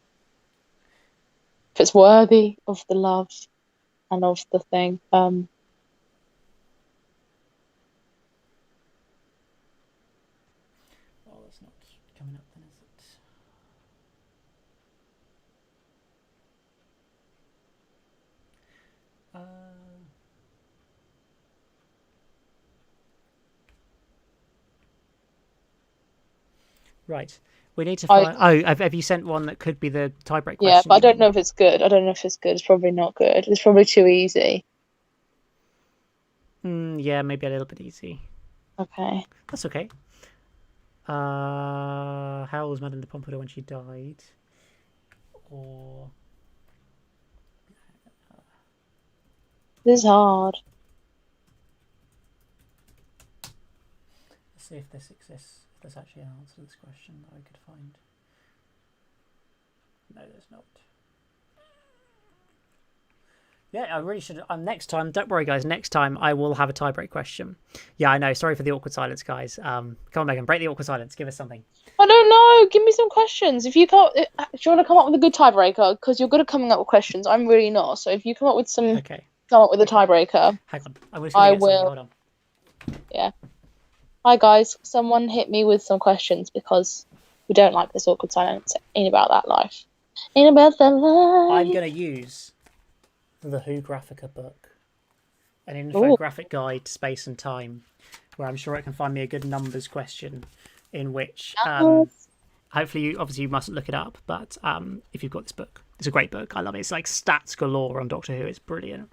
If it's worthy of the love and of the thing. Well, that's not coming up then, is it? Right. We need to find. Have you sent one that could be the tiebreak question? Yeah, but I don't know if it's good. It's probably not good. It's probably too easy. Yeah, maybe a little bit easy. Okay. That's okay. How old was Madame de Pompadour when she died? Or this is hard. Let's see if this exists. If there's actually an answer to this question that I could find. No, there's not. Yeah, I really should. Next time, don't worry, guys. Next time, I will have a tiebreak question. Yeah, I know. Sorry for the awkward silence, guys. Come on, Megan, break the awkward silence. Give us something. I don't know. Give me some questions. If you want to come up with a good tiebreaker, because you're good at coming up with questions, I'm really not. So if you come up with some, come up with a tiebreaker. Hang on, I will. Hold on. Yeah. Hi guys. Someone hit me with some questions because we don't like this awkward silence. Ain't about that life. Ain't about that life. I'm gonna use the Who Graphica book, an infographic guide to space and time, where I'm sure it can find me a good numbers question, in which hopefully you mustn't look it up, but if you've got this book, it's a great book. I love it. It's like stats galore on Doctor Who. It's brilliant,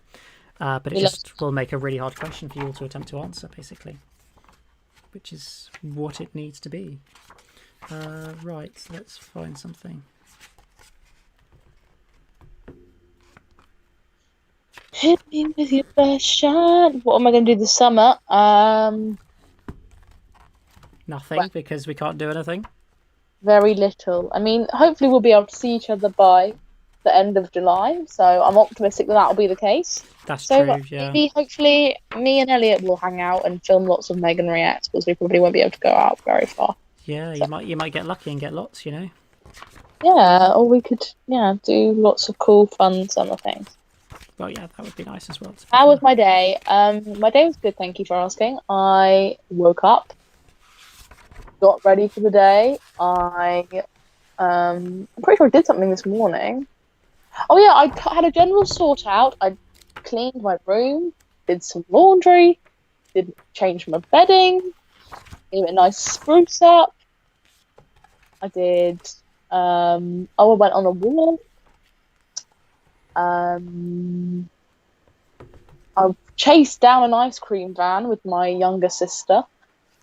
but it just will make a really hard question for you all to attempt to answer, basically, which is what it needs to be. Right, let's find something. Hit me with your best shot. What am I going to do this summer? Nothing, because we can't do anything. Very little. I mean, hopefully we'll be able to see each other by the end of July, so I'm optimistic that will be the case. That's true, yeah. Maybe, hopefully, me and Elliot will hang out and film lots of Megan Reacts, because we probably won't be able to go out very far. Yeah, so. You might get lucky and get lots, you know? Yeah, or we could, do lots of cool, fun summer things. Well, yeah, that would be nice as well. How was my day? My day was good, thank you for asking. I woke up, got ready for the day. I'm pretty sure I did something this morning. Oh yeah, I had a general sort out. I cleaned my room, did some laundry, did change my bedding, gave it a nice spruce up. I did. I went on a walk. I chased down an ice cream van with my younger sister.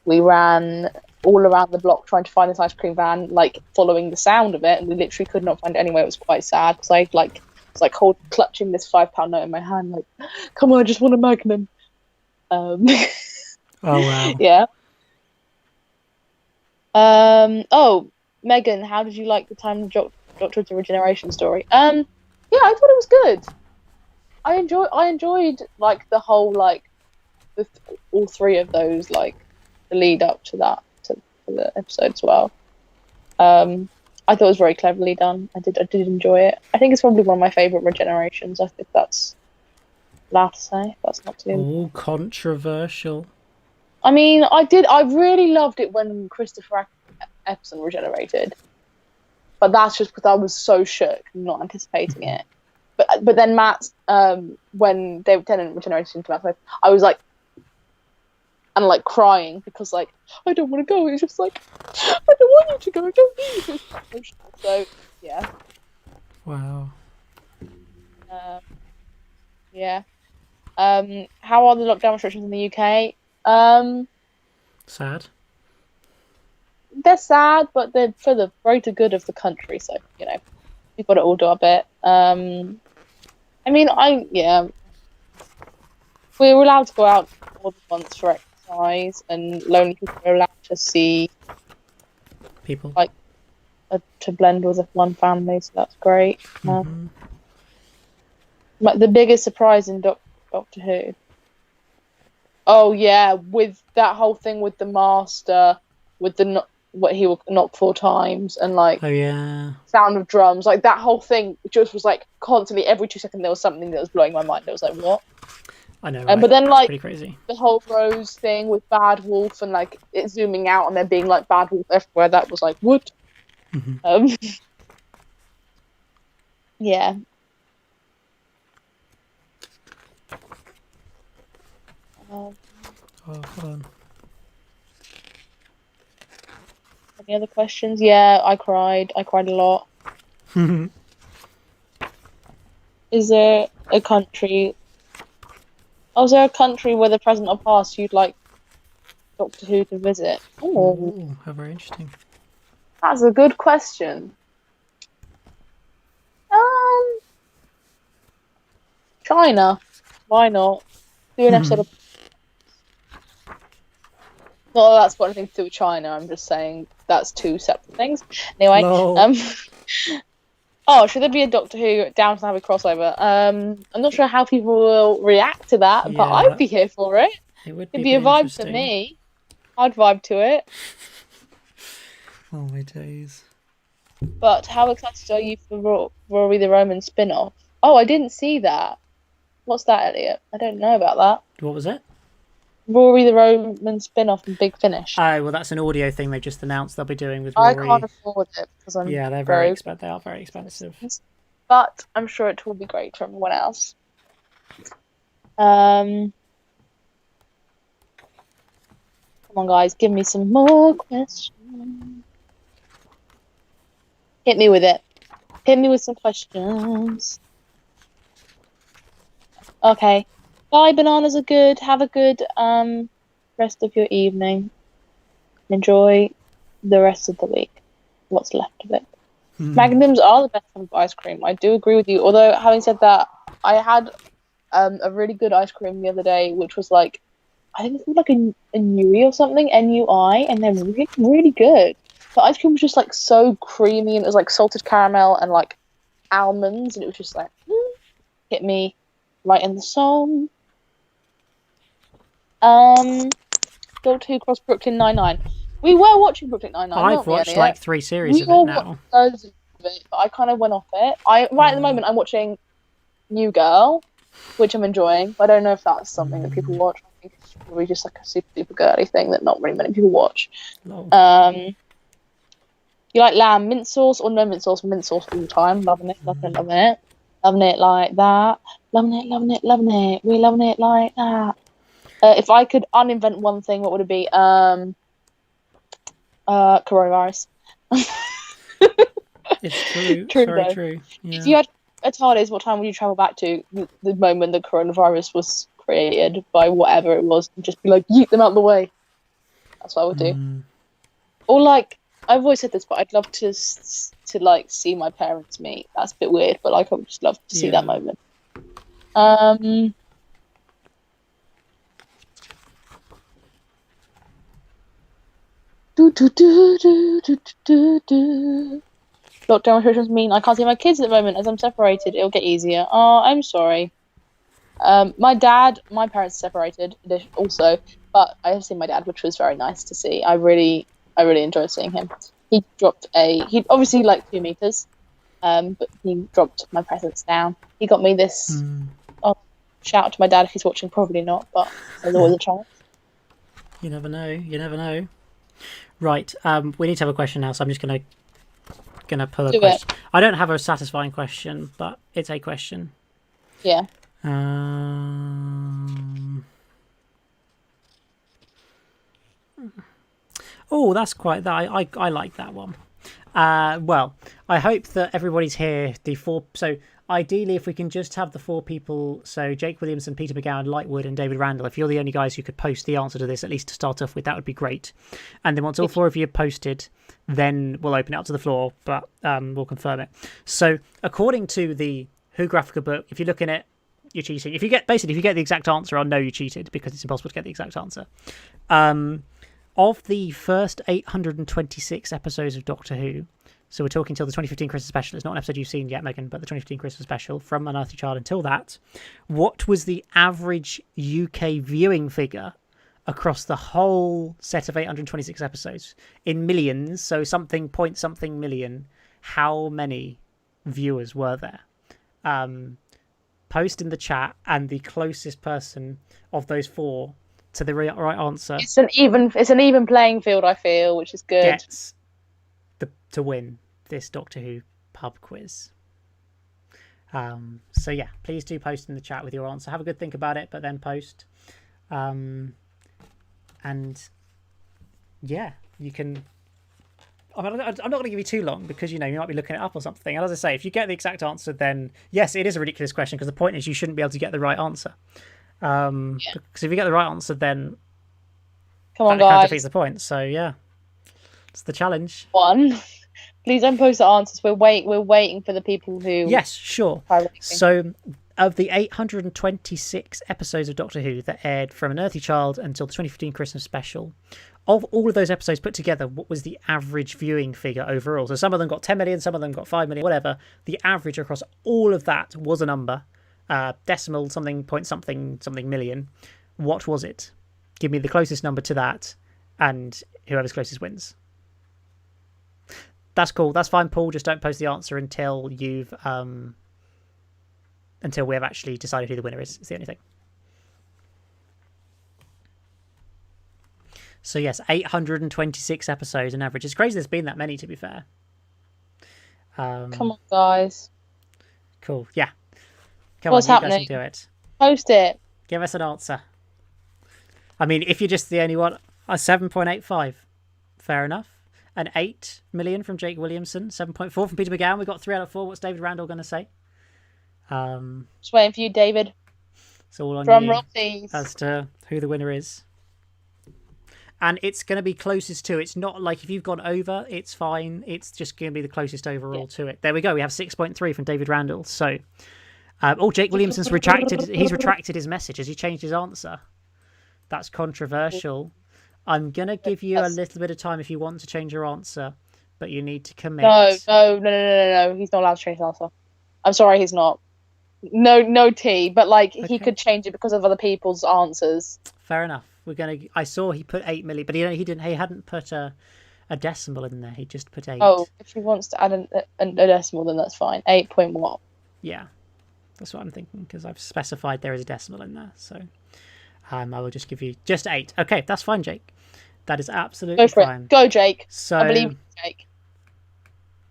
We ran all around the block trying to find this ice cream van, like following the sound of it, and we literally could not find it anywhere. It was quite sad because I was clutching this £5 note in my hand, like, come on, I just want a Magnum. Oh wow. Yeah. Megan, how did you like the time the Doctor Regeneration story? Yeah, I thought it was good. I enjoyed like the whole all three of those, like the lead up to that to the episode as well. I thought it was very cleverly done. I did enjoy it. I think it's probably one of my favourite regenerations. I think that's allowed to say. That's not too. All controversial. I mean, I really loved it when Christopher Epson regenerated, but that's just because I was so shook, not anticipating it. But then Matt, when David Tennant regenerated into Matt Smith, I was like, and like crying because like I don't want to go. It's just like I don't want you to go. I don't need you. So yeah. Wow. Yeah. How are the lockdown restrictions in the UK? Sad. They're sad, but they're for the greater good of the country. So we've got to all do our bit. I mean, We were allowed to go out more than once for exercise, and lonely people were allowed to see people. Like, to blend with one family, so that's great. Like the biggest surprise in Doctor Who. Oh yeah, with that whole thing with the Master, with the what he will knock 4 times, and like Oh yeah, sound of drums, like that whole thing just was like constantly every 2 seconds there was something that was blowing my mind. It was like, what? I know, right? But then It's like pretty crazy. the whole Rose thing with Bad Wolf and like it zooming out and there being like Bad Wolf everywhere, that was like, what? Yeah. Oh, hold on. Any other questions? Yeah, I cried. I cried a lot. Is there a country? Oh, is there a country where the present or past you'd like Doctor Who to visit? Oh, how very interesting. That's a good question. China. Why not? Do an episode of. Well, that's got anything to do with China. I'm just saying that's 2 separate things. Anyway, oh, should there be a Doctor Who Downton Abbey crossover? I'm not sure how people will react to that, but I'd be here for it. It'd be a vibe for me. I'd vibe to it. Oh my days. But how excited are you for Rory the Roman spin-off? Oh, I didn't see that. What's that, Elliot? I don't know about that. What was it? Rory the Roman spin-off and Big Finish. Oh, well, that's an audio thing they just announced they'll be doing with Rory. I can't afford it because I'm they are very expensive. But I'm sure it will be great for everyone else. Come on, guys, give me some more questions. Hit me with it. Hit me with some questions. Okay. Bye, bananas are good. Have a good rest of your evening. Enjoy the rest of the week. What's left of it. Magnums are the best type of ice cream. I do agree with you. Although, having said that, I had a really good ice cream the other day, which was like, I think it's like a Nui or something, Nui, and they're really, really good. The ice cream was just like so creamy, and it was like salted caramel and like almonds, and it was just like hit me right in the soul. Doctor Who cross Brooklyn Nine-Nine. We were watching Brooklyn Nine-Nine. I've watched like 3 series of it now. Loads of it, but I kind of went off it. Right at the moment, I'm watching New Girl, which I'm enjoying. But I don't know if that's something that people watch. I think it's probably just like a super girly thing that not really many people watch. Oh. You like lamb mint sauce or no mint sauce? Mint sauce all the time. Loving it, loving it, loving it. Loving it like that. Loving it, loving it, loving it. We're loving it like that. If I could uninvent one thing, what would it be? Coronavirus. It's true. True, very true. Yeah. If you had a TARDIS, what time would you travel back to the moment the coronavirus was created by whatever it was, and just be like, yeet them out of the way? That's what I would do. Or like, I've always said this, but I'd love to like see my parents meet. That's a bit weird, but like I would just love to see that moment. Lockdown restrictions mean I can't see my kids at the moment as I'm separated. It'll get easier. Oh, I'm sorry. My parents separated also, but I have seen my dad, which was very nice to see. I really enjoyed seeing him. He obviously like 2 meters, but he dropped my presents down. He got me this. Shout out to my dad if he's watching. Probably not, but there's always a chance. You never know. You never know. Right. We need to have a question now, so I'm just gonna pull a question. I don't have a satisfying question, but it's a question. Yeah. Oh, that's quite that. I like that one. Well, I hope that everybody's here. So ideally, if we can just have the 4 people, so Jake Williamson, Peter McGowan, Lightwood, and David Randall, if you're the only guys who could post the answer to this, at least to start off with, that would be great. And then once all 4 of you have posted, then we'll open it up to the floor, but we'll confirm it. So according to the Who Graphica book, if you're looking at you're cheating. If you get the exact answer, I'll know you cheated because it's impossible to get the exact answer. Of the first 826 episodes of Doctor Who, so we're talking till the 2015 Christmas special. It's not an episode you've seen yet, Megan, but the 2015 Christmas special from Unearthly Child until that. What was the average UK viewing figure across the whole set of 826 episodes in millions? So something million. How many viewers were there? Post in the chat, and the closest person of those four to the right answer. It's an even playing field, I feel, which is good. Gets to win this Doctor Who pub quiz. So yeah, please do post in the chat with your answer. Have a good think about it, but then post. And yeah, you can. I'm not going to give you too long because you might be looking it up or something. And as I say, if you get the exact answer, then yes, it is a ridiculous question because the point is you shouldn't be able to get the right answer. Because if you get the right answer, then come on, that kind guys, of defeats the point. So yeah, it's the challenge. Please don't post the answers. We're waiting for the people who. Yes, sure. So, of the 826 episodes of Doctor Who that aired from Unearthly Child until the 2015 Christmas special, of all of those episodes put together, what was the average viewing figure overall? So some of them got 10 million, some of them got 5 million, whatever. The average across all of that was a number, decimal something point something million. What was it? Give me the closest number to that, and whoever's closest wins. That's cool. That's fine, Paul. Just don't post the answer until you've until we have actually decided who the winner is. It's the only thing. So yes, 826 episodes on average. It's crazy there's been that many, to be fair. Come on, guys. Cool. Yeah. Come What's on, happening? You guys can do it. Post it. Give us an answer. I mean, if you're just the only one, 7.85. Fair enough. An 8 million from Jake Williamson. 7.4 from Peter McGowan. We got 3 out of 4. What's David Randall going to say? Just waiting for you, David. It's all on Drum you roll, please. as to who the winner is. And it's going to be closest to. It's not like if you've gone over, it's fine. It's just going to be the closest overall to it. There we go. We have 6.3 from David Randall. So, Jake Williamson's retracted. He's retracted his message. Has he changed his answer? That's controversial. I'm going to give you a little bit of time if you want to change your answer, but you need to commit. No. He's not allowed to change his answer. I'm sorry, he's not. No tea, but he could change it because of other people's answers. Fair enough. I saw he put 8 million, but he didn't. He hadn't put a decimal in there. He just put 8. Oh, if he wants to add a decimal, then that's fine. 8 point what? Yeah, that's what I'm thinking because I've specified there is a decimal in there. So I will just give you just 8. Okay, that's fine, Jake. That is absolutely fine. Go, Jake. So I believe in Jake.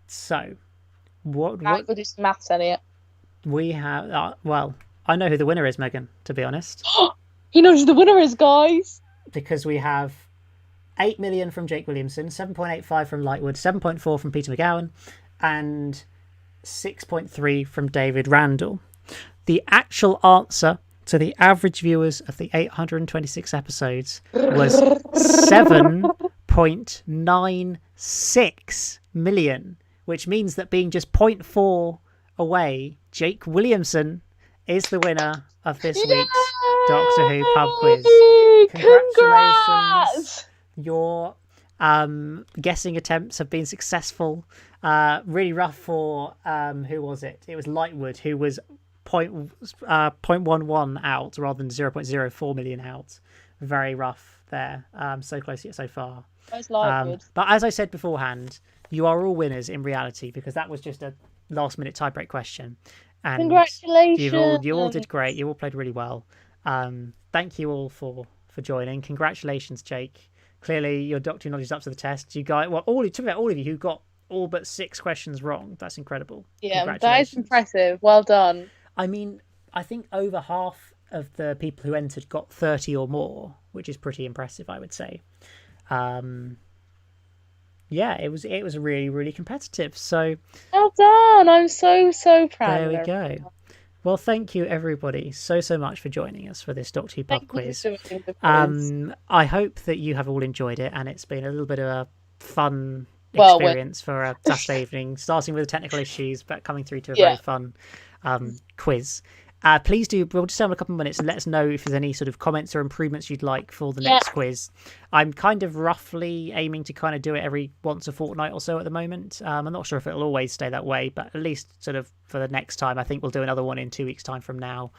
So what? We'll do some maths, Elliot. We have. Well, I know who the winner is, Megan. To be honest. He knows who the winner is, guys. Because we have 8 million from Jake Williamson, 7.85 from Lightwood, 7.4 from Peter McGowan, and 6.3 from David Randall. The actual answer to the average viewers of the 826 episodes was 7.96 million, which means that being just 0.4 away, Jake Williamson is the winner of this week's Doctor Who pub quiz. Congratulations! Your guessing attempts have been successful. Really rough for who was it? It was Lightwood, who was 0.11 out rather than 0.04 million out. Very rough there. So close yet so far. But as I said beforehand, you are all winners in reality because that was just a last minute tiebreak question. And congratulations! You all did great. You all played really well. Thank you all for joining. Congratulations, Jake. Clearly, your Doctor Who knowledge is up to the test. You guys, all of you who got all but 6 questions wrong. That's incredible. Yeah, that is impressive. Well done. I mean, I think over half of the people who entered got 30 or more, which is pretty impressive, I would say. Yeah, it was really, really competitive. So well done. I'm so proud. There we go. Well, thank you everybody so much for joining us for this Doctor Who pub quiz. I hope that you have all enjoyed it and it's been a little bit of a fun experience for a Saturday evening, starting with the technical issues but coming through to a very fun quiz. Please do. We'll just stay on a couple of minutes and let us know if there's any sort of comments or improvements you'd like for the next quiz. I'm kind of roughly aiming to kind of do it every once a fortnight or so at the moment. I'm not sure if it'll always stay that way, but at least sort of for the next time, I think we'll do another one in 2 weeks' time from now.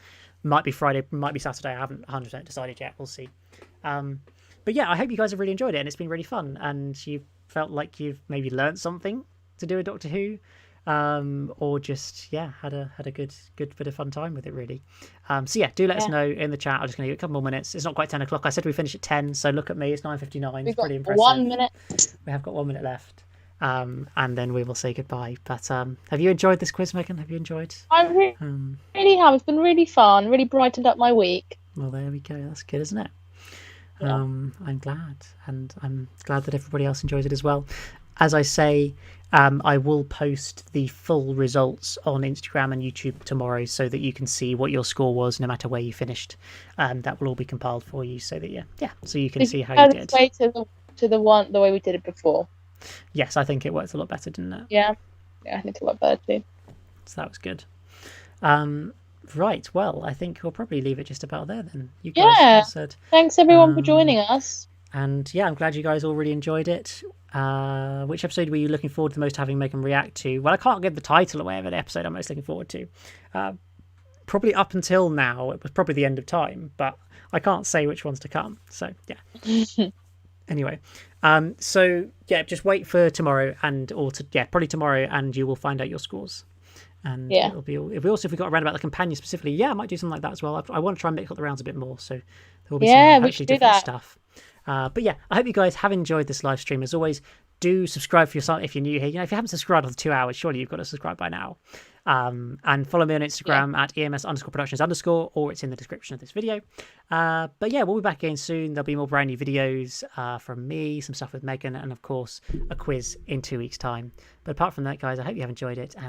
Might be Friday, might be Saturday. I haven't 100% decided yet. We'll see. But yeah, I hope you guys have really enjoyed it and it's been really fun and you felt like you've maybe learned something to do with Doctor Who. Or just had a good bit of fun time with it really. So yeah, do let us know in the chat. I'm just going to give it a couple more minutes. It's not quite 10 o'clock. I said we finish at 10, so look at me, it's 9:59. It's pretty impressive. 1 minute. We have got 1 minute left, and then we will say goodbye. But have you enjoyed this quiz, Megan? Have you enjoyed? I really have. It's been really fun. Really brightened up my week. Well, there we go. That's good, isn't it? Yeah. I'm glad, and I'm glad that everybody else enjoys it as well. As I say, I will post the full results on Instagram and YouTube tomorrow so that you can see what your score was no matter where you finished. That will all be compiled for you so that so you can see how you did. Way to the way we did it before. Yes, I think it worked a lot better, didn't it? Yeah, I think it worked better too. So that was good. Right, well, I think we'll probably leave it just about there then. You guys said, thanks everyone for joining us. And I'm glad you guys all really enjoyed it. Which episode were you looking forward to the most having Megan react to? Well, I can't give the title away of an episode I'm most looking forward to. Probably up until now, it was probably the end of time, but I can't say which one's to come. So, yeah. Anyway, just wait for tomorrow probably tomorrow, and you will find out your scores. And it'll be all. If we got around about the companion specifically, I might do something like that as well. I want to try and mix up the rounds a bit more, so there will be some actually different stuff. But I hope you guys have enjoyed this live stream. As always, do subscribe for yourself if you're new here. If you haven't subscribed after 2 hours, surely you've got to subscribe by now. And follow me on Instagram at EMS_Productions_, or it's in the description of this video. We'll be back again soon. There'll be more brand new videos from me, some stuff with Megan, and of course, a quiz in 2 weeks' time. But apart from that, guys, I hope you have enjoyed it.